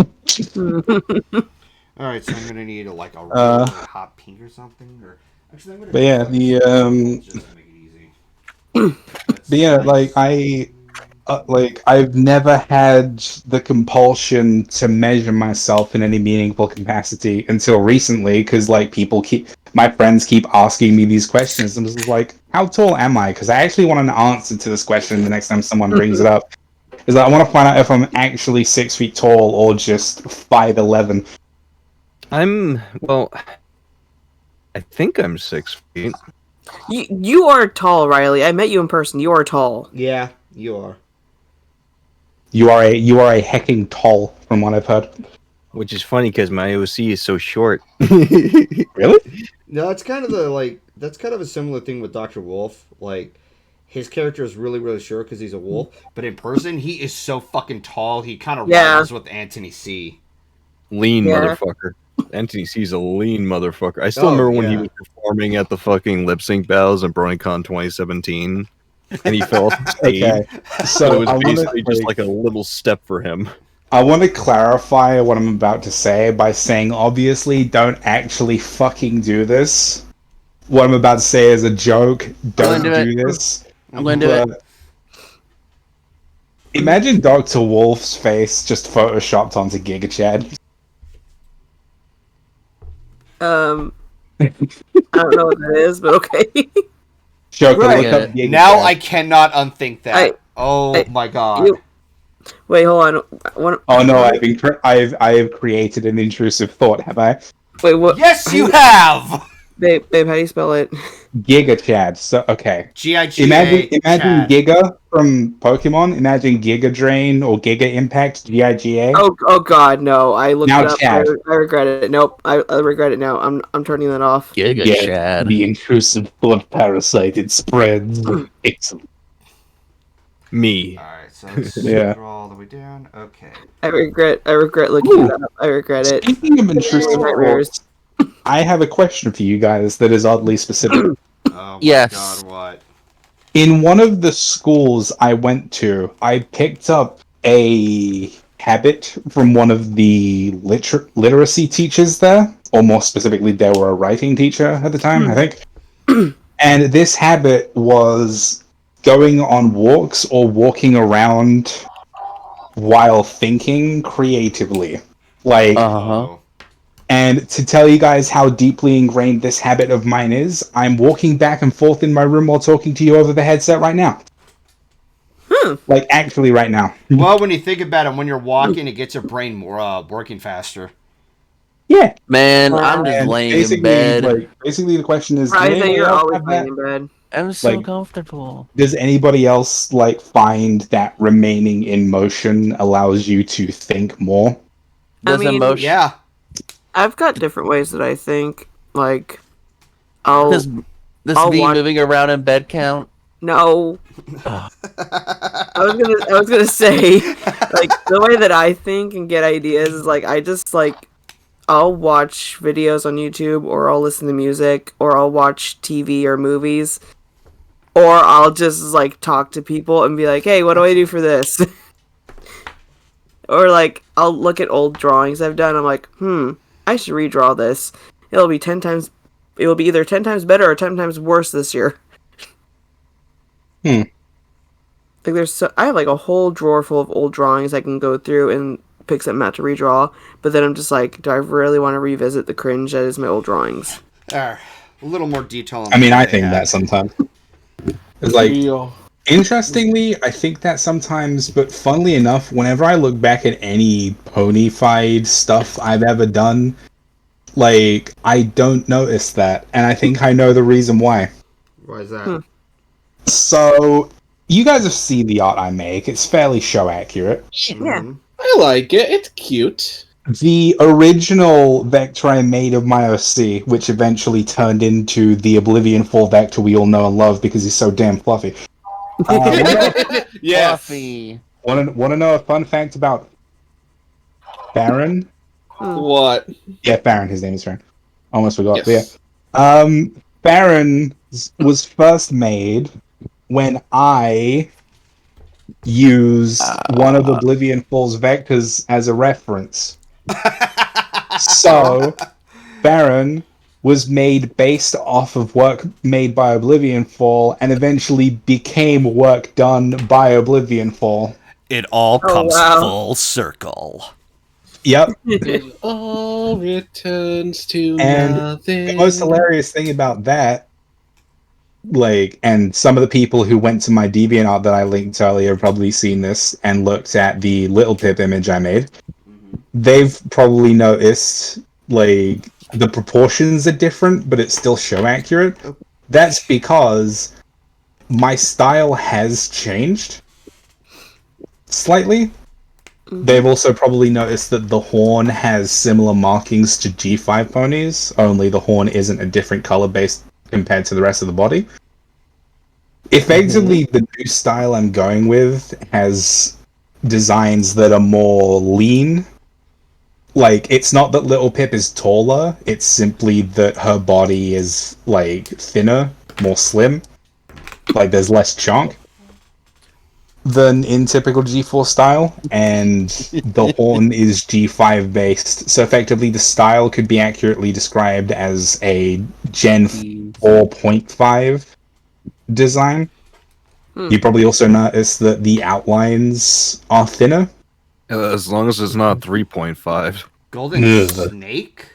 All right, so I'm gonna need a really hot pink or something, or actually, I'm gonna. But yeah, just to make it easy. But yeah, I've never had the compulsion to measure myself in any meaningful capacity until recently, because my friends keep asking me these questions, and I'm just like, how tall am I? Because I actually want an answer to this question the next time someone brings it up. Is that I want to find out if I'm actually 6 feet tall or just 5'11". I think I'm 6 feet. You are tall, Riley. I met you in person. You are tall. Yeah, you are. You are a hecking tall, from what I've heard. Which is funny because my OC is so short. Really? No, it's kind of that's kind of a similar thing with Dr. Wolf. Like, his character is really, really short because he's a wolf, but in person, he is so fucking tall. He kind of rivals with Anthony C. Lean Yeah. motherfucker. Anthony C's a lean motherfucker. I still Oh, remember when he yeah. was performing at the fucking lip sync battles in BronyCon 2017, and he fell off the stage. Okay. So So it was I want basically just to like a little step for him. I want to clarify what I'm about to say by saying, obviously, don't actually fucking do this. What I'm about to say is a joke. Don't gonna do do this. I'm gonna do it. But imagine Dr. Wolf's face just photoshopped onto Giga Chad. I don't know what that is, but okay. Shouka, Right. look up Giga Now Chad. I cannot unthink that. I- My god. Wait, hold on. Oh no, I have created an intrusive thought, have I? Wait, what? Yes, you have! Babe, how do you spell it? Giga Chad. So okay. G-I-G-A Imagine Chad. Giga from Pokemon. Imagine Giga Drain or Giga Impact. Giga. Oh God, no! I looked Now it up. Chad. I regret it. Nope, I regret it now. I'm turning that off. Giga Yeah, Chad. the intrusive thought parasite. It spreads. Excellent. Me. Alright, so let's Yeah. scroll all the way down. Okay. I regret looking it up. I regret it. Speaking of intrusive Nightmares. thoughts, I have a question for you guys that is oddly specific. Oh my Yes. god, what? In one of the schools I went to, I picked up a habit from one of the literacy teachers there, or more specifically, they were a writing teacher at the time, I think. And this habit was going on walks or walking around while thinking creatively. Like, Uh-huh. and to tell you guys how deeply ingrained this habit of mine is, I'm walking back and forth in my room while talking to you over the headset right now. Like, actually right now. Well, when you think about it, when you're walking, it gets your brain more working faster. Yeah. Man, I'm just And laying in basically, bed. basically the question is, Right, that you're always have that? laying in bed. I'm so like- comfortable. Does anybody else find that remaining in motion allows you to think more? I Does mean, emotion Yeah. I've got different ways that I think. Like, I'll does I'll me watch- moving around in bed count? no. I was gonna say, like, the way that I think and get ideas is like I just I'll watch videos on YouTube, or I'll listen to music, or I'll watch TV or movies, or I'll just talk to people and be like, "Hey, what do I do for this?" Or I'll look at old drawings I've done. I'm like, I should redraw this. It'll be either 10 times better or 10 times worse this year. I have a whole drawer full of old drawings I can go through and pick something out to redraw. But then I'm just like, do I really want to revisit the cringe that is my old drawings? A little more detail on I mean, what I they think had. that sometimes. It's interestingly, I think that sometimes, but funnily enough, whenever I look back at any pony-fied stuff I've ever done, I don't notice that, and I think I know the reason why. Why is that? So, you guys have seen the art I make. It's fairly show accurate. Mm-hmm. I like it. It's cute. The original vector I made of my OC, which eventually turned into the Oblivion Fall vector we all know and love because he's so damn fluffy. Yes. Fluffy. Want to know a fun fact about Baron? What? Yeah, Baron. His name is Baron. Almost forgot. Yes. But yeah. Baron was first made when I used one of Oblivion Fall's vectors as a reference. So, Baron was made based off of work made by Oblivion Fall and eventually became work done by Oblivion Fall. It all comes wow. full circle. Yep. It all returns to And nothing. The most hilarious thing about that, and some of the people who went to my DeviantArt that I linked earlier have probably seen this and looked at the Little Pip image I made. They've probably noticed, the proportions are different, but it's still show accurate. That's because my style has changed slightly. They've also probably noticed that the horn has similar markings to G5 ponies, only the horn isn't a different color base compared to the rest of the body. Effectively, the new style I'm going with has designs that are more lean. Like, it's not that Little Pip is taller, it's simply that her body is, like, thinner, more slim. Like, there's less chunk than in typical G4 style, and the horn is G5 based. So effectively, the style could be accurately described as a Gen 4.5 design. You probably also notice that the outlines are thinner. As long as it's not 3.5. Golden Ugh. Snake?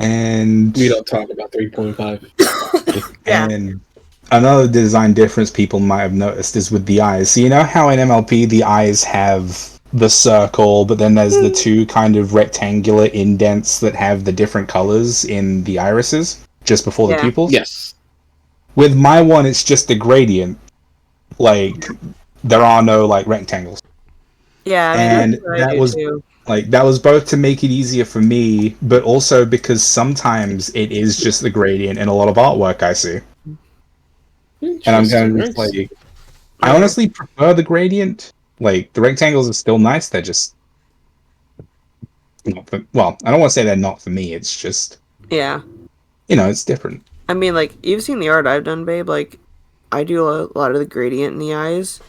And We don't talk about 3.5. and another design difference people might have noticed is with the eyes. So you know how in MLP the eyes have the circle, but then there's the two kind of rectangular indents that have the different colors in the irises just before the pupils? Yes. With my one, it's just a gradient. Like, there are no, like, rectangles. Yeah, I mean, And that's what I that do was too. like, that was both to make it easier for me, but also because sometimes it is just the gradient in a lot of artwork I see. And I'm going to like, I honestly prefer the gradient. Like, the rectangles are still nice, they're just not for, well, I don't want to say they're not for me, it's just, Yeah. you know, it's different. I mean, like, you've seen the art I've done, babe. Like, I do a lot of the gradient in the eyes.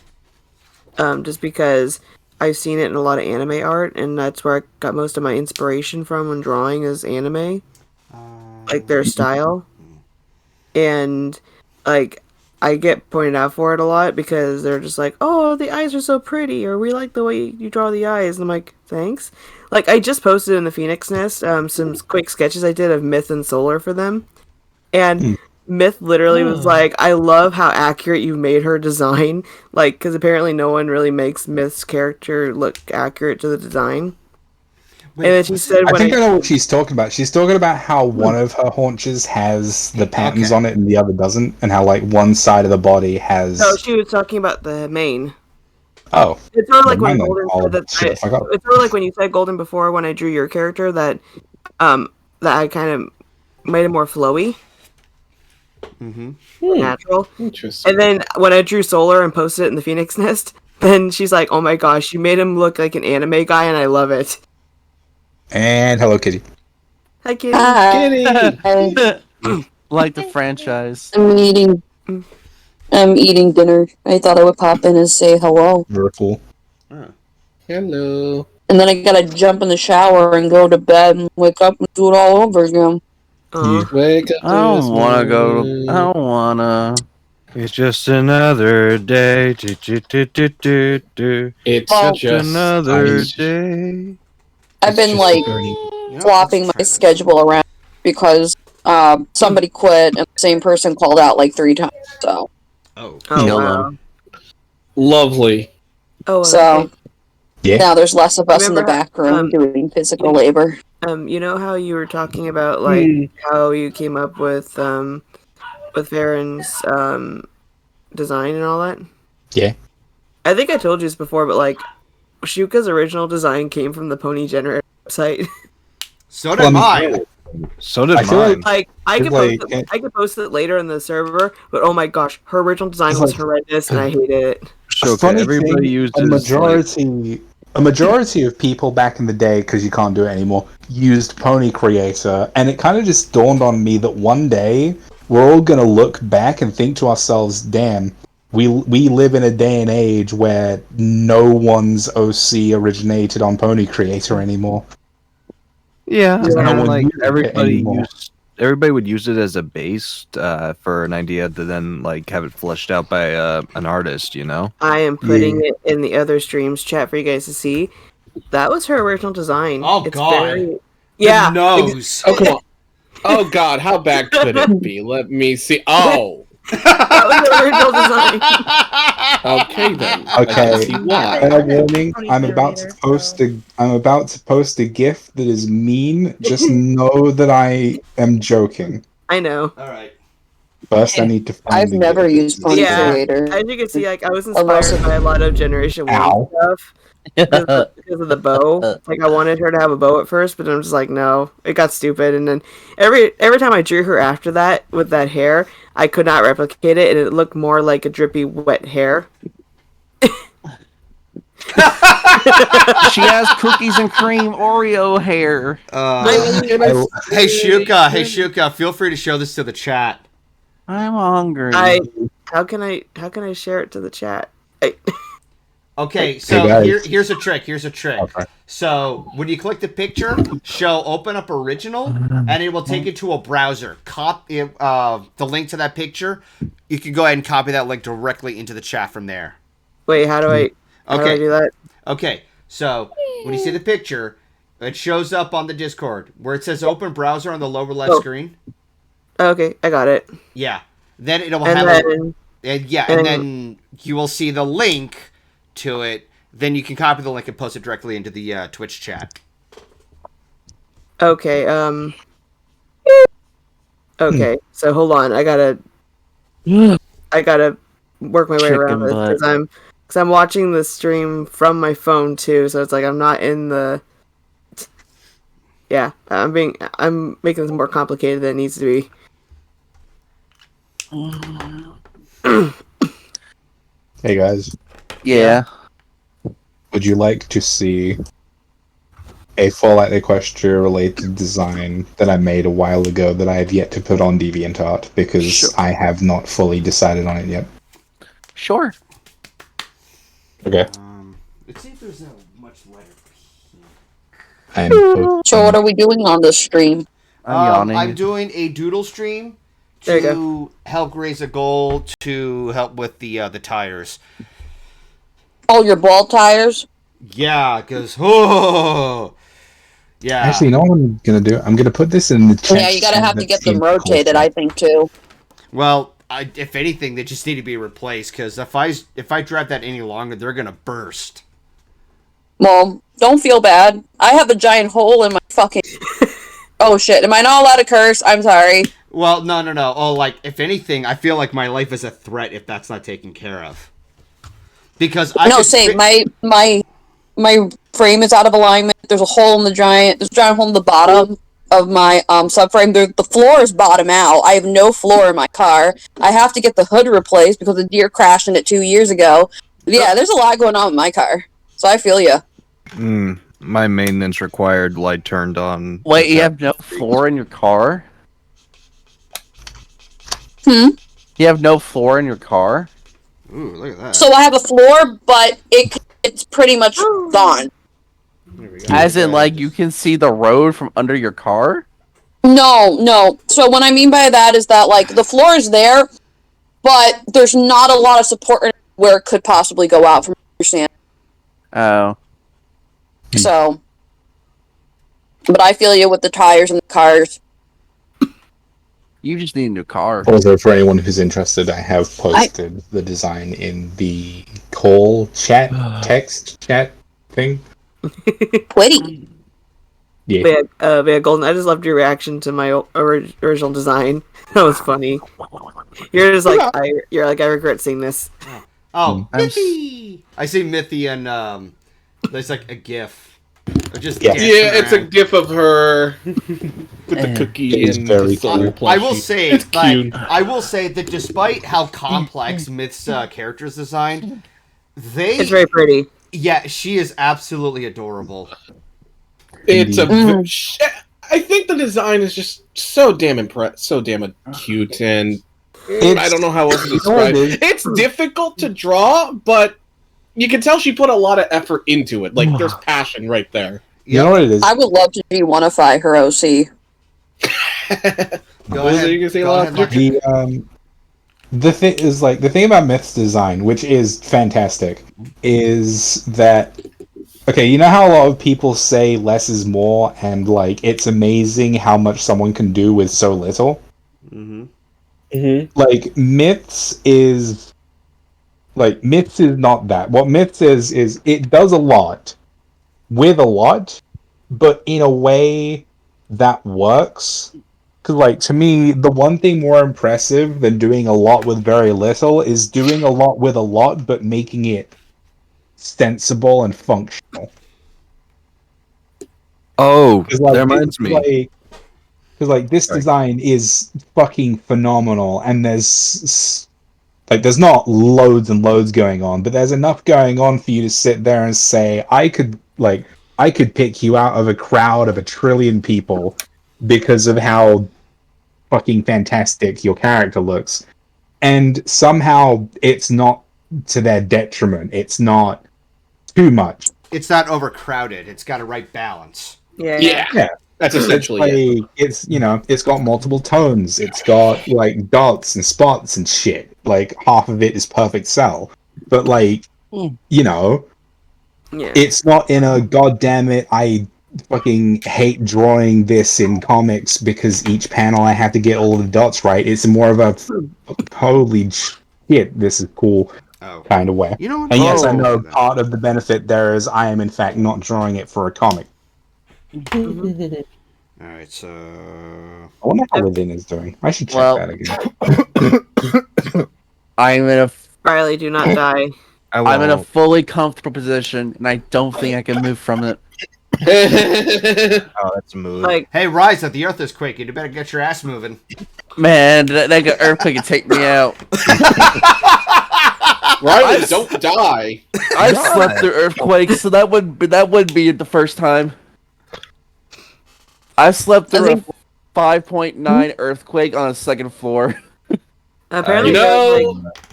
Just because I've seen it in a lot of anime art, and that's where I got most of my inspiration from when drawing is anime. Like, their style. And, like, I get pointed out for it a lot because they're just like, oh, the eyes are so pretty, or we like the way you draw the eyes. And I'm like, thanks. Like, I just posted in the Phoenix Nest some quick sketches I did of Myth and Solar for them. And Myth literally was like, I love how accurate you made her design. Like, because apparently no one really makes Myth's character look accurate to the design. Wait, and then she said, I when think I know what she's talking about. She's talking about how one of her haunches has the patterns on it and the other doesn't, and how, like, one side of the body has... No, she was talking about the mane. Oh. It's sort of like when Never mind then. Golden said that. Shit, I forgot. It's sort of like when you said Golden before when I drew your character that, that I kind of made it more flowy, natural. Interesting. And then when I drew Solar and posted it in the Phoenix Nest, then she's like, "Oh my gosh, you made him look like an anime guy, and I love it." And hello, Kitty. Hi, Kitty. Kitty! Like the franchise. I'm eating dinner. I thought I would pop in and say hello. Very cool. Hello. And then I gotta jump in the shower and go to bed and wake up and do it all over again. Wake up. I don't wanna go. I don't wanna. It's just another day. Do. It's Well, just another day. I've been like flopping my schedule around because somebody quit and the same person called out like 3 times. So Oh, Kill wow. him. lovely. Oh, so Yeah. now there's less of us in the Remember, back room doing physical labor. you know how you were talking about like how you came up with Farron's design and all that? Yeah. I think I told you this before, but like Shouka's original design came from the Pony Generator website. So did mine. So did I feel mine. Like I It's could like- I could post it later in the server, but oh my gosh, her original design It's was like- horrendous and I hated it. Shouka, Funny everybody thing, uses a majority of people back in the day, because you can't do it anymore, used Pony Creator, and it kind of just dawned on me that one day we're all gonna look back and think to ourselves, "Damn, we live in a day and age where no one's OC originated on Pony Creator anymore." Yeah, Because no and one like uses it anymore. everybody would use it as a base for an idea to then like have it fleshed out by an artist, you know. I am putting it in the other streams chat for you guys to see. That was her original design. Oh, God. Very... Yeah. The nose. Oh, come on. Oh, God, how bad could it be? Let me see. Oh! That was her original design. Okay, then. I Okay. can see why. Fair warning, I'm about to Generator, post so- a GIF that is mean. Just know that I am joking. I know. All right. First, I need to find I've the never game. used Pony Yeah. Creator. As you can see, like I was Unless inspired by a lot of Generation Ow. 1 stuff because of the bow. Like I wanted her to have a bow at first, but I'm just like, no, it got stupid. And then every time I drew her after that with that hair, I could not replicate it, and it looked more like a drippy, wet hair. She has cookies and cream Oreo hair. Hey Shouka, feel free to show this to the chat. I'm hungry. How can I share it to the chat? Okay, so Hey, here's a trick. Okay. So when you click the picture, open up original, and it will take you to a browser. Copy the link to that picture. You can go ahead and copy that link directly into the chat from there. Wait, how do I do that? Okay, so when you see the picture, it shows up on the Discord where it says open browser on the lower left screen. Okay, I got it. Yeah. Then it'll And have then, and then you will see the link to it. Then you can copy the link and post it directly into the Twitch chat. okay, okay, so hold on. I gotta work my way around this because I'm watching the stream from my phone too. So it's like I'm not in the. Yeah, I'm making this more complicated than it needs to be. Hey guys, Yeah. would you like to see a Fallout Equestria related design that I made a while ago that I have yet to put on DeviantArt because I have not fully decided on it yet? Sure. Okay. Let's see if there's much lighter. So what are we doing on this stream? I'm doing a Doodle stream There you to help raise a goal to help with the tires. Oh, your ball tires? Yeah, because yeah. Actually, you know what I'm gonna do? I'm gonna put this in the chat. Yeah, you gotta have to get them rotated, I think, too. Well, if anything, they just need to be replaced because if I drive that any longer, they're gonna burst. Well, don't feel bad. I have a giant hole in my fucking... Oh, shit. Am I not allowed to curse? I'm sorry. Well, no. Oh, like, if anything, I feel like my life is a threat if that's not taken care of. Because my frame is out of alignment. There's a hole in there's a giant hole in the bottom of my subframe. The floor is bottom out. I have no floor in my car. I have to get the hood replaced because the deer crashed in it 2 years ago. Yeah, there's a lot going on with my car. So I feel ya. My maintenance required light turned on. Wait, you have no floor in your car? You have no floor in your car? Ooh, look at that. So I have a floor, but it's pretty much gone. As in, like, you can see the road from under your car? No. So what I mean by that is that, like, the floor is there, but there's not a lot of support where it could possibly go out, from what I understand. Oh. So, but I feel you with the tires and the cars. You just need a new car. Also, for anyone who's interested, I have posted the design in the call chat, text chat thing. Pretty. Yeah. Yeah, Golden. I just loved your reaction to my original design. That was funny. You're just like I regret seeing this. Oh, Mithy! I see Mithy and there's like a GIF. Just it's a GIF of her with the cookie and very the solar cool. I will say, it's cute. I will say that despite how complex Myth's character's designed, It's very pretty. Yeah, she is absolutely adorable. It's I think the design is just so damn cute, and I don't know how else to describe it. It's difficult to draw, but you can tell she put a lot of effort into it. Like, there's passion right there. You know what it is? I would love to G1ify her OC. Go ahead. You can say a lot. The thing is, like, the thing about Myth's design, which is fantastic, is that, okay, you know how a lot of people say less is more, and, like, it's amazing how much someone can do with so little? Like, Myths is not that. What Myths is it does a lot with a lot, but in a way that works. Because, like, to me, the one thing more impressive than doing a lot with very little is doing a lot with a lot, but making it sensible and functional. Oh, Like, that reminds me. Because this Sorry. design is fucking phenomenal, and there's not loads and loads going on, but there's enough going on for you to sit there and say, I could pick you out of a crowd of 1 trillion people because of how fucking fantastic your character looks. And somehow it's not to their detriment. It's not too much. It's not overcrowded. It's got a right balance. Yeah. That's essentially it. It's got multiple tones. It's got like dots and spots and shit. Like half of it is perfect cell. But Yeah. it's not in a goddamn it, I fucking hate drawing this in comics because each panel I have to get all the dots right. It's more of a holy shit, this is cool kind of way. You know what? And yes, I know part of the benefit there is I am in fact not drawing it for a comic. All right, so I wonder how Levin is doing. I should check that again. I'm in a Riley, do not die. I'm in a fully comfortable position, and I don't think I can move from it. Oh, that's a move. Like, hey, Ryza, the Earth is quaking. You better get your ass moving. Man, that earthquake could take me out. Riley, don't die. I've slept through earthquakes, so that would be the first time. I slept through a 5.9 earthquake on a second floor. Apparently,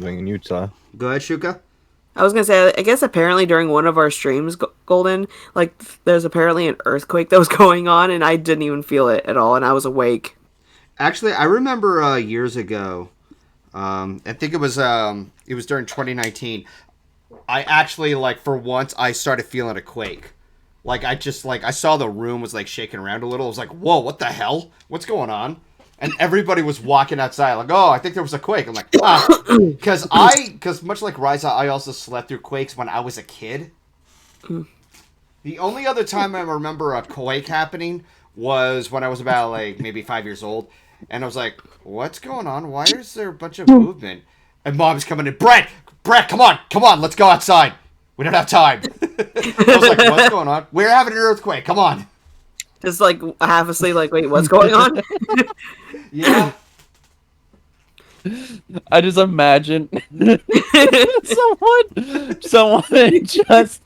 in Utah. Go ahead, Shouka. I was gonna say, I guess apparently during one of our streams, Golden, like there's apparently an earthquake that was going on, and I didn't even feel it at all, and I was awake. Actually, I remember years ago. I think it was during 2019. I actually for once I started feeling a quake. I saw the room was shaking around a little. I was like, whoa, what the hell? What's going on? And everybody was walking outside oh, I think there was a quake. I'm like, because much like Ryza, I also slept through quakes when I was a kid. The only other time I remember a quake happening was when I was about maybe 5 years old. And I was like, what's going on? Why is there a bunch of movement? And Mom's coming in, Brett, come on, let's go outside. We don't have time. I was like, what's going on? We're having an earthquake. Come on. Just half asleep, wait, what's going on? Yeah. I just imagine someone just,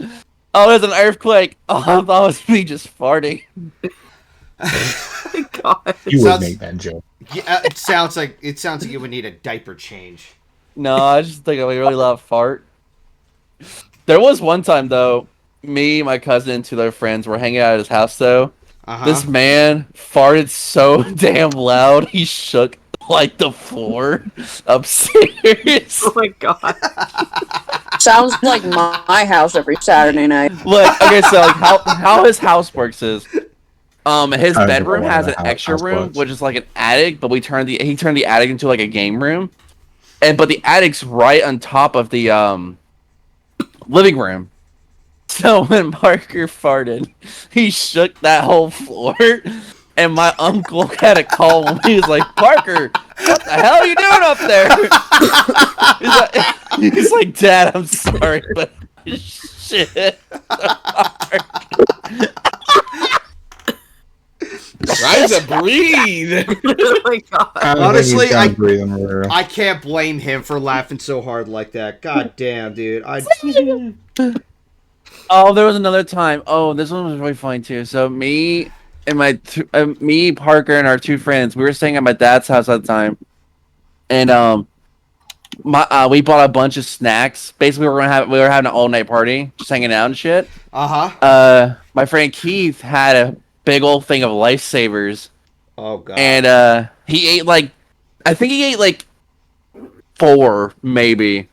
oh, there's an earthquake. Oh, I thought it was me just farting. God. You would make that joke. Yeah, it sounds like you would need a diaper change. No, I just think I really loud fart. There was one time though, me, my cousin, and 2 other friends were hanging out at his house though. This man farted so damn loud he shook the floor upstairs. Oh my god. Sounds like my house every Saturday night. Look, okay, so how his house works is, his bedroom has an extra room, which is an attic, but he turned the attic into a game room, but the attic's right on top of the living room. So when Parker farted, he shook that whole floor, and my uncle had to call him. He was like, Parker, what the hell are you doing up there? He's like, Dad, I'm sorry, but shit. Ryza, breathe. Oh my god. Honestly, I can't blame him for laughing so hard like that. God damn, dude. Oh, there was another time. Oh, this one was really funny too. So me and me, Parker, and our 2 friends, we were staying at my dad's house at the time, and we bought a bunch of snacks. Basically, we were having an all night party, just hanging out and shit. My friend Keith had a big old thing of Lifesavers. Oh god. And he ate I think he ate 4 maybe.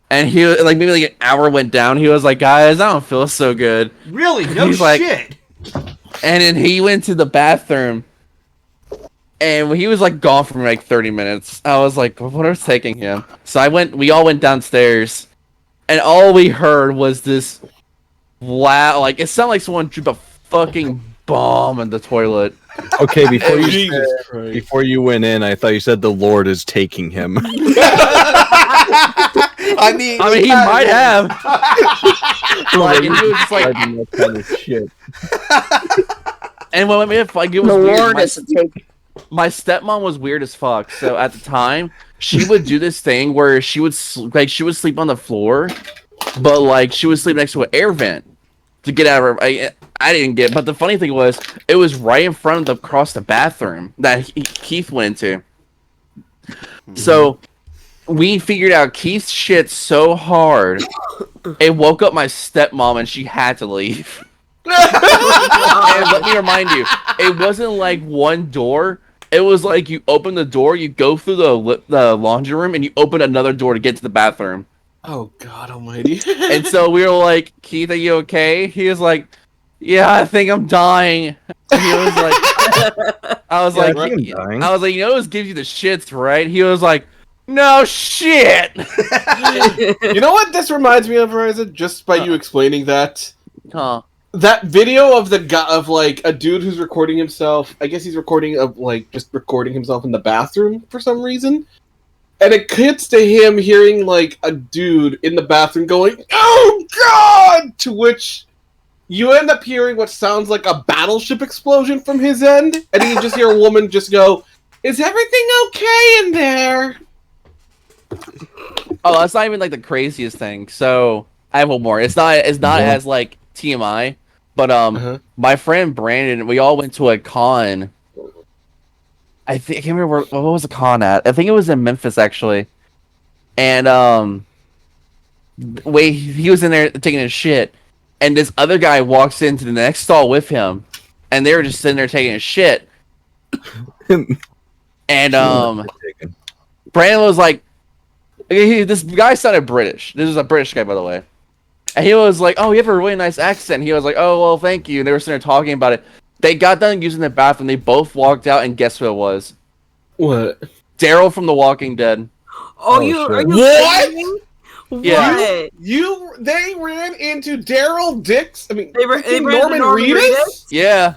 And he maybe an hour went down. He was like, guys, I don't feel so good. Really? No shit. And then he went to the bathroom. And he was gone for 30 minutes. I was like, what is taking him? So we all went downstairs. And all we heard was this loud, it sounded like someone dropped a fucking bomb in the toilet. Okay, before you Jesus Christ. before you went in, I thought you said the Lord is taking him. I mean, He might have. Like, And he was just like, that kind of shit. and when it was The weird. Lord is to take. My stepmom was weird as fuck. So at the time, she would do this thing where she would she would sleep on the floor, but like she would sleep next to an air vent to get out of her. I didn't get, but the funny thing was, it was right in front of across the bathroom that Keith went into. So we figured out Keith's shit so hard, it woke up my stepmom and she had to leave. And let me remind you, it wasn't like one door. It was like you open the door, you go through the laundry room, and you open another door to get to the bathroom. Oh God Almighty! And so we were like, "Keith, are you okay?" He was like, "Yeah, I think I'm dying." And he was like, "I was like, I'm dying. I was like, you know, this gives you the shits, right?" He was like, "No shit." You know what this reminds me of, Ryza? Just by you explaining that. Huh. That video of the guy of like a dude who's recording himself. I guess he's recording of like just recording himself in the bathroom for some reason, and it cuts to him hearing like a dude in the bathroom going, "Oh God!" To which you end up hearing what sounds like a battleship explosion from his end, and you just hear a woman just go, "Is everything okay in there?" Oh, that's not even like the craziest thing. So I have one more. It's not as like TMI, but my friend Brandon, we all went to a con. I can't remember what was the con at. I think it was in Memphis actually, and he was in there taking his shit, and this other guy walks into the next stall with him, and they were just sitting there taking his shit, and Brandon was like, this guy sounded British. This is a British guy, by the way. And he was like, "Oh, you have a really nice accent." He was like, "Oh, well, thank you." And they were sitting there talking about it. They got done using the bathroom. They both walked out, and guess who it was? What? Daryl from The Walking Dead. Oh, Oh, you shit. are you What? kidding? Yeah. What? They ran into Daryl Dix. I mean, They ran into Norman Norman Reedus. Reedus? Yeah.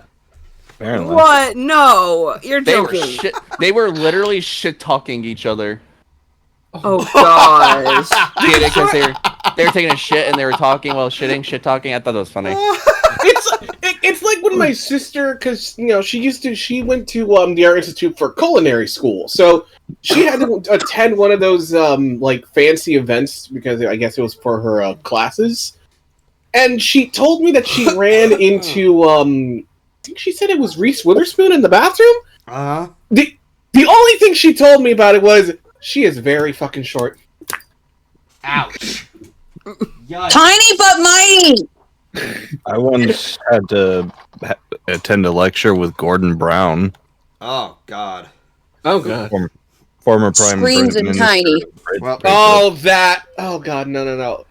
Apparently. What? No, you're They were joking. They were literally shit talking each other. Oh gosh. Did it because they were taking a shit and they were talking while shit talking. I thought that was funny. It's like when my sister, because she went to the Art Institute for culinary school, so she had to attend one of those like fancy events because I guess it was for her classes, and she told me that she ran into I think she said it was Reese Witherspoon in the bathroom. The only thing she told me about it was she is very fucking short. Ouch. Tiny but mighty. I once had to attend a lecture with Gordon Brown, Oh God. Oh God. former prime Screams and minister. tiny. Well, Oh that. Oh God. No.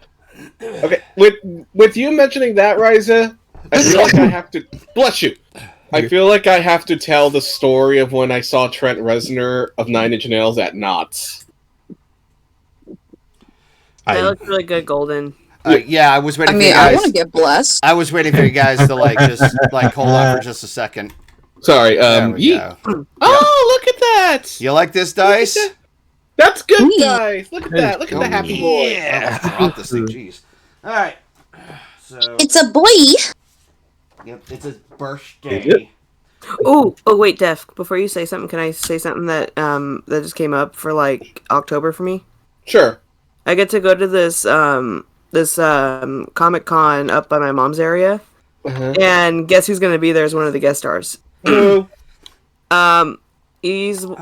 Okay. With you mentioning that, Ryza, I feel like I have to bless you. I feel like I have to tell the story of when I saw Trent Reznor of Nine Inch Nails at Knott's. That looks really good, Golden. yeah, I was waiting I for mean, you I guys. want to get blessed. I was waiting for you guys to just hold on for just a second. Sorry. There we Yeah. go. Oh, look at that! You like this dice? That's good, Neat. guys. Look at that. Look at the happy boy. Yeah. I dropped this thing. Jeez. All right. So. It's a boy. Yep. It's his birthday. Oh, wait, Def. Before you say something, can I say something that that just came up for like October for me? Sure. I get to go to this Comic Con up by my mom's area, and guess who's going to be there as one of the guest stars? Who? He's a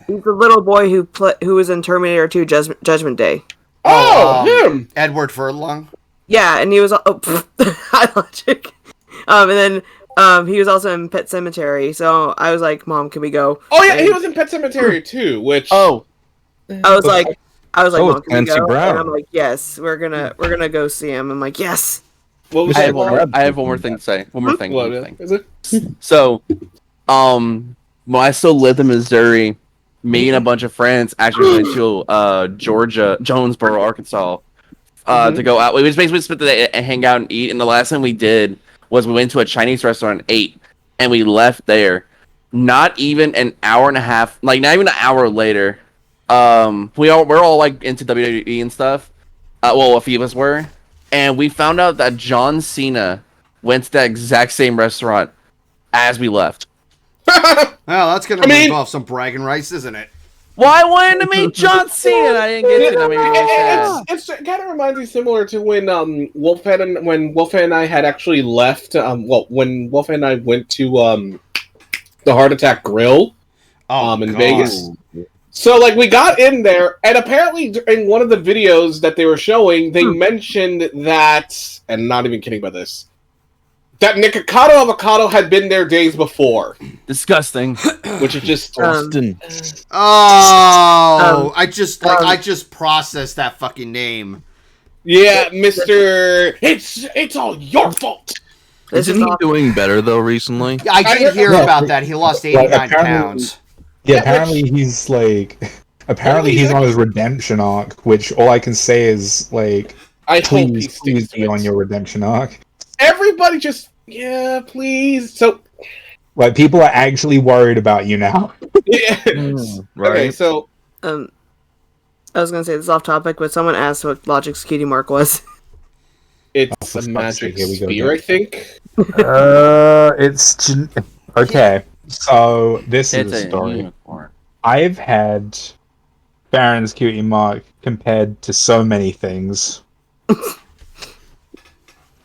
little boy who was in Terminator 2 Judgment Day. Oh, him. Edward Furlong. Yeah, and he was high logic. And then he was also in Pet Cemetery. So I was like, "Mom, can we go?" Oh yeah, he was in Pet Cemetery too. Which Oh, I was like, "Mom, can we Clancy go?" Brown. And I'm like, "Yes, we're gonna go see him." I'm like, "Yes." what was I that? have, One? I have one more thing to say. One more thing. What One more thing. is it? So, when I still lived in Missouri, me and a bunch of friends actually went to Jonesboro, Arkansas, to go out. We just basically spent the day and hang out and eat. And the last thing we did was we went to a Chinese restaurant and ate. and we left there. Not even an hour and a half, like not even an hour later. We're all like into WWE and stuff. Well, a few of us were, and we found out that John Cena went to that exact same restaurant as we left. Well, that's gonna involve some bragging rights, isn't it? Well, I wanted to meet John Cena, and I didn't get to. I mean, It's kind of reminds me similar to when Wolfhead and I had actually left. When Wolfhead and I went to the Heart Attack Grill in Vegas. So, like, we got in there, and apparently in one of the videos that they were showing, they mentioned that, and not even kidding about this, that Nikocado Avocado had been there days before. Disgusting. Which is just... I just processed that fucking name. Yeah, Mr. It's all your fault! Isn't he doing better, though, recently? I did hear about that. He lost 89 pounds. Yeah, apparently he's on his redemption arc, which all I can say is, like, please be on your redemption arc. Everybody just, please. So, like, people are actually worried about you now. Yeah. Right. Okay, so... I was gonna say this is off topic, but someone asked what Logic's cutie mark was. It's a magic sphere, I think. Okay. So this is a story. Unicorn. I've had Baron's cutie mark compared to so many things.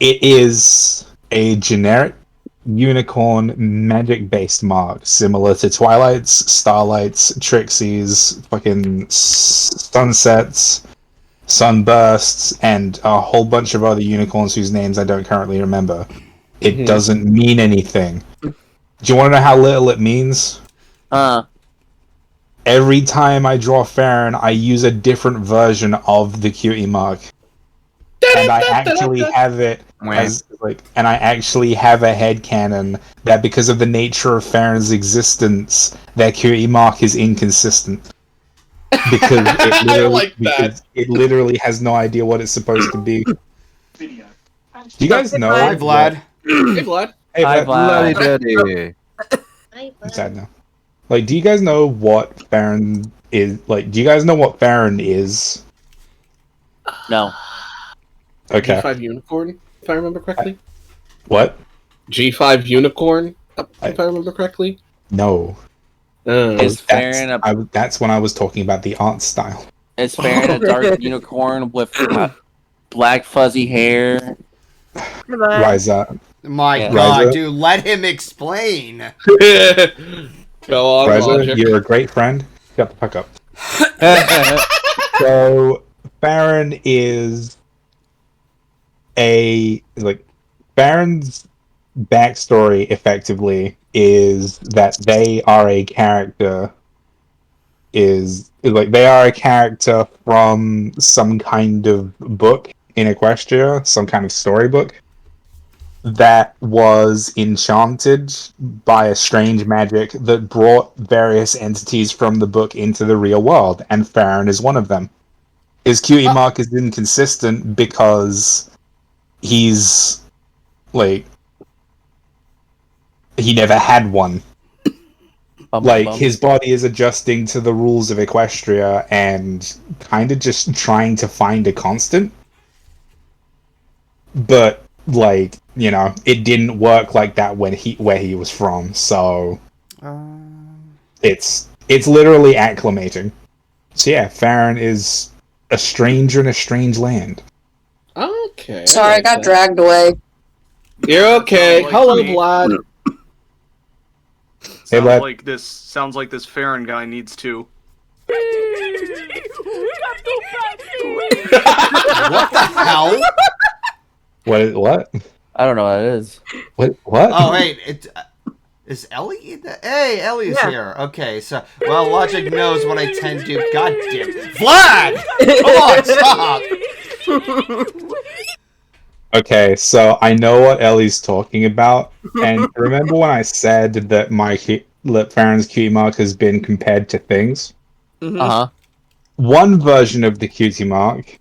It is a generic unicorn magic-based mark, similar to Twilight's, Starlight's, Trixie's, fucking Sunsets, Sunbursts, and a whole bunch of other unicorns whose names I don't currently remember. It doesn't mean anything. Do you want to know how little it means? Every time I draw Farron, I use a different version of the cutie mark. And I actually have it as, like, and I actually have a headcanon that because of the nature of Farron's existence, that cutie mark is inconsistent. Because it literally has no idea what it's supposed to be. Do you guys know? Hi, Vlad. Hey, Vlad. Hey, Hi, Vlad. Vlad. I'm sad now. Like, do you guys know what Farron is? Like, do you guys know what Farron is? No. Okay. G5 Unicorn, if I remember correctly. What? G5 Unicorn, if I remember correctly. No. Is Farron that's when I was talking about the art style. Is Farron a dark unicorn with black fuzzy hair? Rise up. My God, dude, let him explain. Go on, Riza, you're a great friend. Shut the fuck up. So, Farron is Farron's backstory, effectively, is that they are a character. They are a character from some kind of book in Equestria, some kind of storybook, that was enchanted by a strange magic that brought various entities from the book into the real world, and Farron is one of them. His cutie mark is inconsistent because he's, like, he never had one. His body is adjusting to the rules of Equestria and kind of just trying to find a constant. But, like, you know, it didn't work like that where he was from, so it's literally acclimating. So yeah, Farron is a stranger in a strange land. Okay. Sorry, I got dragged away. You're okay. Hello, Vlad. Hey, Vlad. Sounds like this Farron guy needs to. What the hell? What? I don't know what it is. What? Oh, wait. Is Ellie in the... Hey, Ellie is here. Okay, so... Well, Logic knows what I tend to... God damn... Vlad! Come on, stop! Okay, so I know what Ellie's talking about, and remember when I said that Farron's cutie mark has been compared to things? Uh-huh. One version of the cutie mark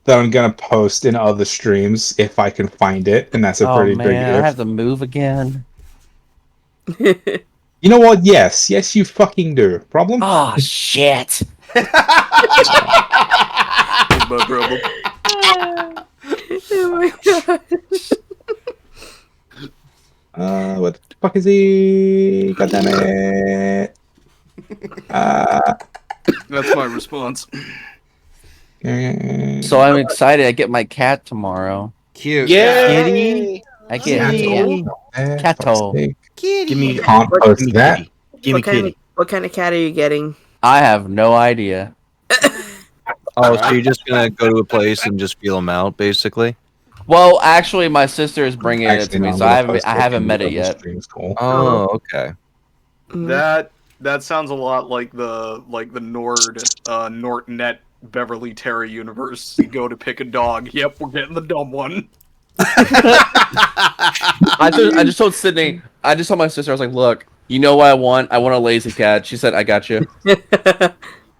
that I'm gonna post in other streams if I can find it, and that's a pretty big I if. have to move again. You know what? Yes, you fucking do. Problem? Oh shit! My problem. Oh my god. What the fuck is he? God damn it! That's my response. So I'm excited. I get my cat tomorrow. Cute. Yay! I get Catto. Catto. Give me, Can't post give me that. kitty. Give me kitty. What kind of cat are you getting? I have no idea. Oh, so you're just gonna go to a place and just feel them out, basically? Well, actually, my sister is bringing it to me, no, so I'm I gonna post haven't in met the it yet. streams, cool. Oh, okay. That sounds a lot like the Nortnet Beverly Terry universe. You go to pick a dog. Yep, we're getting the dumb one. I just told Sydney. I just told my sister. I was like, "Look, you know what I want? I want a lazy cat." She said, "I got you."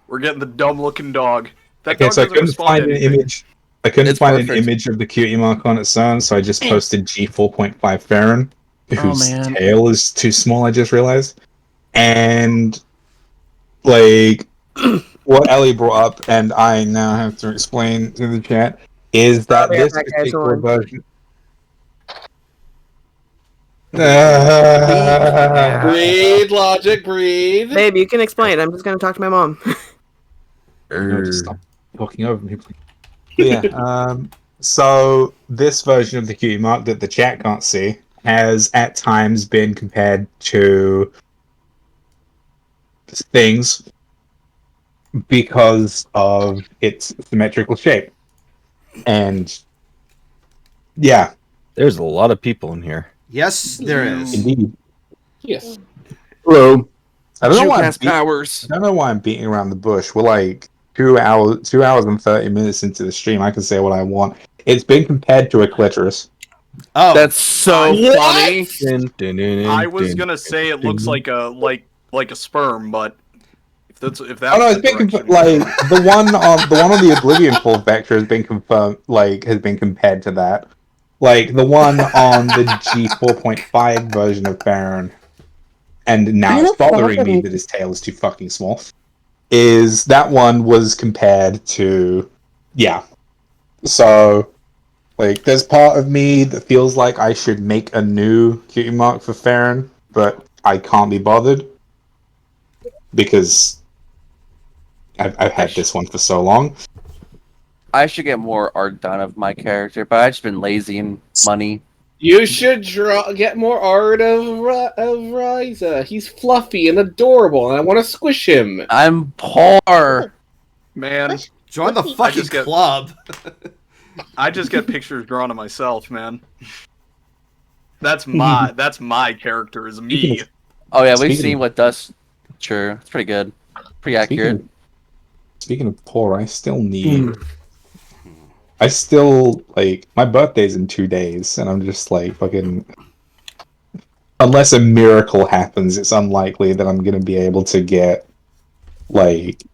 We're getting the dumb looking dog. That Okay, dog so I doesn't couldn't respond find to an anything. image. I couldn't It's find an perfect. image of the cutie mark on its own, so I just posted G4.5 Farron, whose man. tail is too small. I just realized, and like what Ellie brought up, and I now have to explain to the chat is that Oh, yeah, this that guy's particular on. version. Breathe, logic, breathe. Babe, you can explain. I'm just gonna talk to my mom. No, just stop talking over me, please. But yeah, so this version of the cutie mark that the chat can't see has at times been compared to things because of its symmetrical shape. And yeah, There's a lot of people in here. Yes, there is. indeed. Yes. Hello. I don't know why powers. I don't know why I'm beating around the bush. We're like 2 hours and 30 minutes into the stream. I can say what I want. It's been compared to a clitoris. Oh, That's so funny. I was gonna say it looks like a sperm, but if that's Oh no, the it's been direction- like the one on the Oblivion Full Vector has been confirmed, like has been compared to that. Like the one on the G4.5 version of Baron, and now it's bothering me that his tail is too fucking small. Is that one was compared to, yeah. So, like, there's part of me that feels like I should make a new cutie mark for Farron, but I can't be bothered because I've had this one for so long. I should get more art done of my character, but I've just been lazy and money. You should get more art of Ryza. He's fluffy and adorable, and I want to squish him. I'm poor. Man, join the fucking club. I just get pictures drawn of myself, man. That's my character is me. Oh yeah, we've seen what Dust. Sure, it's pretty good, pretty accurate. Speaking of poor, I still need. I still like my birthday's in 2 days, and I'm just like fucking. Unless a miracle happens, it's unlikely that I'm gonna be able to get like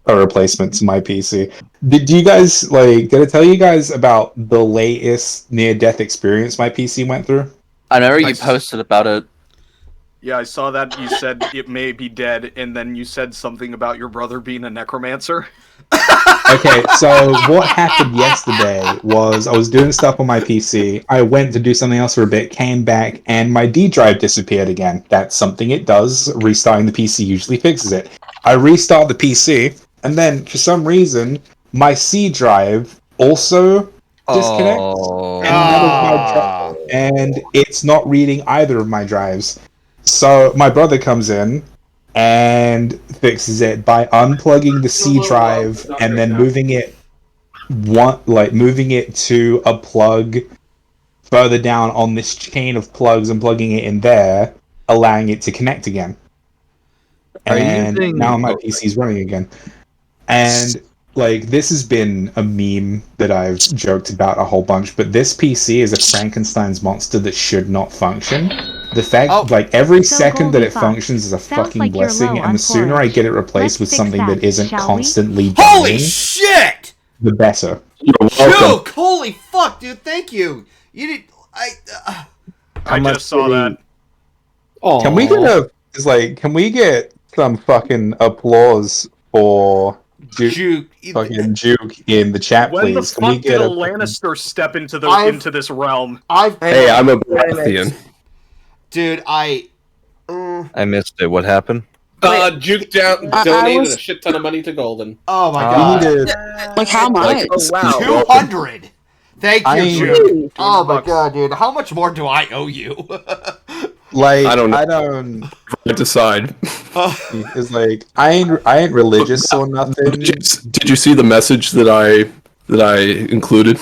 a replacement to my PC. Did you guys like? Did I tell you guys about the latest near-death experience my PC went through? I remember you posted about it. Yeah, I saw that. You said it may be dead, and then you said something about your brother being a necromancer. Okay, so what happened yesterday was I was doing stuff on my PC. I went to do something else for a bit, came back, and my D drive disappeared again. That's something it does. Restarting the PC usually fixes it. I restart the PC, and then for some reason, my C drive also disconnects. And it's not reading either of my drives. So my brother comes in and fixes it by unplugging the C drive and then moving it to a plug further down on this chain of plugs and plugging it in there, allowing it to connect again. And now my PC's running again. And like this has been a meme that I've joked about a whole bunch, but this PC is a Frankenstein's monster that should not function. The fact, like every second that it functions is a fucking blessing, and the sooner I get it replaced with something that isn't constantly dying, holy shit, the better. You're welcome. Joke! Holy fuck, dude! Thank you. You did. I just saw that. Aww. Can we get some fucking applause for Juke. fucking Juke in the chat, When the please? Can we fuck get did a a Lannister step into this realm? Hey, I'm a Baratheon. Dude, I missed it. What happened? Juke donated a shit ton of money to Golden. Oh my god. Like how much? Oh wow. 200. Thank you, Juke. Oh my bucks. god, dude. How much more do I owe you? like? I don't know. I don't. I decide. It's like I ain't religious or nothing. Did you see the message that I included?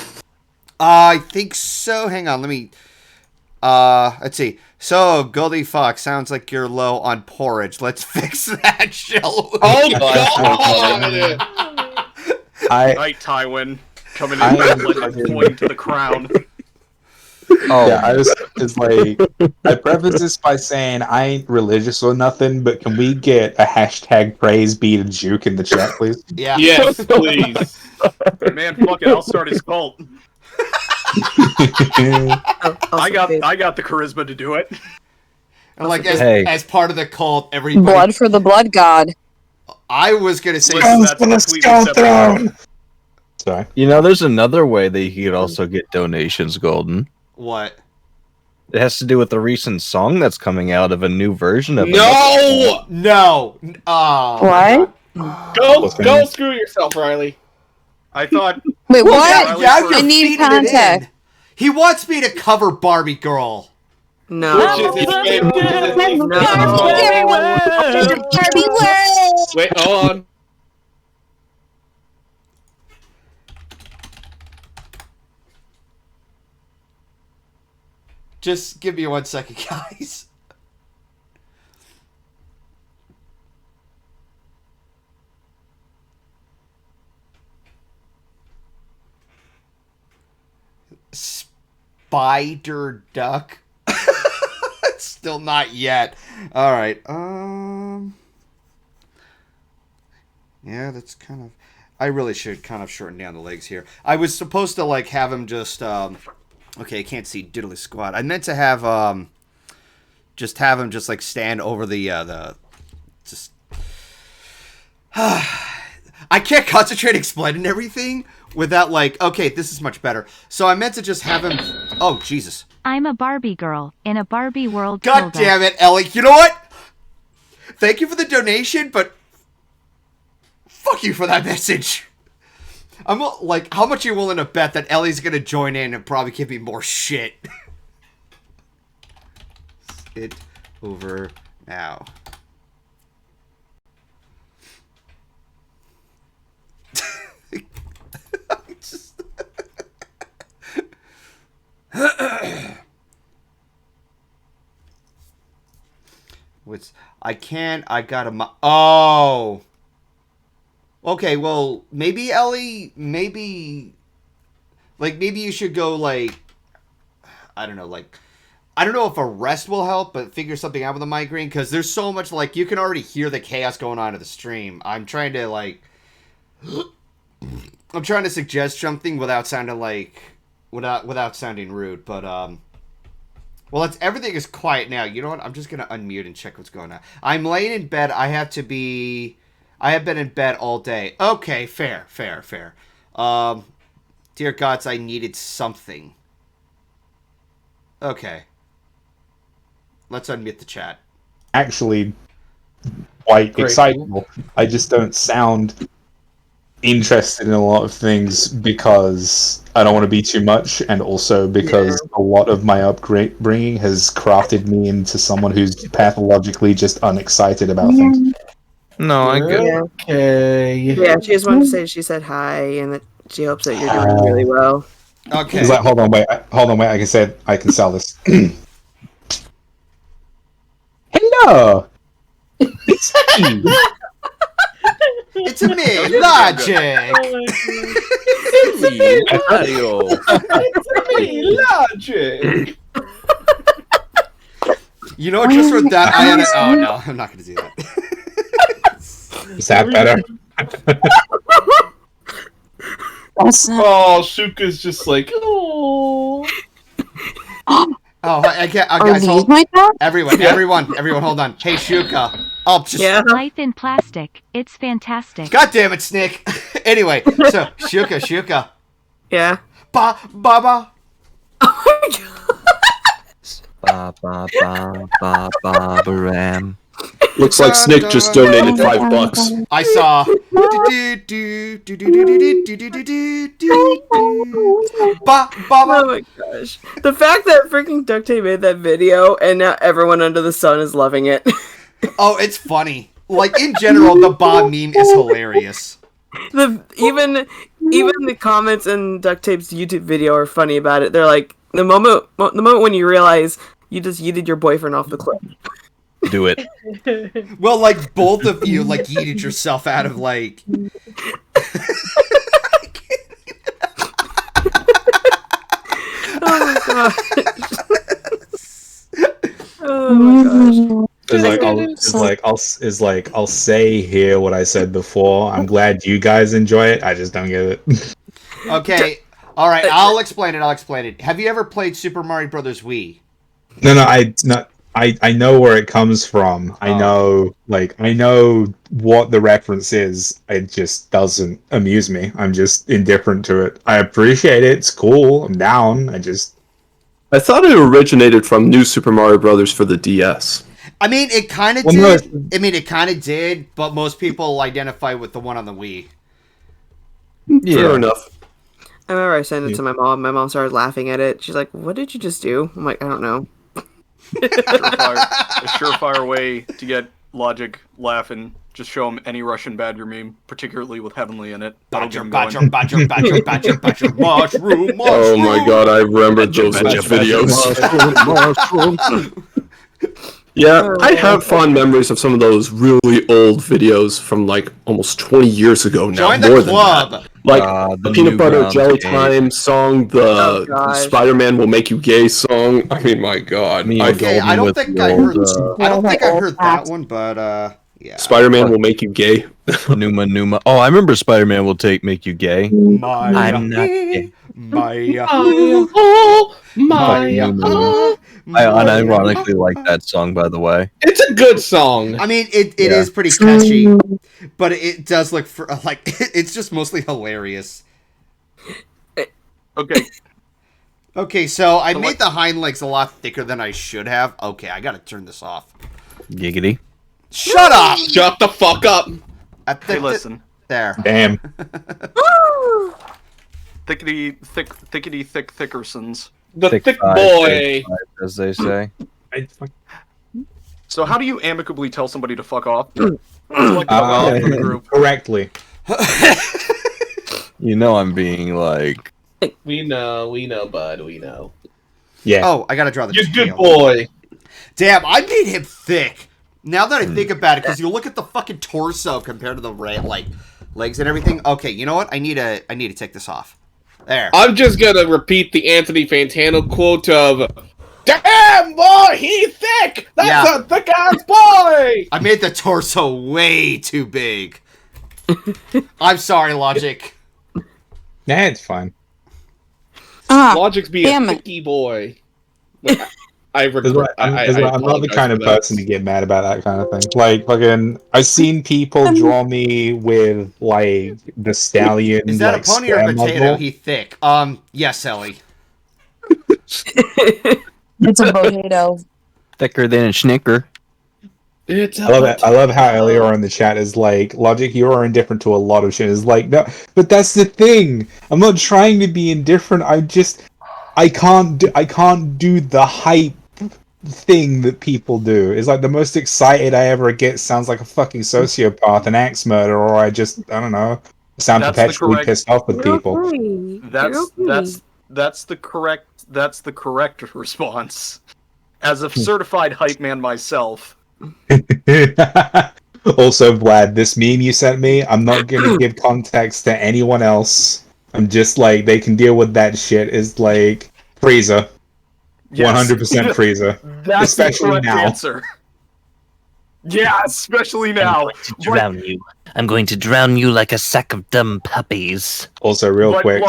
I think so. Hang on, let me. Let's see. So, GoldenFox, sounds like you're low on porridge. Let's fix that, shall we? Oh god! Right, Tywin. Coming in and pointing to the crown. Oh, yeah, it's like, I preface this by saying I ain't religious or nothing, but can we get a hashtag praise be to Juke in the chat, please? Yeah. Yes, please. Man, fuck it, I'll start his cult. I got the charisma to do it. And like as part of the cult, everybody. Blood for the blood god. I was gonna say. Sorry. You know, there's another way that you could also get donations, Golden. What? It has to do with the recent song that's coming out of a new version of No! No! What? Go screw yourself, Riley. I thought... Wait, Well, what? yeah, you're I need feeding it context. in. He wants me to cover Barbie Girl. No. Which is his favorite. Wait, hold on. Just give me 1 second, guys. Spider duck. Still not yet. All right. Yeah, that's kind of. I really should kind of shorten down the legs here. I was supposed to like have him just. Okay, I can't see diddly squat. I meant to have just have him just like stand over the just. I can't concentrate explaining everything without like, okay, this is much better. So I meant to just have him. Oh Jesus! I'm a Barbie girl in a Barbie world. God Tilda. damn it, Ellie! You know what? Thank you for the donation, but fuck you for that message. I'm like, how much are you willing to bet that Ellie's gonna join in and probably give me more shit? It over now. I got a. Oh. Okay, well, maybe Ellie, maybe you should go, like, I don't know, like, I don't know if a rest will help, but figure something out with the migraine, because there's so much, like, you can already hear the chaos going on in the stream. I'm trying to, like, I'm trying to suggest something without sounding, like, without sounding rude, but, well, everything is quiet now. You know what? I'm just going to unmute and check what's going on. I'm laying in bed. I have been in bed all day. Okay, fair. Dear gods, I needed something. Okay. Let's unmute the chat. Actually, quite excitable. I just don't sound interested in a lot of things because I don't want to be too much, and also because a lot of my upbringing has crafted me into someone who's pathologically just unexcited about things. No, I get it. Okay. Yeah, she just wanted to say she said hi and that she hopes that you're doing really well. Okay. He's like, hold on, wait. I can sell this. Hello. It's me. It's me, Logic. It's me, Logic. You know, just for that, I had to. Oh no, I'm not going to do that. Is that better? Oh, Shouka's just like, oh. Oh, I can't. Are Guys, these hold. my dogs? Everyone, hold on. Hey, Shouka. Oh, just. Yeah. Life in plastic. It's fantastic. God damn it, Snick. Anyway, so Shouka. Yeah. Baba. Ram. Looks like Snick just donated $5. I saw. Baba. Oh my gosh. The fact that freaking Duct Tape made that video and now everyone under the sun is loving it. Oh, it's funny. Like, in general, the Bob meme is hilarious. Even the comments in Duct Tape's YouTube video are funny about it. They're like, the moment when you realize you just yeeted your boyfriend off the cliff. Do it. Well, like, both of you, like, yeeted yourself out of, like... Oh my gosh. Oh my gosh. I'll say here what I said before. I'm glad you guys enjoy it. I just don't get it. Okay, all right. I'll explain it. Have you ever played Super Mario Brothers Wii? No. I know where it comes from. I know what the reference is. It just doesn't amuse me. I'm just indifferent to it. I appreciate it. It's cool. I'm down. I thought it originated from New Super Mario Brothers for the DS. I mean, it kind of did. It kind of did, but most people identify with the one on the Wii. Yeah. Fair enough. I remember I sent it to my mom. My mom started laughing at it. She's like, "What did you just do?" I'm like, "I don't know." A surefire way to get Logic laughing. Just show him any Russian Badger meme, particularly with Heavenly in it. Badger. Mushroom. Oh my god, I remember those videos. Yeah, I have fond memories of some of those really old videos from like almost 20 years ago now. Join the club. Like the Peanut Butter Jelly Time song, the Spider-Man Will Make You Gay song. I mean, my god. Okay, I don't think I heard that one, but yeah. Spider-Man Will Make You Gay. Numa. Oh, I remember Spider-Man Will Make You Gay. I'm not gay. I unironically like that song, by the way. It's a good song. I mean, it is pretty catchy, but it does look like it's just mostly hilarious. Okay, so I made the hind legs a lot thicker than I should have. Okay, I gotta turn this off. Giggity. Shut up! Shut the fuck up! Hey, listen. There. Damn. Thickety thickersons. The thick boy. As they say. So how do you amicably tell somebody to fuck off? Like, fuck off from the group. Correctly. You know I'm being like... We know, bud, we know. Yeah. Oh, I gotta draw the You're tail. good boy. Damn, I made him thick. Now that I think about it, because you look at the fucking torso compared to the legs and everything. Okay, you know what? I need to take this off. There. I'm just gonna repeat the Anthony Fantano quote of, "Damn boy, he's thick. That's a thick ass boy." I made the torso way too big. I'm sorry, Logic. Nah, it's fine. Logic's being a thicky boy. I'm not the kind of person to get mad about that kind of thing. Like, fucking, I've seen people draw me with, like, the stallion. Is that like, a pony or a potato? He thick. Yes, Ellie. It's a potato. Thicker than a snicker. I love how Ellie in the chat is like, Logic, you are indifferent to a lot of shit. It's like, no, but that's the thing. I'm not trying to be indifferent. I can't do the hype thing that people do. It's like the most excited I ever get sounds like a fucking sociopath, an axe murderer, or I don't know, sound perpetually pissed off with people. That's the correct response. As a certified hype man myself. Also, Vlad, this meme you sent me, I'm not gonna give context to anyone else. I'm just like, they can deal with that shit. Is like Frieza. 100% Frieza. That's especially the correct now. answer. Yeah, especially now. Drown you. I'm going to drown you like a sack of dumb puppies. Also, real quick.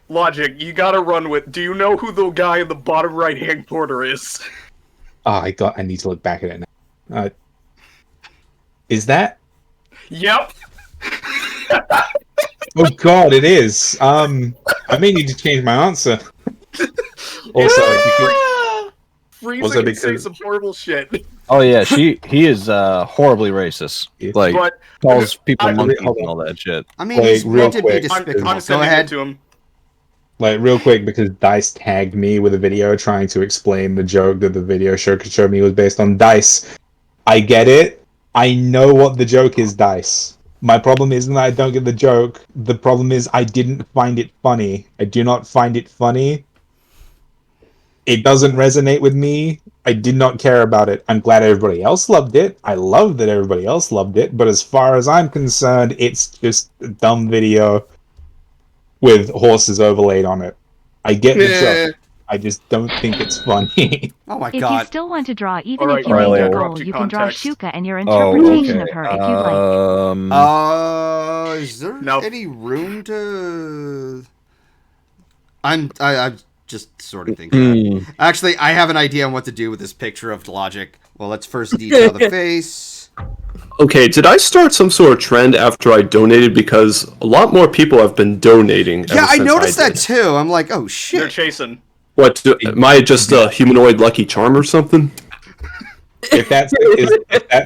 Logic, you gotta run with. Do you know who the guy in the bottom right-hand corner is? Oh, I need to look back at it now. Is that? Yep. Oh God, it is. I may need to change my answer. Also, Frieza can say some horrible shit. Oh yeah, he is horribly racist. Like calls people monkeys and all that shit. I mean, he's meant to be despicable. I'm sending it to him. Like, real quick, because Dice tagged me with a video trying to explain the joke that the video Shouka showed me was based on. Dice, I get it. I know what the joke is, Dice. My problem isn't that I don't get the joke. The problem is I didn't find it funny. I do not find it funny. It doesn't resonate with me. I did not care about it. I'm glad everybody else loved it. I love that everybody else loved it. But as far as I'm concerned, it's just a dumb video with horses overlaid on it. I get the joke. I just don't think it's funny. Oh my If god. you still want to draw, even All if you right, made your Riley, goal, you can draw context. Shouka and your interpretation of her if you'd like. Is there any room to? I'm just sort of thinking. Actually, I have an idea on what to do with this picture of Logic. Well, let's first detail the face. Okay, did I start some sort of trend after I donated? Because a lot more people have been donating. Yeah, I noticed that too. I'm like, oh shit. They're chasing. What? Am I just a humanoid Lucky Charm or something? If that's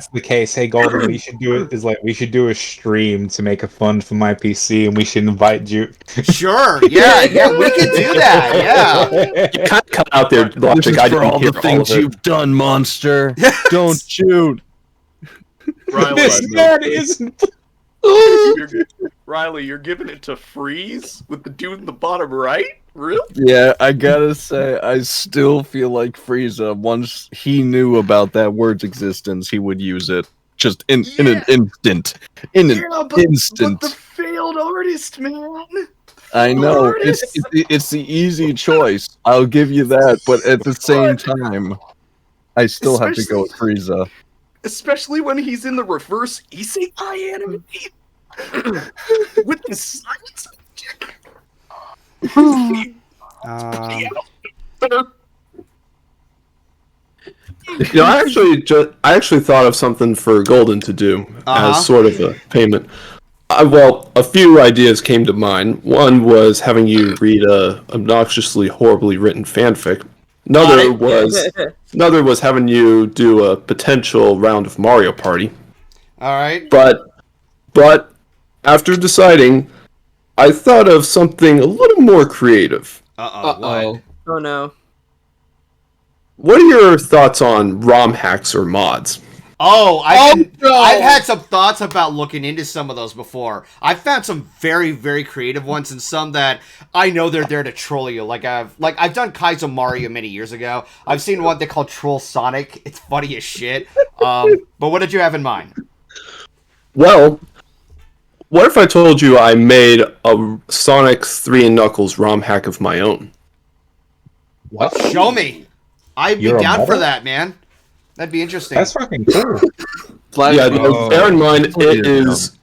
the case, hey Golden, we should do it. We should do a stream to make a fund for my PC, and we should invite you. Sure, yeah, we could do that. Yeah. You kind of cut out there, Logic. This is for all the things you've done, monster. Don't shoot. Riley, This man isn't. Riley, you're giving it to Freeze with the dude in the bottom right? Really? Yeah, I gotta say, I still feel like Frieza, once he knew about that word's existence, he would use it. Just in an instant. Instant. But the failed artist, man. I know. It's the easy choice. I'll give you that, but at the same time, I still have to go with Frieza. Especially when he's in the reverse isekai anime. With the silence. You know, I actually thought of something for Golden to do as sort of a payment. Well, a few ideas came to mind. One was having you read a obnoxiously horribly written fanfic. Another was having you do a potential round of Mario Party. All right. But after deciding, I thought of something a little more creative. What? Oh no. What are your thoughts on ROM hacks or mods? I've had some thoughts about looking into some of those before. I've found some very, very creative ones, and some that I know they're there to troll you. Like I've done Kaizo Mario many years ago. I've seen one they call Troll Sonic. It's funny as shit. But what did you have in mind? Well, what if I told you I made a Sonic 3 and Knuckles ROM hack of my own? What? Show me. I'd be down for that, man. That'd be interesting. That's fucking cool. Yeah, bear in mind it is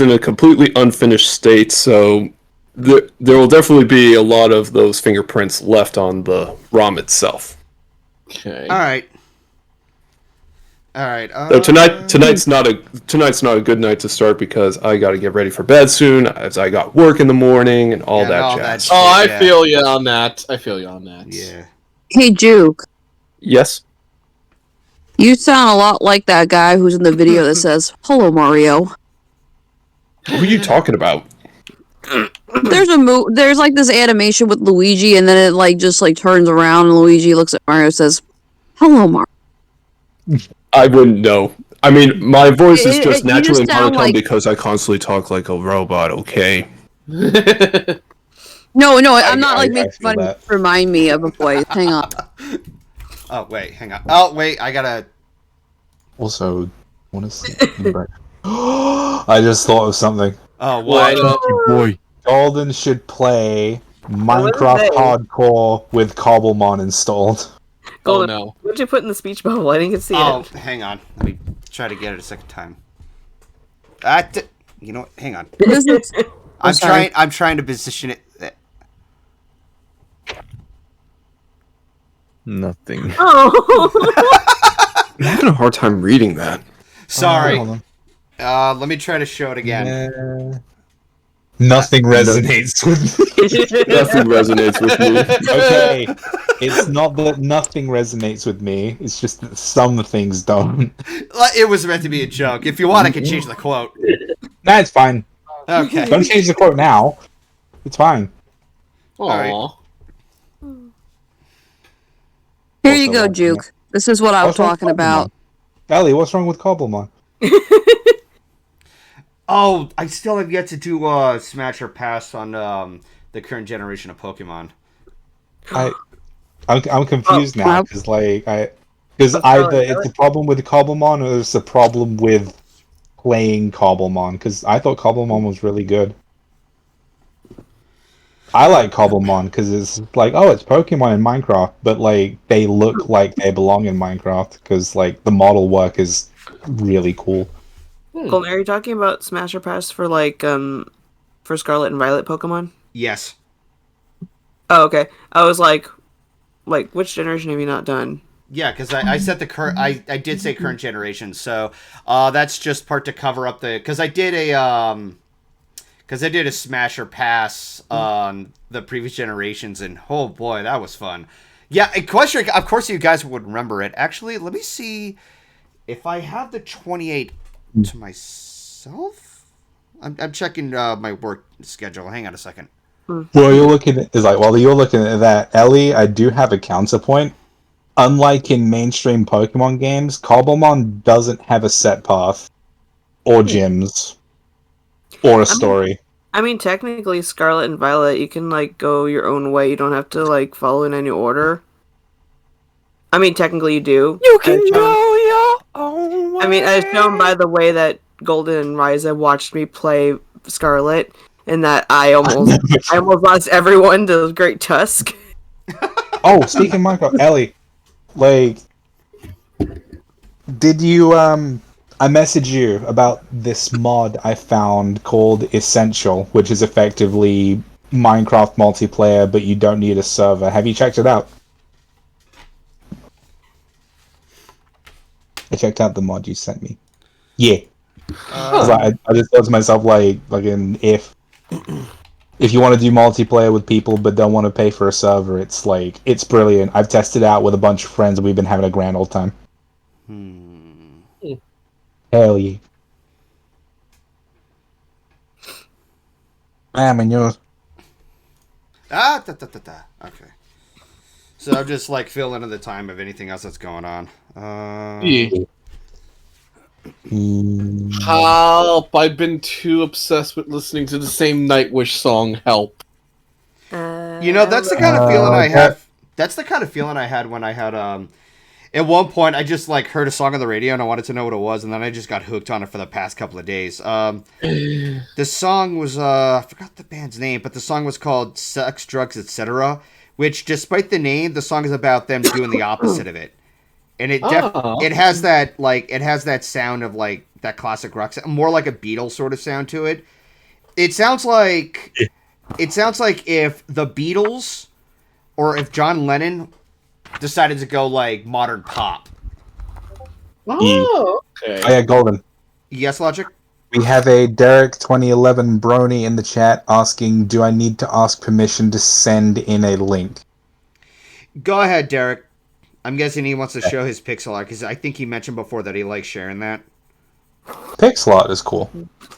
in a completely unfinished state, so there will definitely be a lot of those fingerprints left on the ROM itself. Okay. All right. So tonight's not a good night to start because I got to get ready for bed soon, as I got work in the morning and all that jazz. I feel you on that. Yeah. Hey, Juke. Yes. You sound a lot like that guy who's in the video that says, "Hello, Mario." Who are you talking about? There's like this animation with Luigi, and then it just turns around, and Luigi looks at Mario and says, "Hello, Mario." I wouldn't know. I mean, my voice is just naturally you just sound monotone like... because I constantly talk like a robot, okay? No, I'm not making fun to remind me of a voice. Hang on. Oh, wait, hang on. Oh, wait, I gotta... Also, what is... I just thought of something. Oh, what? Boy. Golden should play Minecraft Hardcore with Cobblemon installed. Golden, no. what'd you put in the speech bubble? I didn't see it. Oh, hang on. Let me try to get it a second time. You know what? Hang on. I'm trying to position it. Nothing. Oh. I'm having a hard time reading that. Sorry. Hold on. Let me try to show it again. Nothing resonates with me. Nothing resonates with me. Okay, it's not that nothing resonates with me. It's just that some things don't. It was meant to be a joke. If you want, I can change the quote. Nah, it's fine. Okay. Don't change the quote now. It's fine. Aww. Here you go, Juke. This is what I was talking about. Ellie, what's wrong with Cobblemon? Oh, I still have yet to do Smash or Pass on the current generation of Pokemon. I'm confused now because either it's a problem with Cobblemon or it's a problem with playing Cobblemon because I thought Cobblemon was really good. I like Cobblemon because it's like, oh, it's Pokemon in Minecraft, but like they look like they belong in Minecraft because like the model work is really cool. Golden, are you talking about Smash or Pass for for Scarlet and Violet Pokemon? Yes. Oh, okay. I was like, which generation have you not done? Yeah, because I said the current. I did say current generation, so that's just part to cover up the. Because I did a Smash or Pass on the previous generations, and oh boy, that was fun. Yeah, question. Of course, you guys would remember it. Actually, let me see if I have the 28 to myself. I'm checking my work schedule. Hang on a second. While you're looking at that, Ellie, I do have a counterpoint. Unlike in mainstream Pokemon games, Cobblemon doesn't have a set path, or gyms, or a story. I mean, technically, Scarlet and Violet, you can go your own way. You don't have to follow in any order. I mean, technically, you do. You can go your own way. I mean, as shown by the way that Golden and Ryza watched me play Scarlet, and that I almost lost everyone to Great Tusk. Oh, speaking of Minecraft, Ellie, did you I messaged you about this mod I found called Essential, which is effectively Minecraft multiplayer, but you don't need a server. Have you checked it out? I checked out the mod you sent me. Yeah. I just thought to myself, if you want to do multiplayer with people but don't want to pay for a server, it's brilliant. I've tested it out with a bunch of friends and we've been having a grand old time. Hell yeah. I'm yours. Okay. So I'm just filling in the time of anything else that's going on. Help! I've been too obsessed with listening to the same Nightwish song. Help. That's the kind of feeling I have. That's the kind of feeling I had when I had at one point I just heard a song on the radio and I wanted to know what it was, and then I just got hooked on it for the past couple of days. The song was I forgot the band's name, but the song was called Sex, Drugs, Etc., which, despite the name, the song is about them doing the opposite of it. And it has that sound of that classic rock sound, more like a Beatles sort of sound to it. It sounds like if the Beatles or if John Lennon decided to go modern pop. Oh, okay. Oh, yeah, Golden. Yes, Logic? We have a Derek 2011 Brony in the chat asking, do I need to ask permission to send in a link? Go ahead, Derek. I'm guessing he wants to show his pixel art, because I think he mentioned before that he likes sharing that. Pixel art is cool.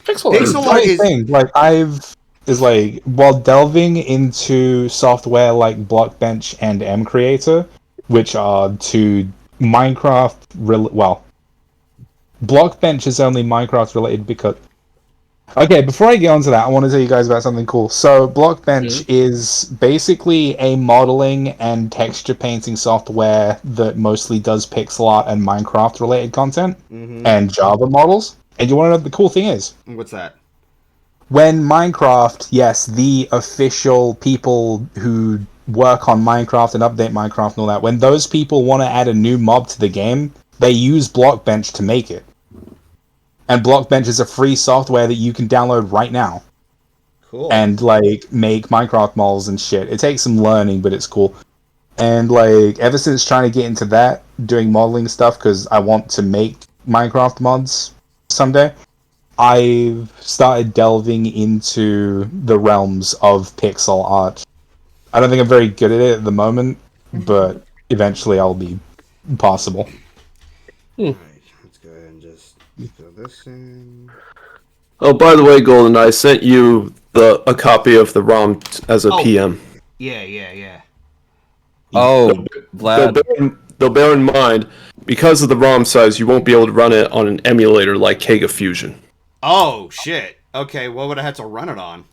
Pixel art is... while delving into software like Blockbench and mCreator, which are to Minecraft... Blockbench is only Minecraft related because... Okay, before I get onto that, I want to tell you guys about something cool. So, Blockbench is basically a modeling and texture painting software that mostly does pixel art and Minecraft related content and Java models. And you want to know what the cool thing is? What's that? When Minecraft, yes, the official people who work on Minecraft and update Minecraft and all that, when those people want to add a new mob to the game, they use Blockbench to make it. And Blockbench is a free software that you can download right now. Cool. And, like, make Minecraft models and shit. It takes some learning, but it's cool. And, like, ever since trying to get into that, doing modeling stuff, because I want to make Minecraft mods someday, I've started delving into the realms of pixel art. I don't think I'm very good at it at the moment, but eventually I'll be possible. Alright, let's go ahead and just fill this in. Oh, by the way, Golden, I sent you a copy of the ROM as a PM. Yeah. Oh, Vlad. Though bear in mind, because of the ROM size, you won't be able to run it on an emulator like Kega Fusion. Oh, shit. Okay, what would I have to run it on?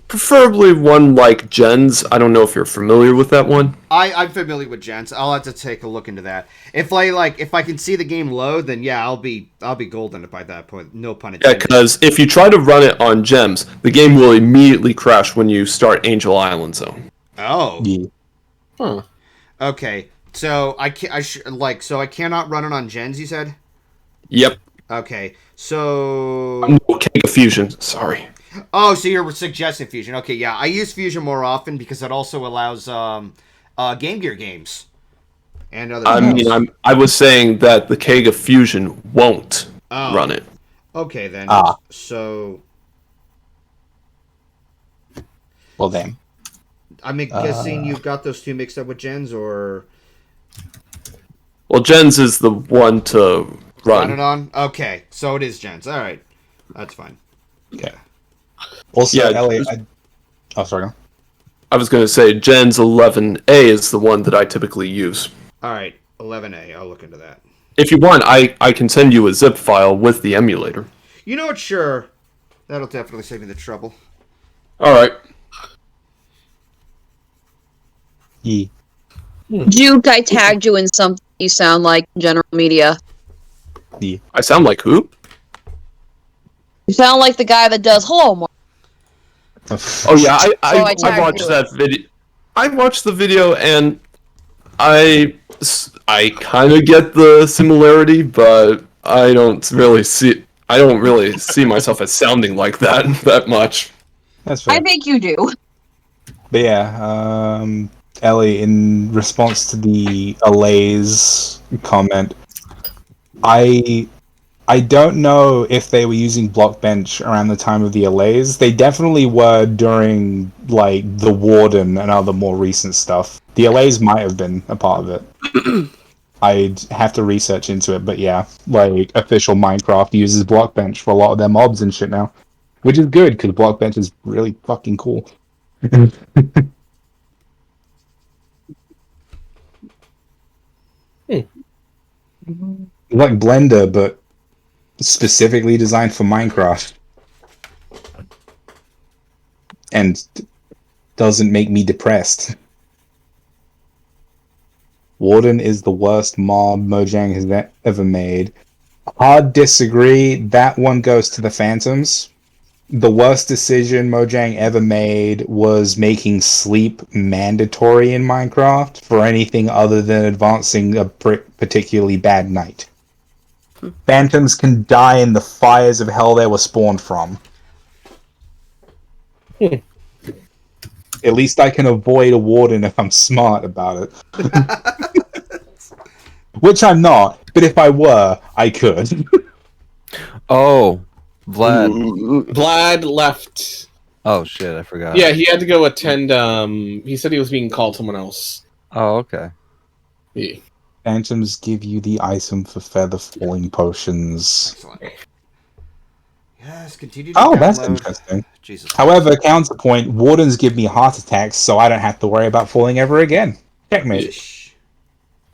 Preferably one like Gen's. I don't know if you're familiar with that one. I'm familiar with Gens. I'll have to take a look into that. If I can see the game load, then yeah, I'll be golden by that point. No pun intended. Yeah, because if you try to run it on Gems, the game will immediately crash when you start Angel Island Zone. Oh. Yeah. Huh. Okay. So I cannot run it on Gens, you said? Yep. Okay. So No, Kega Fusion. Sorry. Oh, so you're suggesting Fusion. Okay, yeah. I use Fusion more often because it also allows Game Gear games and other I was saying that the Kega Fusion won't run it. Okay, then. So well then. I'm guessing you've got those two mixed up with Gens, or Well, Gens is the one to run it on? Okay, so it is Gens. All right. That's fine. Okay. Also, Yeah, Elliot, sorry. I was going to say Gens 11A is the one that I typically use. All right, 11A. I'll look into that. If you want, I can send you a zip file with the emulator. You know what? Sure. That'll definitely save me the trouble. All right. Yeah. Juke, I tagged you in something you sound like in general media. Yeah. I sound like who? You sound like the guy that does Hello More. Oh yeah, I watched that video. I watched the video and I kind of get the similarity, but I don't really see myself as sounding like that much. That's fair. I think you do. But yeah, Ellie, in response to the Allays comment, I don't know if they were using Blockbench around the time of the Allays. They definitely were during, like, the Warden and other more recent stuff. The Allays might have been a part of it. I'd have to research into it, but yeah, like, official Minecraft uses Blockbench for a lot of their mobs and shit now. Which is good, because Blockbench is really fucking cool. Like Blender, but specifically designed for Minecraft. And doesn't make me depressed. Warden is the worst mob Mojang has ever made. Hard disagree. That one goes to the Phantoms. The worst decision Mojang ever made was making sleep mandatory in Minecraft for anything other than advancing a particularly bad night. Phantoms can die in the fires of hell they were spawned from. At least I can avoid a warden if I'm smart about it. Which I'm not, but if I were, I could. Oh, Vlad left. Oh shit, I forgot. Yeah, he had to go attend. He said he was being called someone else. Oh, okay. Yeah. Phantoms give you the item for feather falling potions. Excellent. Yes, continue to Oh, that's download. interesting. Jesus. However, counterpoint, wardens give me heart attacks, so I don't have to worry about falling ever again. Checkmate.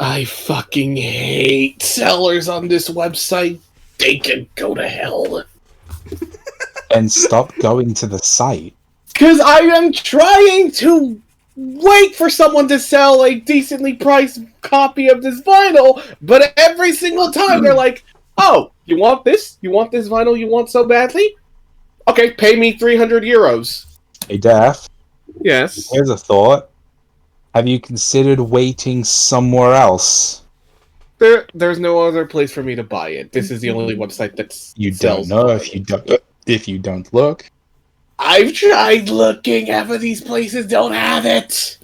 I fucking hate sellers on this website. They can go to hell. And stop going to the site. Because I am trying to wait for someone to sell a decently priced copy of this vinyl, but every single time they're like, oh, you want this? You want this vinyl you want so badly? Okay, pay me 300 euros. Hey, Daff. Yes. Here's a thought. Have you considered waiting somewhere else? There's no other place for me to buy it. This is the only website that's You don't know if you don't look. I've tried looking. Half of these places don't have it.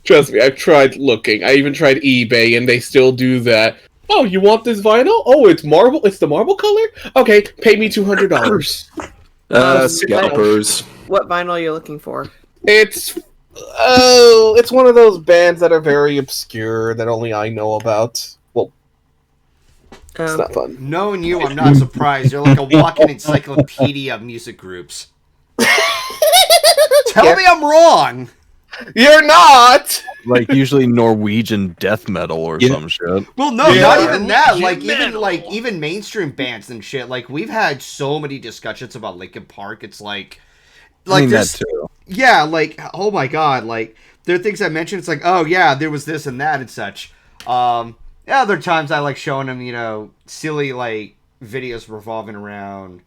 Trust me, I've tried looking. I even tried eBay, and they still do that. Oh, you want this vinyl? Oh, it's marble. It's the marble color. Okay, pay me $200. Scalpers. What vinyl are you looking for? It's one of those bands that are very obscure that only I know about. Well, it's not fun. Knowing you, I'm not surprised. You're like a walking encyclopedia of music groups. Tell me I'm wrong. You're not. Like usually Norwegian death metal or some shit. Well, no, not even that. Even mainstream bands and shit. Like we've had so many discussions about Linkin Park. It's like I mean that too. Yeah, like oh my god, like there are things I mentioned. It's like oh yeah, there was this and that and such. Yeah, there are times I like showing them, silly like videos revolving around.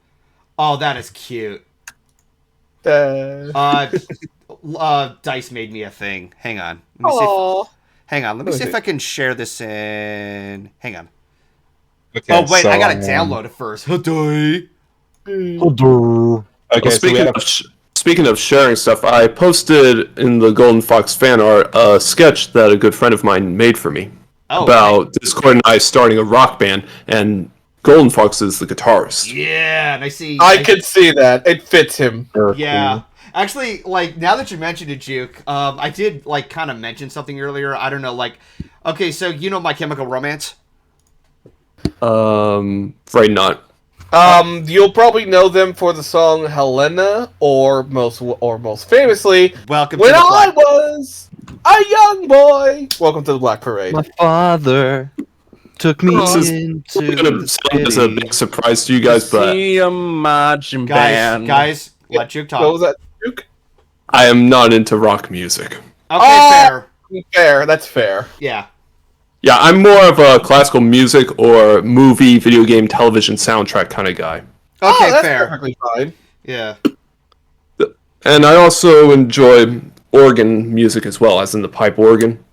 Oh, that is cute. Dice made me a thing. Hang on. Let me see if I can share this in. Hang on. Okay, oh wait, I gotta download it first. Okay, Well, speaking of sharing stuff, I posted in the GoldenFox fan art a sketch that a good friend of mine made for me about Discord and I starting a rock band, and GoldenFox is the guitarist. Yeah, and I could see that. It fits him. Yeah. Actually, like, now that you mentioned it, Juke, I did, like, kind of mention something earlier. I don't know, like, okay, so you know My Chemical Romance? Right not. You'll probably know them for the song Helena, or most famously, Welcome when to the I was a young boy. Welcome to the Black Parade. My father took me into gonna sound as a big surprise to you guys, but guys, let Juke talk. What was that, Juke? I am not into rock music. Okay, fair. That's fair. Yeah. Yeah, I'm more of a classical music or movie, video game, television soundtrack kind of guy. Okay, that's fair. Perfectly fine. Yeah. And I also enjoy organ music as well, as in the pipe organ.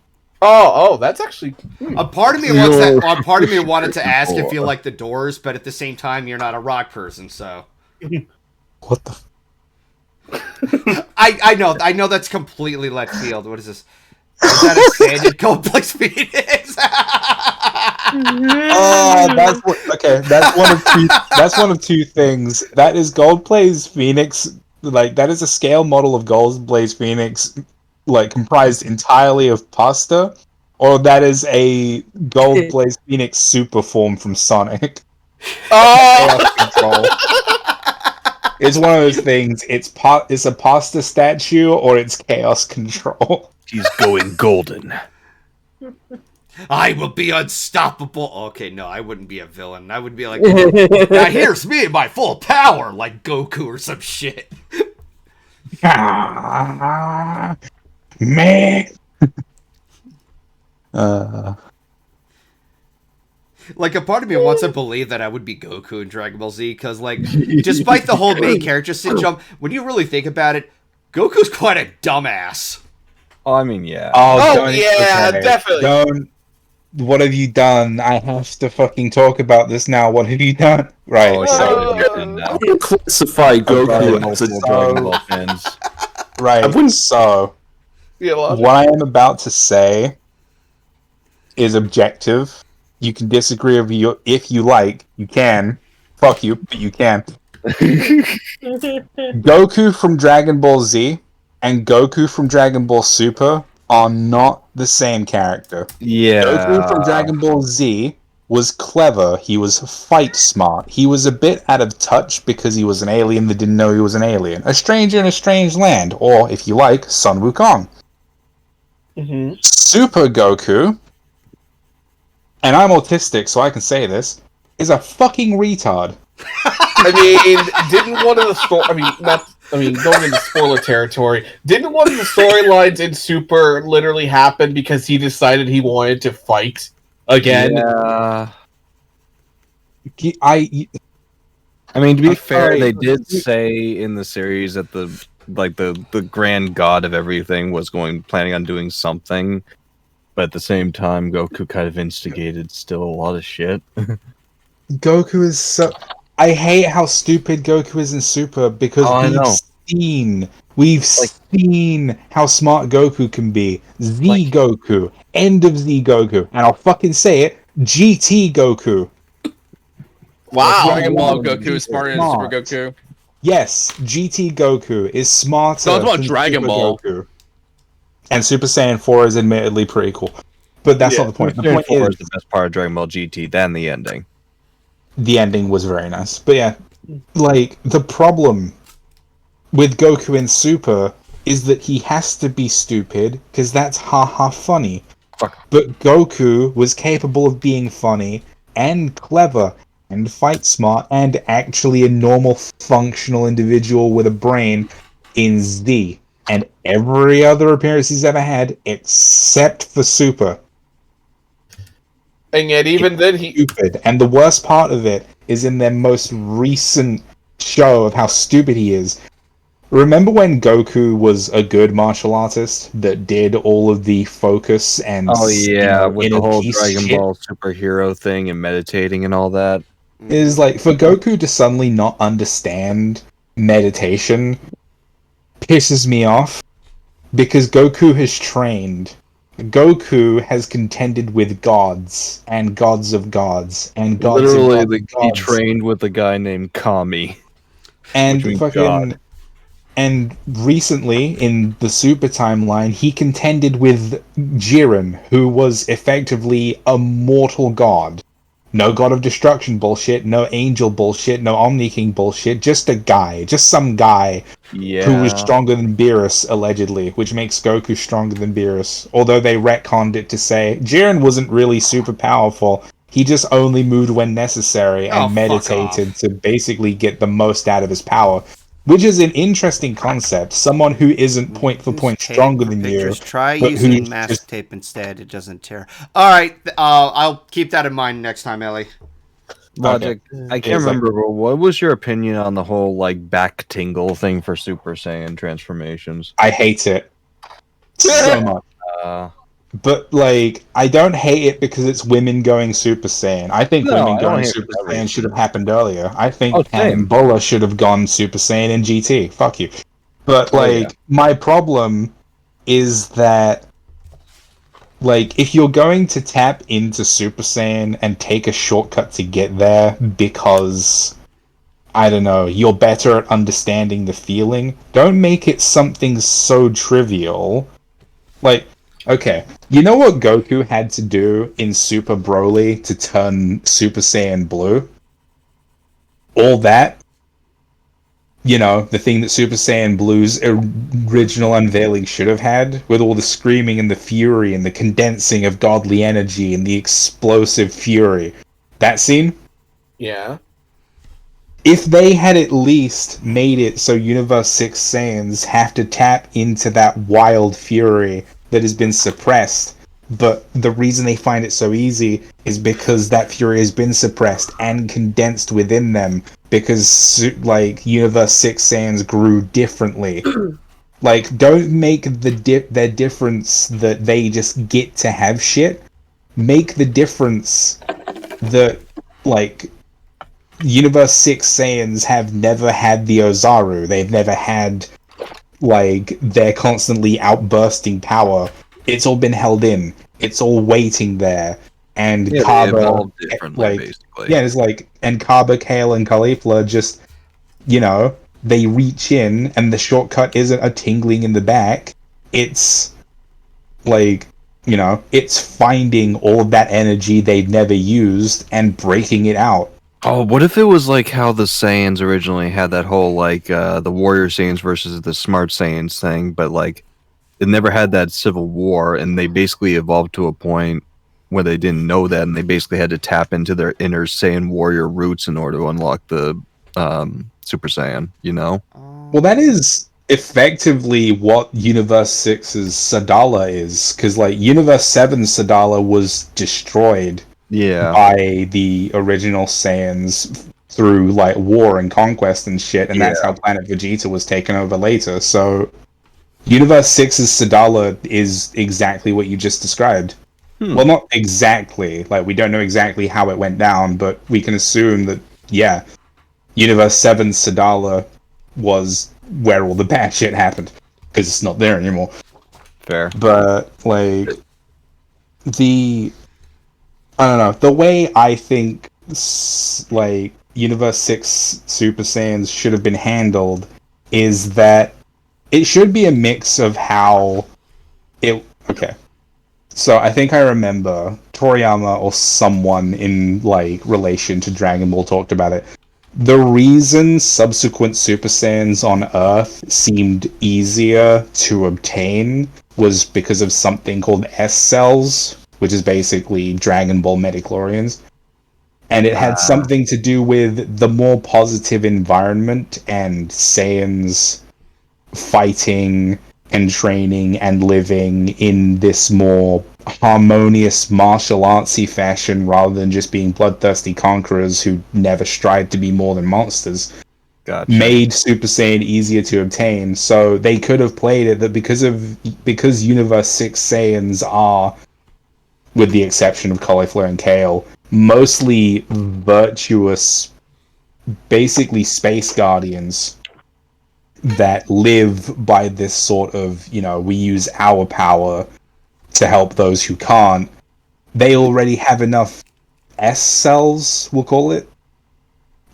Oh, that's actually A part of me wanted to ask if you like the Doors, but at the same time, you're not a rock person, so. What the? I know that's completely left field. What is this? Is that a standard GoldenFox Phoenix? That's one of two things. That is GoldenFox Phoenix. Like that is a scale model of GoldenFox Phoenix, like comprised entirely of pasta, or that is a GoldenFox Phoenix super form from Sonic. It's one of those things. It's a pasta statue or it's chaos control. He's going golden. I will be unstoppable. Okay, no, I wouldn't be a villain. I would be like, now here's me in my full power, like Goku or some shit. Man. Like, a part of me wants to believe that I would be Goku in Dragon Ball Z, because, like, despite the whole main character syndrome, when you really think about it, Goku's quite a dumbass. Oh, I mean, yeah. Definitely. What have you done? I have to fucking talk about this now. What have you done? Right. Classify Goku as a Dragon Ball fans. Right. So, what I am about to say is objective. You can disagree if you like. You can. Fuck you, but you can. Goku from Dragon Ball Z and Goku from Dragon Ball Super are not the same character. Yeah. Goku from Dragon Ball Z was clever. He was fight smart. He was a bit out of touch because he was an alien that didn't know he was an alien. A stranger in a strange land. Or, if you like, Sun Wukong. Mm-hmm. Super Goku, and I'm autistic, so I can say this, is a fucking retard. I mean, didn't one of the going into spoiler territory, didn't one of the storylines in Super literally happen because he decided he wanted to fight again? Yeah. I mean, to be fair, they did say in the series that the grand god of everything was planning on doing something, but at the same time, Goku kind of instigated still a lot of shit. Goku is so. I hate how stupid Goku is in Super because we've seen how smart Goku can be. Goku, end of Z Goku, and I'll fucking say it, GT Goku. Wow. Dragon Ball Goku is smarter than Super Goku. Yes, GT Goku is smarter Sounds about than Dragon Super Ball. Goku. And Super Saiyan 4 is admittedly pretty cool. But that's not the point. The point is the best part of Dragon Ball GT than the ending. The ending was very nice. But yeah, like, the problem with Goku in Super is that he has to be stupid, because that's haha funny. But Goku was capable of being funny, and clever, and fight smart, and actually a normal, functional individual with a brain in Z. And every other appearance he's ever had, except for Super. And yet, even then, he stupid. And the worst part of it is in their most recent show of how stupid he is. Remember when Goku was a good martial artist that did all of the focus and with the whole Dragon Ball superhero thing and meditating and all that? Is like for Goku to suddenly not understand meditation pisses me off because Goku has trained. Goku has contended with gods and gods of gods and gods Literally, of gods. he trained with a guy named Kami. And fucking... And recently, in the Super timeline, he contended with Jiren, who was effectively a mortal god. No god of destruction bullshit, no angel bullshit, no Omni King bullshit, just a guy. Just some guy who was stronger than Beerus, allegedly, which makes Goku stronger than Beerus. Although they retconned it to say, Jiren wasn't really super powerful, he just only moved when necessary and meditated to basically get the most out of his power. Which is an interesting concept. Someone who isn't point for point stronger than you. Try using mask tape instead. It doesn't tear. All right, I'll keep that in mind next time, Ellie. Logic. I can't remember. But what was your opinion on the whole back tingle thing for Super Saiyan transformations? I hate it so much. But I don't hate it because it's women going Super Saiyan. I think women going Super Saiyan should have happened earlier. I think Bola should have gone Super Saiyan in GT. Fuck you. But my problem is that if you're going to tap into Super Saiyan and take a shortcut to get there because I don't know, you're better at understanding the feeling, don't make it something so trivial. Okay, you know what Goku had to do in Super Broly to turn Super Saiyan Blue? All that, the thing that Super Saiyan Blue's original unveiling should have had, with all the screaming and the fury and the condensing of godly energy and the explosive fury. That scene? Yeah. If they had at least made it so Universe 6 Saiyans have to tap into that wild fury that has been suppressed, but the reason they find it so easy is because that fury has been suppressed and condensed within them because Universe 6 Saiyans grew differently. Don't make their difference that they just get to have shit. Make the difference that Universe 6 Saiyans have never had the Ozaru. They've never had they're constantly outbursting power. It's all been held in. It's all waiting there. And Kaba, basically. Yeah, it's and Kaba, Kale, and Caulifla just, they reach in, and the shortcut isn't a tingling in the back. It's it's finding all of that energy they'd never used and breaking it out. Oh, what if it was how the Saiyans originally had that whole the warrior Saiyans versus the smart Saiyans thing, but it never had that civil war, and they basically evolved to a point where they didn't know that, and they basically had to tap into their inner Saiyan warrior roots in order to unlock the Super Saiyan. Well, that is effectively what Universe 6's Sadala is, because Universe 7's Sadala was destroyed. Yeah. By the original Saiyans through like war and conquest and shit, and that's how Planet Vegeta was taken over later. So Universe 6's Sadala is exactly what you just described. Well, not exactly. Like, we don't know exactly how it went down, but we can assume that, yeah, Universe 7's Sadala was where all the bad shit happened. Because it's not there anymore. Fair. But, like, I don't know, the way I think, like, Universe 6 Super Saiyans should have been handled is that it should be a mix of how it... Okay. So I think I remember Toriyama or someone in, like, relation to Dragon Ball talked about it. The reason subsequent Super Saiyans on Earth seemed easier to obtain was because of something called S-cells, which is basically Dragon Ball Metachlorians. And it had something to do with the more positive environment and Saiyans fighting and training and living in this more harmonious martial artsy fashion rather than just being bloodthirsty conquerors who never strive to be more than monsters. Gotcha. Made Super Saiyan easier to obtain. So they could have played it that because Universe 6 Saiyans are, with the exception of Cauliflower and Kale, mostly virtuous, basically space guardians that live by this sort of, we use our power to help those who can't. They already have enough S-cells, we'll call it.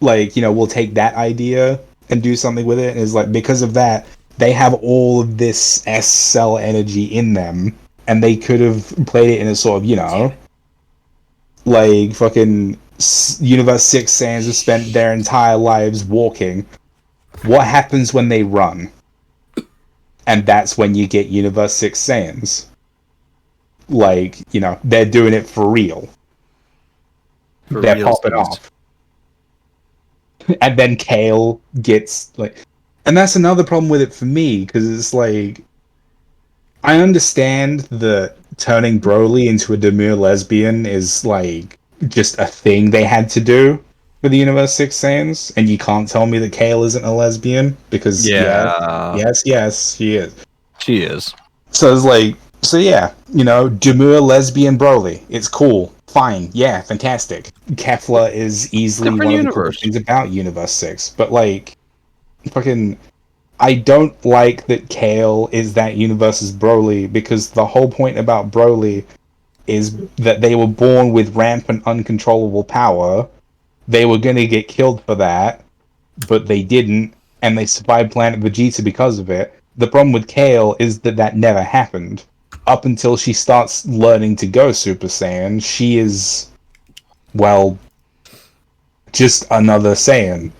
Like, we'll take that idea and do something with it. And it's like, because of that, they have all of this S-cell energy in them, and they could have played it in a sort of, like, fucking Universe 6 Saiyans have spent their entire lives walking. What happens when they run? And that's when you get Universe 6 Saiyans. Like, they're doing it for real. They're popping off. And then Kale gets, like... And that's another problem with it for me, because it's like... I understand that turning Broly into a demure lesbian is, like, just a thing they had to do for the Universe 6 Saiyans, and you can't tell me that Kale isn't a lesbian, because yes, she is. She is. So it's like, demure lesbian Broly, it's cool, fine, yeah, fantastic. Kefla is easily one of the cool things about Universe 6, but like, fucking, I don't like that Kale is that universe's Broly, because the whole point about Broly is that they were born with rampant uncontrollable power. They were gonna get killed for that, but they didn't, and they survived Planet Vegeta because of it. The problem with Kale is that never happened. Up until she starts learning to go Super Saiyan, she is, well, just another Saiyan.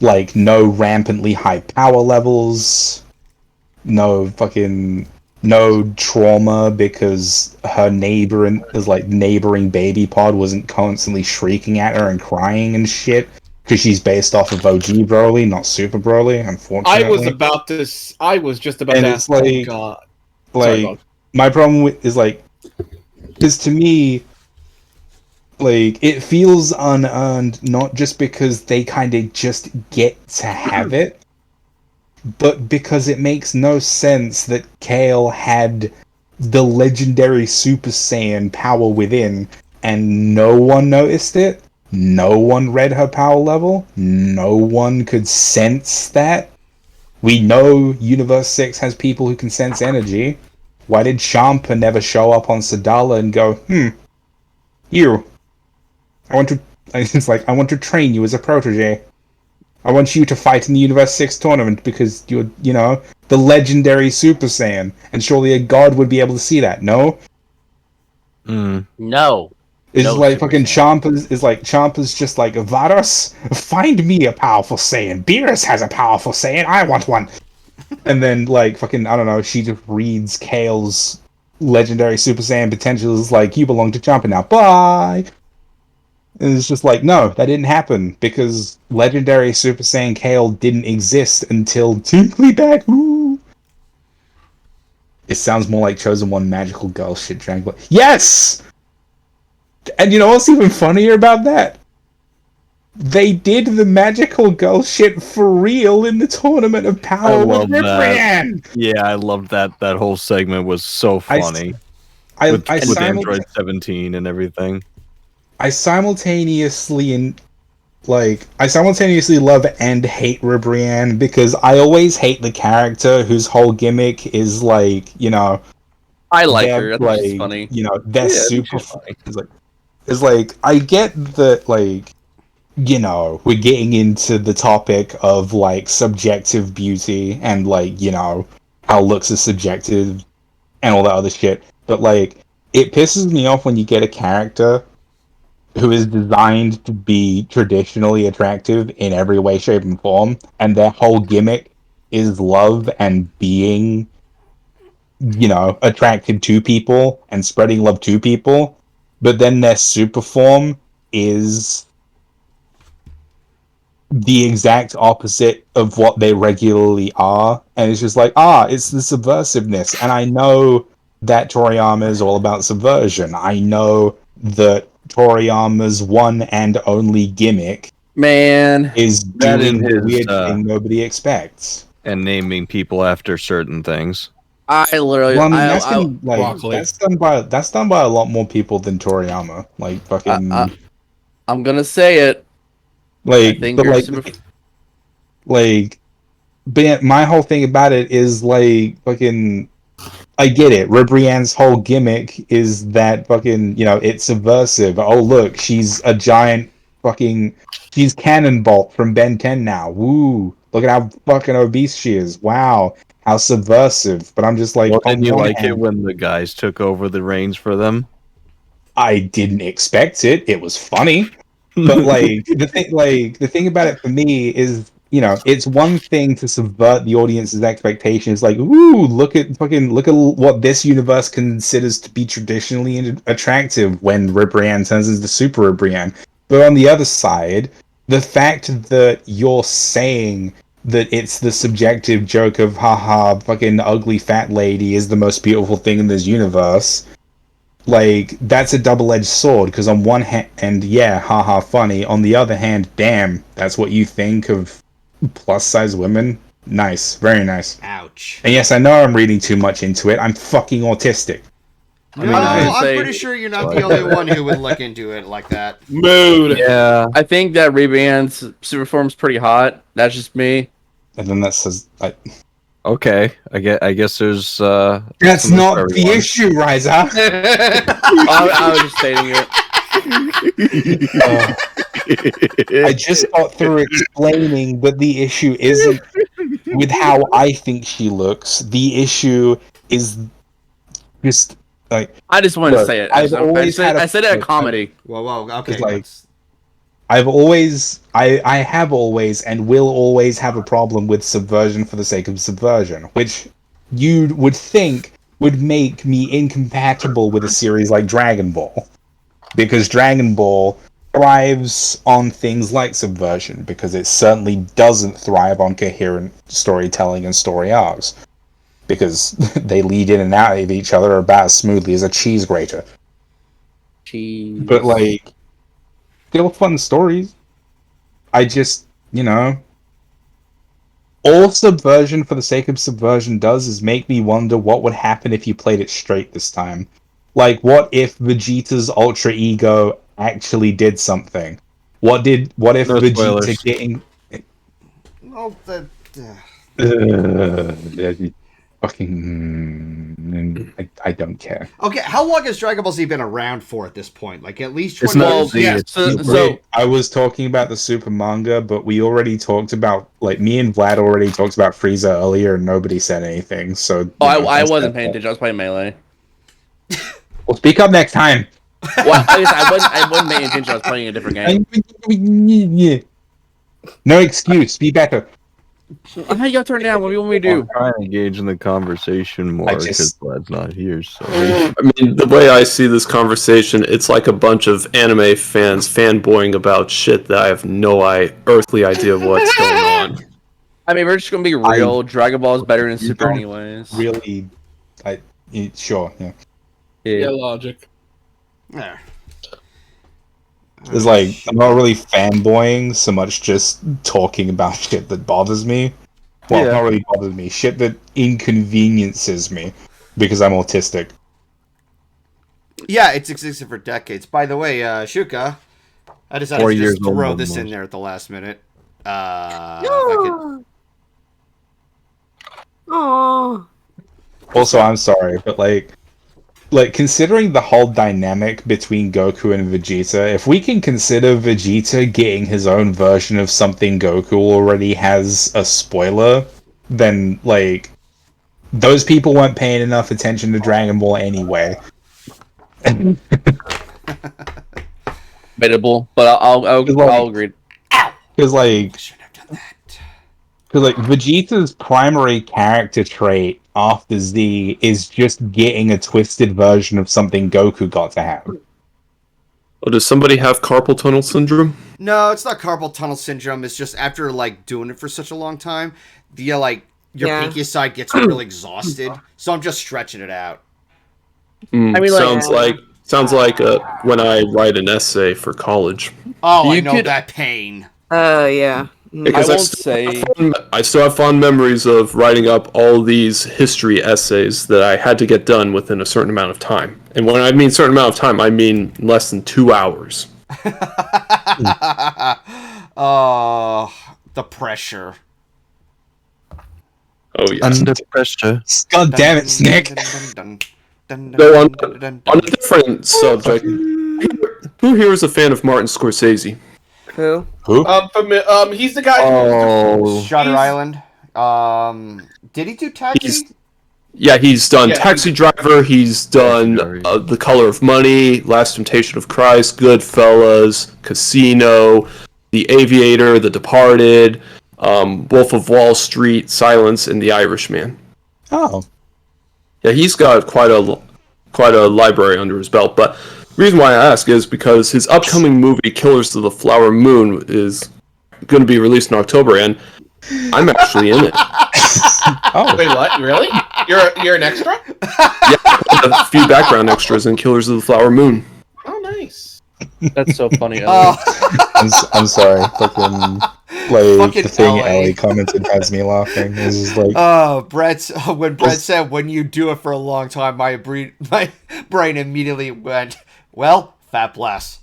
Like, no rampantly high power levels, no trauma because her neighboring baby pod wasn't constantly shrieking at her and crying and shit because she's based off of OG Broly, not Super Broly, unfortunately. I was just about and to it's ask, like, oh god. Like, my problem is, like, because to me, like, it feels unearned, not just because they kind of just get to have it, but because it makes no sense that Kale had the legendary Super Saiyan power within, and no one noticed it, no one read her power level, no one could sense that. We know Universe 6 has people who can sense energy. Why did Champa never show up on Sadala and go, you, I want to train you as a protege. I want you to fight in the Universe 6 tournament because you're, the legendary Super Saiyan. And surely a god would be able to see that, no? No. It's like fucking Champa's just like, Vados, find me a powerful Saiyan. Beerus has a powerful Saiyan. I want one. And then, like, fucking, I don't know, she just reads Kale's legendary Super Saiyan potential is like, you belong to Champa now. Bye! And it's just like, no, that didn't happen, because legendary Super Saiyan Kale didn't exist until Tinkly back. Ooh. It sounds more like Chosen One magical girl shit, Dragon Ball. Yes! And you know what's even funnier about that? they did the magical girl shit for real in the Tournament of Power with Ribrianne. Yeah, I loved that. That whole segment was so funny. With Android 17 and everything. I simultaneously love and hate Ribrianne because I always hate the character whose whole gimmick is like, you know, I like her. I think she's funny. You know, they're super funny. It's like I get that, like, you know, we're getting into the topic of like subjective beauty and like, you know, how looks is subjective and all that other shit. But like, it pisses me off when you get a character who is designed to be traditionally attractive in every way, shape, and form, and their whole gimmick is love and being, you know, attracted to people and spreading love to people, but then their super form is the exact opposite of what they regularly are, and it's just like, it's the subversiveness. And I know that Toriyama is all about subversion. I know that Toriyama's one and only gimmick, is doing the weird thing nobody expects and naming people after certain things. I literally, well, I mean, that's done by a lot more people than Toriyama. Like fucking, I'm gonna say it. Like, but my whole thing about it is like fucking. I get it. Ribrianne's whole gimmick is that fucking, you know, it's subversive. Oh look, she's a giant fucking. She's Cannonbolt from Ben 10 now. Woo! Look at how fucking obese she is. Wow, how subversive. But I'm just like, well, didn't you like it when the guys took over the reins for them? I didn't expect it. It was funny. But like the thing about it for me is, you know, it's one thing to subvert the audience's expectations, like, ooh, look at what this universe considers to be traditionally attractive when Ribrianne turns into Super Ribrianne. But on the other side, the fact that you're saying that it's the subjective joke of haha, fucking ugly fat lady is the most beautiful thing in this universe. Like, that's a double-edged sword, because on one hand, yeah, haha, funny. On the other hand, damn, that's what you think of plus-size women? Nice. Very nice. Ouch. And yes, I know I'm reading too much into it. I'm fucking autistic. No, I'm pretty sure you're not the only one who would look into it like that. Mood. Yeah. I think that Ribrianne's super form's pretty hot. That's just me. And then that says... Okay, I guess there's that's not the issue, Riser. I was just stating it. I just got through explaining that the issue isn't with how I think she looks. The issue is just like, I just wanted to say it. I said it a comedy. Whoa, okay. Like, I have always and will always have a problem with subversion for the sake of subversion, which you would think would make me incompatible with a series like Dragon Ball. Because Dragon Ball thrives on things like subversion, because it certainly doesn't thrive on coherent storytelling and story arcs. Because they lead in and out of each other about as smoothly as a cheese grater. But like, still fun stories. I just, you know, all subversion for the sake of subversion does is make me wonder what would happen if you played it straight this time. Like, what if Vegeta's ultra ego actually did something? What if Vegeta getting... Well, I don't care. Okay, how long has Dragon Ball Z been around for at this point? Like, at least 20 years? So I was talking about the super manga, but we already talked about, like, me and Vlad already talked about Frieza earlier, and nobody said anything. So I wasn't paying attention. I was playing Melee. Well, speak up next time. Well, I wasn't paying attention. I was playing a different game. No excuse. Be better. How you got turned down? What do you want me to do? I'm trying to engage in the conversation more because Vlad's not here. So I mean, the way I see this conversation, it's like a bunch of anime fans fanboying about shit that I have no earthly idea of what's going on. I mean, we're just gonna be real. Dragon Ball is better than Super, anyways. Really, sure, yeah. Yeah, logic. There. It's like, I'm not really fanboying so much, just talking about shit that bothers me. Well, not really bothers me, shit that inconveniences me, because I'm autistic. Yeah, it's existed for decades. By the way, Shouka, I decided to just throw this in there at the last minute. If I could... Aww. Also, I'm sorry, but like considering the whole dynamic between Goku and Vegeta, if we can consider Vegeta getting his own version of something Goku already has a spoiler, then like those people weren't paying enough attention to Dragon Ball anyway. Debatable, but I'll agree. Because like Vegeta's primary character trait after Z is just getting a twisted version of something Goku got to have. Oh, does somebody have carpal tunnel syndrome? No, it's not carpal tunnel syndrome. It's just after like doing it for such a long time, your pinky side gets real exhausted. So I'm just stretching it out. I mean, sounds like when I write an essay for college. Oh, I know that pain. Yeah. Because I still have fond memories of writing up all these history essays that I had to get done within a certain amount of time. And when I mean certain amount of time, I mean less than 2 hours. Oh, the pressure. Oh, yeah. Under pressure. God damn it, Snick! So on a different subject, who here is a fan of Martin Scorsese? Who? He's the guy who Shutter Island. Did he do Taxi? He's done Taxi Driver, he's done The Color of Money, Last Temptation of Christ, Goodfellas, Casino, The Aviator, The Departed, Wolf of Wall Street, Silence, and The Irishman. Oh. Yeah, he's got quite a library under his belt, but the reason why I ask is because his upcoming movie, Killers of the Flower Moon, is going to be released in October, and I'm actually in it. Oh. Wait, what? Really? You're an extra? Yeah, a few background extras in Killers of the Flower Moon. Oh, nice. That's so funny. I'm sorry. Fucking Fucking the thing LA. Ellie commented has me laughing. It's just like, when Brett said, when you do it for a long time, my brain immediately went, well, fat blast.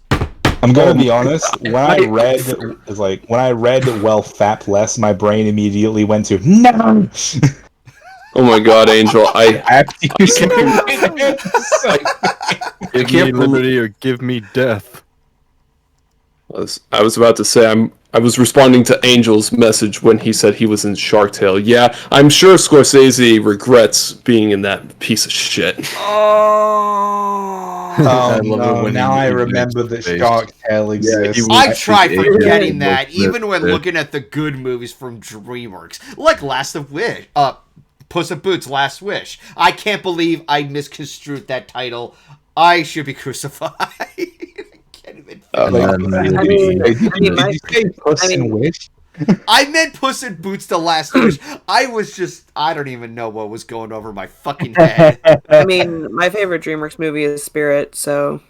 I'm gonna be honest. When I read "well, fat less," my brain immediately went to no. Oh my God, Angel! Give me liberty or give me death. I was about to say I was responding to Angel's message when he said he was in Shark Tale. Yeah, I'm sure Scorsese regrets being in that piece of shit. Now I remember that Shark Tale exists. I tried forgetting that, even when looking at the good movies from DreamWorks, like Puss in Boots: Last Wish. I can't believe I misconstrued that title. I should be crucified. Did you say Puss in Wish? I meant Puss in Boots: The Last Wish. I don't even know what was going over my fucking head. I mean, my favorite DreamWorks movie is Spirit, so...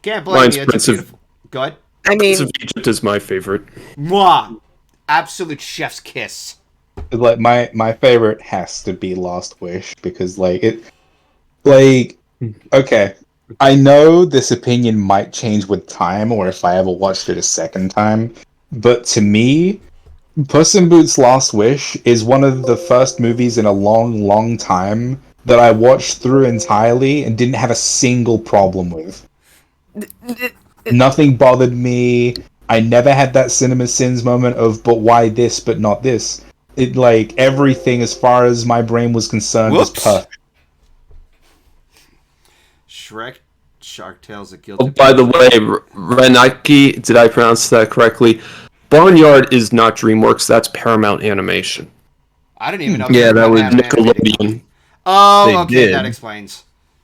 Can't blame you, it's beautiful. Go ahead. Prince of Egypt is my favorite. Mwah! Absolute chef's kiss. Like, my favorite has to be Last Wish, because, okay, I know this opinion might change with time, or if I ever watched it a second time, but to me, Puss in Boots: Last Wish is one of the first movies in a long, long time that I watched through entirely and didn't have a single problem with. Nothing bothered me. I never had that Cinema Sins moment of, but why this, but not this. Everything as far as my brain was concerned was perfect. Shrek, Shark Tale's a guilty. Oh, by the way, Renaki, did I pronounce that correctly? Barnyard is not DreamWorks, that's Paramount Animation. I didn't even know. Yeah, that was Nickelodeon. Oh, okay, that explains.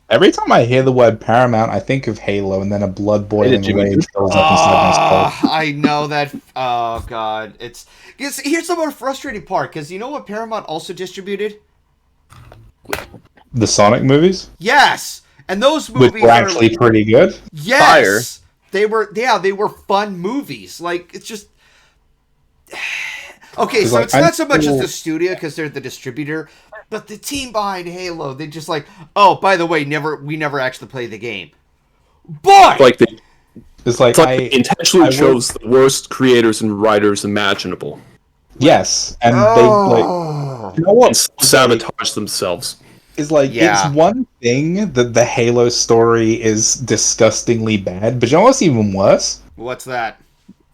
Every time I hear the word Paramount, I think of Halo, and then a blood boiling rage fills up inside my skull. I know that. Oh God, here's the more frustrating part, because you know what Paramount also distributed? The Sonic movies? Yes, and those movies were actually pretty good. Yes, They were fun movies. Like, it's just okay. So it's not so much as the studio because they're the distributor, but the team behind Halo. They just like, oh, by the way, we never actually play the game. Boy, Like they they intentionally chose the worst creators and writers imaginable. Yes, and they like, you know what? Sabotage themselves. Is like, it's one thing that the Halo story is disgustingly bad, but you know what's even worse? What's that?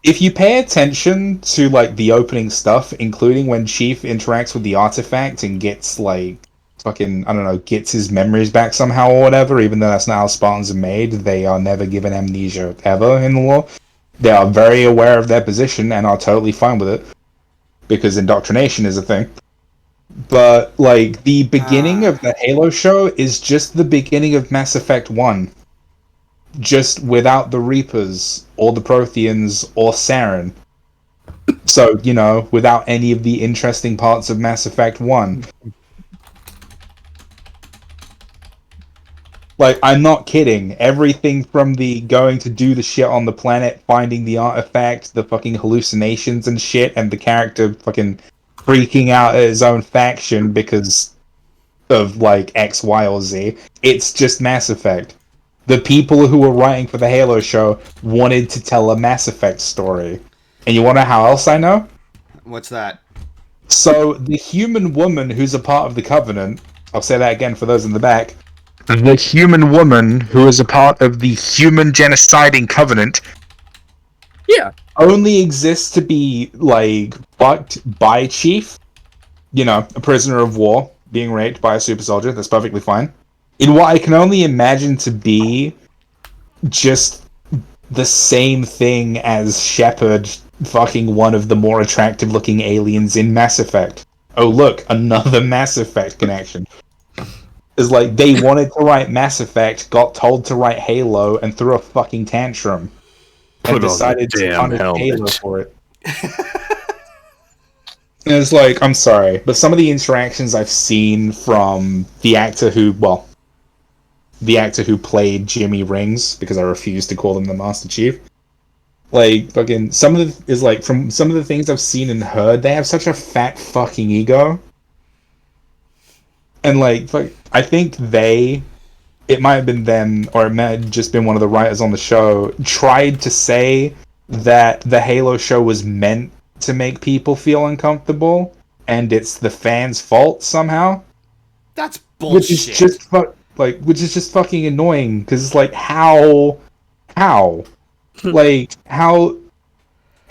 If you pay attention to like the opening stuff, including when Chief interacts with the artifact and gets like fucking, I don't know, gets his memories back somehow or whatever, even though that's not how Spartans are made, they are never given amnesia ever in the lore. They are very aware of their position and are totally fine with it, because indoctrination is a thing. But, like, the beginning of the Halo show is just the beginning of Mass Effect 1. Just without the Reapers, or the Protheans, or Saren. So, you know, without any of the interesting parts of Mass Effect 1. Like, I'm not kidding. Everything from the going to do the shit on the planet, finding the artifact, the fucking hallucinations and shit, and the character fucking freaking out at his own faction because of, like, X, Y, or Z. It's just Mass Effect. The people who were writing for the Halo show wanted to tell a Mass Effect story. And you want to know how else I know? What's that? So, the human woman who's a part of the Covenant, I'll say that again for those in the back, the human woman who is a part of the human genociding Covenant, only exists to be, like, fucked by Chief. You know, a prisoner of war being raped by a super soldier. That's perfectly fine. In what I can only imagine to be just the same thing as Shepard fucking one of the more attractive looking aliens in Mass Effect. Oh look, another Mass Effect connection. Is like, they wanted to write Mass Effect, got told to write Halo, and threw a fucking tantrum. And decided to punish Halo for it. And it's like, I'm sorry, but some of the interactions I've seen from the actor who played Jimmy Rings, because I refuse to call him the Master Chief. Like, fucking, from some of the things I've seen and heard, they have such a fat fucking ego. And, like, I think it might have been them, or it might have just been one of the writers on the show, tried to say that the Halo show was meant to make people feel uncomfortable, and it's the fans' fault somehow. That's bullshit. Which is just fucking annoying, because it's like, how? Like, how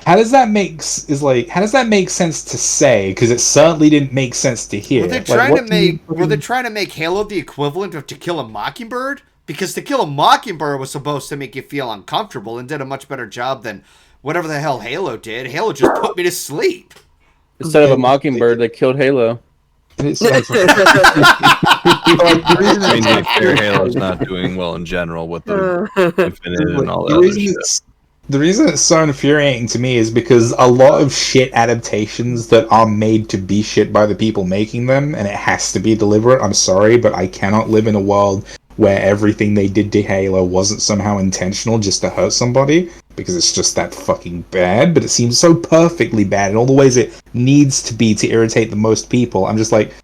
does that make sense to say? Because it certainly didn't make sense to hear. Were they trying to make Halo the equivalent of To Kill a Mockingbird? Because To Kill a Mockingbird was supposed to make you feel uncomfortable and did a much better job than whatever the hell Halo did. Halo just put me to sleep. Instead of a Mockingbird, they killed Halo. Halo's not doing well in general with the Infinite and all that other shit. The reason it's so infuriating to me is because a lot of shit adaptations that are made to be shit by the people making them, and it has to be deliberate, I'm sorry, but I cannot live in a world where everything they did to Halo wasn't somehow intentional just to hurt somebody, because it's just that fucking bad, but it seems so perfectly bad in all the ways it needs to be to irritate the most people. I'm just like,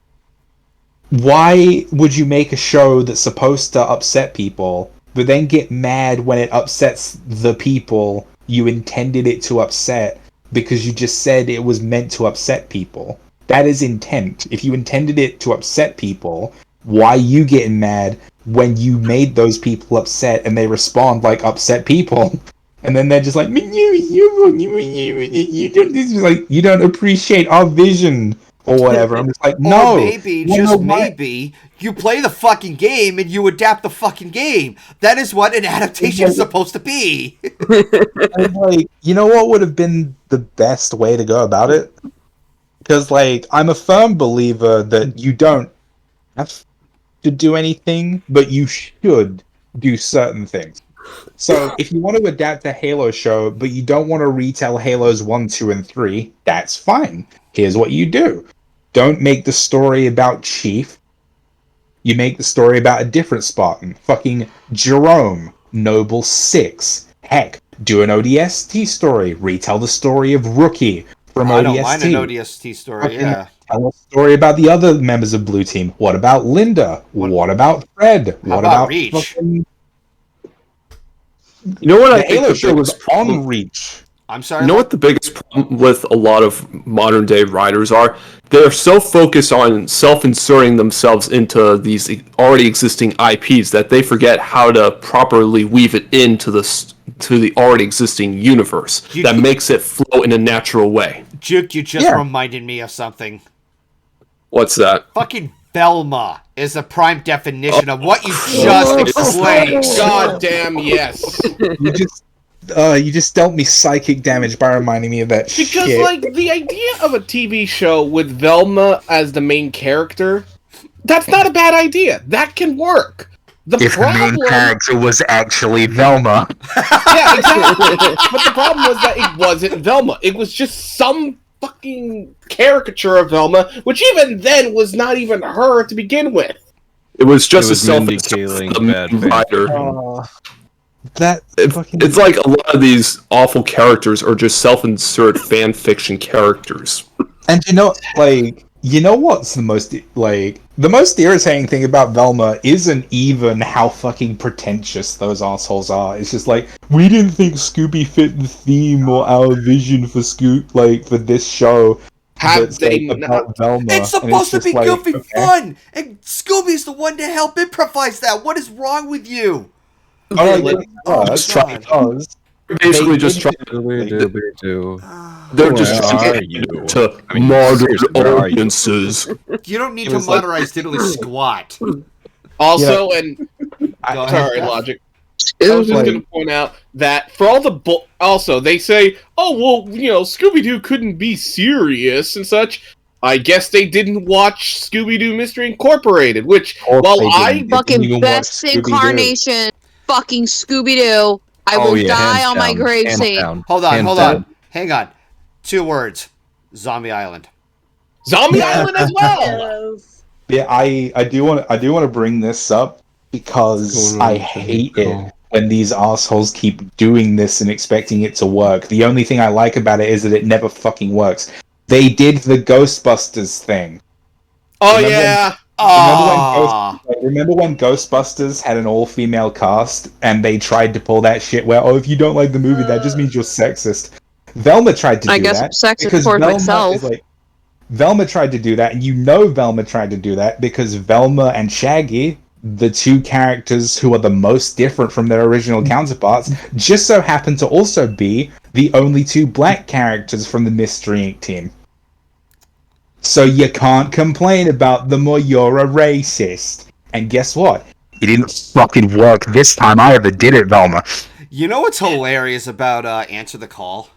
why would you make a show that's supposed to upset people, but then get mad when it upsets the people you intended it to upset because you just said it was meant to upset people? That is intent. If you intended it to upset people, why are you getting mad when you made those people upset and they respond like upset people? And then they're just like, you don't appreciate our vision or whatever. I'm just like, no. Or maybe, you play the fucking game and you adapt the fucking game. That is what an adaptation is supposed to be. And like, you know what would have been the best way to go about it? Because, like, I'm a firm believer that you don't have to do anything, but you should do certain things. So, if you want to adapt the Halo show, but you don't want to retell Halos 1, 2, and 3, that's fine. Here's what you do. Don't make the story about Chief. You make the story about a different Spartan. Fucking Jerome, Noble 6, Heck, do an ODST story. Retell the story of Rookie from ODST. I don't mind an ODST story, yeah. Tell a story about the other members of Blue Team. What about Linda? What about Fred? How What about Reach? fucking... You know what The I think Halo the show was biggest problem- on Reach. I'm sorry. You know what the biggest problem with a lot of modern day writers are? They're so focused on self-inserting themselves into these already existing IPs that they forget how to properly weave it into the already existing universe that makes it flow in a natural way. Juke, you just reminded me of something. What's that? Fucking Velma is the prime definition of what you just explained. God damn yes. You just dealt me psychic damage by reminding me of that Because, shit. like, the idea of a TV show with Velma as the main character, that's not a bad idea. That can work. The main character was actually Velma. Yeah, exactly. But the problem was that it wasn't Velma. It was just some fucking caricature of Velma, which even then was not even her to begin with. It was just It was a Mindy Kaling, bad fan writer. It's like a lot of these awful characters are just self-insert fan fiction characters. And you know what's the most irritating thing about Velma isn't even how fucking pretentious those assholes are. It's just like, we didn't think Scooby fit the theme or our vision for for this show. Have they about Velma. It's supposed to be goofy fun, and Scooby's the one to help improvise that. What is wrong with you? Basically just trying They're just trying to modern audiences. You don't need to modernize diddly squat. Also, sorry, Logic. I was just going to point out that for all the also they say, oh well, Scooby-Doo couldn't be serious and such. I guess they didn't watch Scooby-Doo Mystery Incorporated, which I fucking best incarnation, fucking Scooby-Doo. I will die on my gravesite. Hold on. Hang on. 2 words. Zombie Island. Zombie Island as well. Yeah, I do want to bring this up because I hate it when these assholes keep doing this and expecting it to work. The only thing I like about it is that it never fucking works. They did the Ghostbusters thing. Oh, yeah. Remember when Ghostbusters had an all-female cast and they tried to pull that shit where, if you don't like the movie, that just means you're sexist. Velma tried to do that. I guess I'm sexist towards myself. Velma tried to do that, and Velma tried to do that because Velma and Shaggy, the 2 characters who are the most different from their original counterparts, just so happen to also be the only 2 black characters from the Mystery Inc. team. So you can't complain about them or you're a racist. And guess what? It didn't fucking work this time either, did it, Velma? You know what's hilarious about Answer the Call?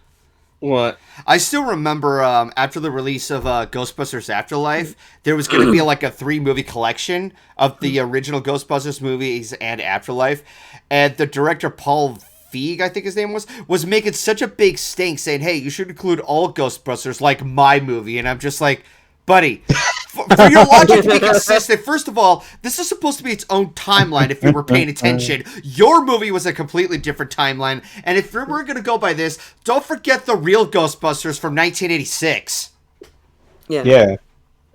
What? I still remember after the release of Ghostbusters Afterlife, there was going to be like a 3-movie collection of the original Ghostbusters movies and Afterlife. And the director, Paul Feig, I think his name was making such a big stink saying, hey, you should include all Ghostbusters like my movie. And I'm just like, buddy, for your logic to be consistent, first of all, this is supposed to be its own timeline if you were paying attention. Your movie was a completely different timeline. And if we're going to go by this, don't forget the real Ghostbusters from 1986. Yeah.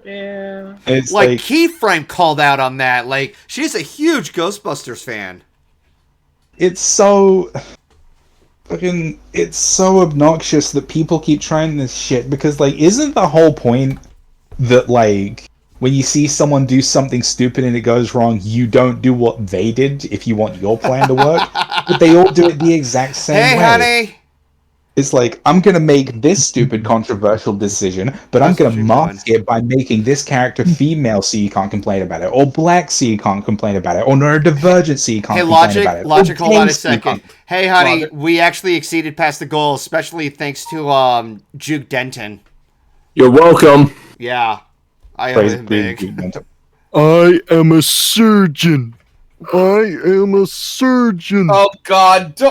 It's like Keyframe called out on that. Like, she's a huge Ghostbusters fan. It's so obnoxious that people keep trying this shit because, isn't the whole point that, when you see someone do something stupid and it goes wrong, you don't do what they did if you want your plan to work? But they all do it the exact same way. Hey, honey! It's like, I'm going to make this stupid controversial decision, but I'm going to mask it by making this character female so you can't complain about it, or black so you can't complain about it, or neurodivergent so you can't complain about it. Logic, hold on a second. Hey, honey, we actually exceeded past the goal, especially thanks to Juke Denton. You're welcome. Yeah. I owe him big. I am a surgeon. Oh God! Okay,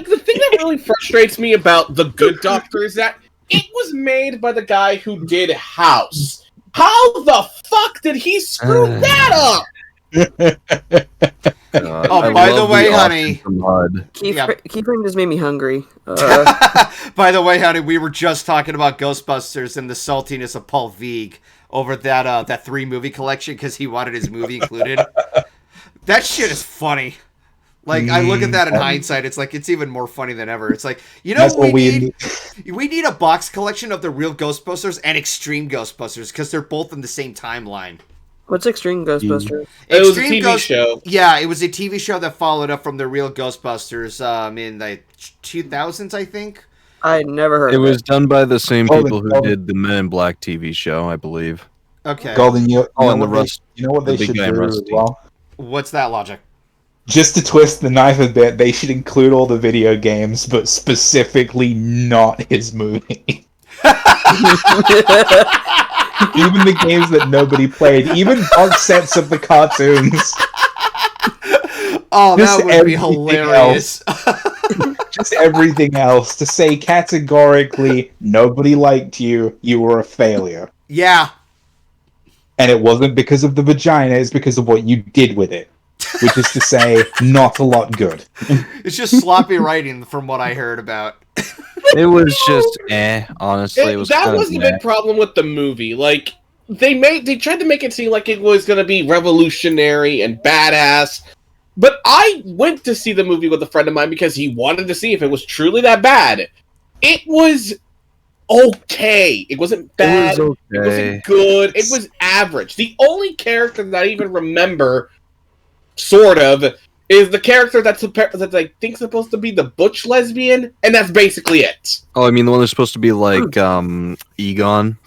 the thing that really frustrates me about The Good Doctor is that it was made by the guy who did House. How the fuck did he screw that up? By the way, honey, Keyframe just made me hungry. By the way, honey, we were just talking about Ghostbusters and the saltiness of Paul Feig over that 3 movie collection because he wanted his movie included. That shit is funny. Like, I look at that in hindsight, it's like, it's even more funny than ever. It's like, you know what we need? We need a box collection of the real Ghostbusters and Extreme Ghostbusters, because they're both in the same timeline. What's Extreme Ghostbusters? It was a TV show. Yeah, it was a TV show that followed up from the real Ghostbusters in the 2000s, I think. I never heard it. It of was done by the same people who did the Men in Black TV show, I believe. Okay. Golden, you know what they the should big guy do as Rusty. well? What's that logic? Just to twist the knife a bit, they should include all the video games, but specifically not his movie. Even the games that nobody played, even box sets of the cartoons. Oh, that would be hilarious. Just everything else. To say categorically, nobody liked you, you were a failure. Yeah. And it wasn't because of the vagina, it's because of what you did with it. Which is to say, not a lot good. It's just sloppy writing from what I heard about. It was just honestly. That was the big problem with the movie. Like, they tried to make it seem like it was going to be revolutionary and badass. But I went to see the movie with a friend of mine because he wanted to see if it was truly that bad. It was okay. It wasn't bad. It wasn't good. It was average. The only character that I even remember, sort of, is the character that's I think supposed to be the butch lesbian, and that's basically it. Oh, I mean the one that's supposed to be like Egon.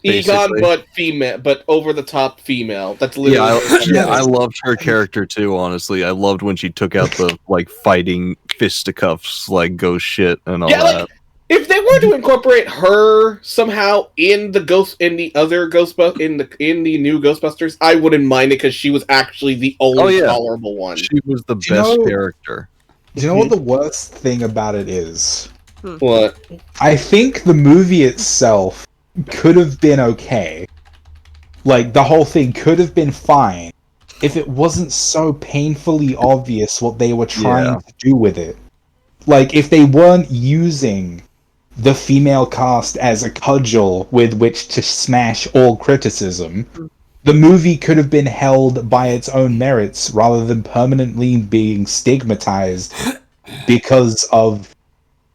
Egon, but female, but over the top female. That's literally. I loved her character too. Honestly, I loved when she took out the like fighting fisticuffs, like ghost shit and all that. Like, if they were to incorporate her somehow in the new Ghostbusters, I wouldn't mind it because she was actually the only tolerable one. She was the best character. Do you know what the worst thing about it is? What? I think the movie itself could have been okay. Like, the whole thing could have been fine if it wasn't so painfully obvious what they were trying to do with it. Like, if they weren't using the female cast as a cudgel with which to smash all criticism, the movie could have been held by its own merits rather than permanently being stigmatized because of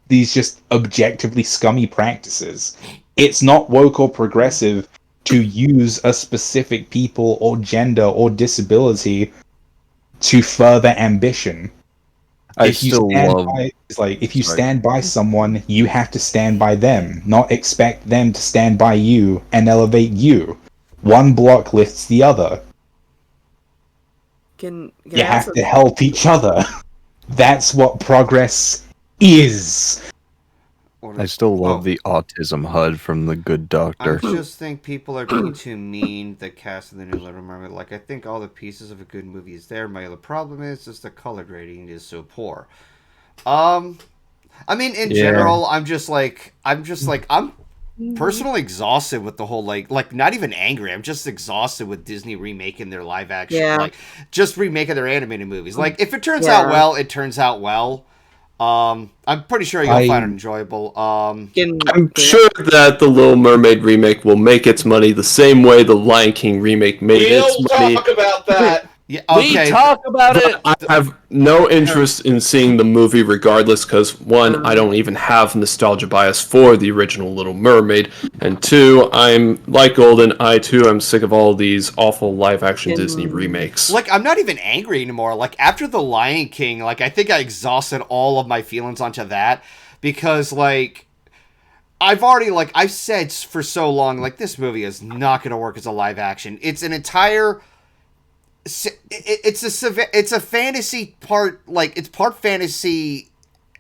these just objectively scummy practices. It's not woke or progressive to use a specific people or gender or disability to further ambition. If you stand by someone, you have to stand by them, not expect them to stand by you and elevate you. One block lifts the other. You have to help each other. That's what progress is. I still love the autism HUD from The Good Doctor. I just think people are being too mean. The cast of the new Little Mermaid. Like, I think all the pieces of a good movie is there. My other problem is just the color grading is so poor. I mean, in general, I'm personally exhausted with the whole like not even angry. I'm just exhausted with Disney remaking their live action, like just remaking their animated movies. Like, if it turns out well, it turns out well. I'm pretty sure you'll find it enjoyable. I'm sure that the Little Mermaid remake will make its money the same way the Lion King remake made its money. We'll talk about that. Yeah, okay. We talk about it. I have no interest in seeing the movie regardless because, one, I don't even have nostalgia bias for the original Little Mermaid, and two, I'm like Golden, I too am sick of all these awful live-action Disney remakes. Like, I'm not even angry anymore. Like, after The Lion King, like, I think I exhausted all of my feelings onto that because, like, I've said for so long, like, this movie is not going to work as a live action. It's an entire... It's a fantasy part, like, it's part fantasy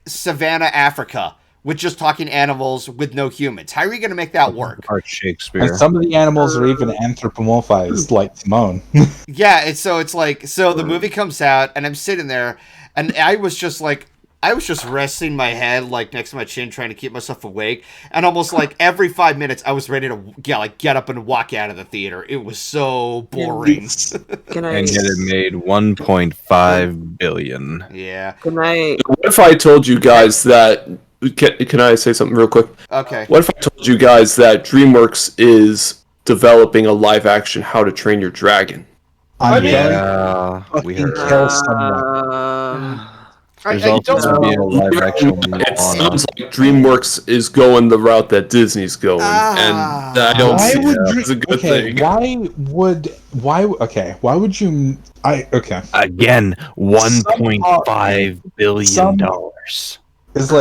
Savannah, Africa, with just talking animals with no humans. How are you going to make that work? Part Shakespeare. And some of the animals are even anthropomorphized, like Timon. Yeah, so the movie comes out, and I'm sitting there, and I was just like, I was just resting my head like next to my chin, trying to keep myself awake, and almost like every 5 minutes, I was ready to get up and walk out of the theater. It was so boring. And yet it made 1.5 billion. Yeah. Good night. What if I told you guys that? Can I say something real quick? Okay. What if I told you guys that DreamWorks is developing a live-action How to Train Your Dragon? Yeah, we heard. Kill someone. There's also going to be a live action. It sounds like DreamWorks is going the route that Disney's going, and I don't see that as a good thing. Why would you? Again, $1.5 billion. Is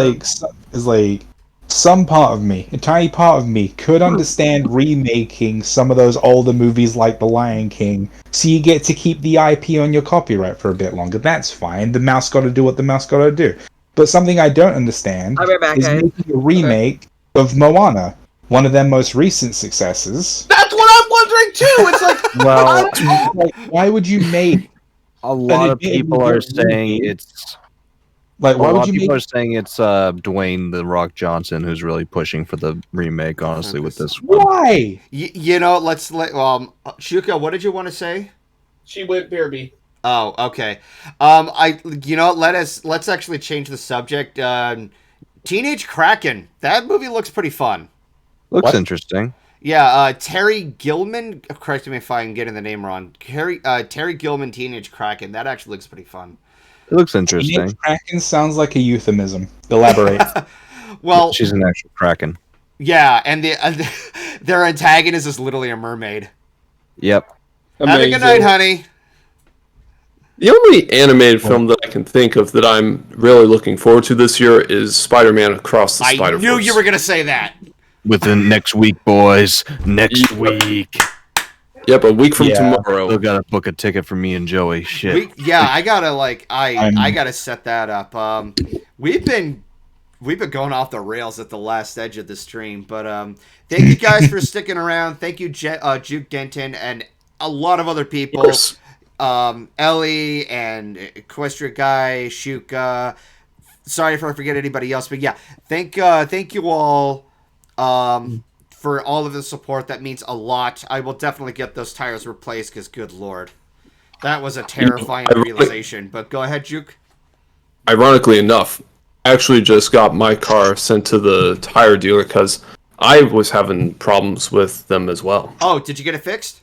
like some part of me, a tiny part of me, could understand remaking some of those older movies like The Lion King, so you get to keep the IP on your copyright for a bit longer. That's fine. The mouse got to do what the mouse got to do. But something I don't understand is making a remake of Moana, one of their most recent successes. That's what I'm wondering too. It's like, well, why would you make? A lot of people are saying it's. Like, why would you people are saying it's Dwayne the Rock Johnson who's really pushing for the remake, honestly, with this one. Why? You know, let's let Shouka, what did you want to say? She went Bearby. Oh, okay. Let's actually change the subject. Teenage Kraken. That movie looks pretty fun. Looks interesting. Yeah, Terry Gilman. Correct me if I'm getting the name wrong. Terry Gilman, Teenage Kraken. That actually looks pretty fun. It looks interesting. Teenage Kraken sounds like a euphemism. Elaborate. Well, she's an actual Kraken. Yeah, and their antagonist is literally a mermaid. Yep. Have a good night, honey. The only animated film that I can think of that I'm really looking forward to this year is Spider-Man Across the Spider-Verse. I knew you were going to say that. Within next week, boys. Next week. Yep, a week from tomorrow. Still gotta book a ticket for me and Joey. Shit. I gotta set that up. We've been going off the rails at the last edge of the stream, but thank you guys for sticking around. Thank you, Juke Denton, and a lot of other people. Ellie and Equestria Guy, Shouka. Sorry if I forget anybody else, but yeah, thank you all. For all of the support. That means a lot. I will definitely get those tires replaced because, good lord, that was a terrifying realization. But go ahead, Juke. Ironically enough, I actually just got my car sent to the tire dealer because I was having problems with them as well. Oh, did you get it fixed?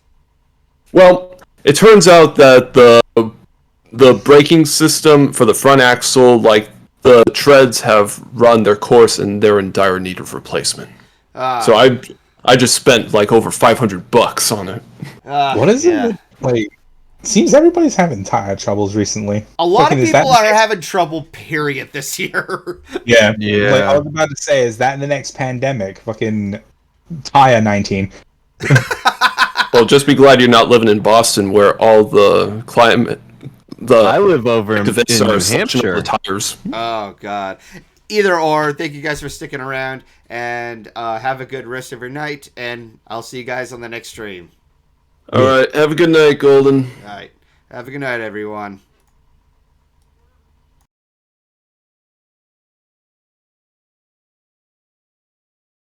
Well, it turns out that the braking system for the front axle, like the treads, have run their course and they're in dire need of replacement. So I just spent like over $500 on it. What is it? Like, seems everybody's having tire troubles recently. A lot of people are having trouble, period, this year. Yeah. Like, I was about to say, is that in the next pandemic? Fucking tire 19. Well, just be glad you're not living in Boston, where all the climate. I live over in New Hampshire. Tires. Oh God. Either or, thank you guys for sticking around, and have a good rest of your night, and I'll see you guys on the next stream. All right, have a good night, Golden. All right, have a good night, everyone.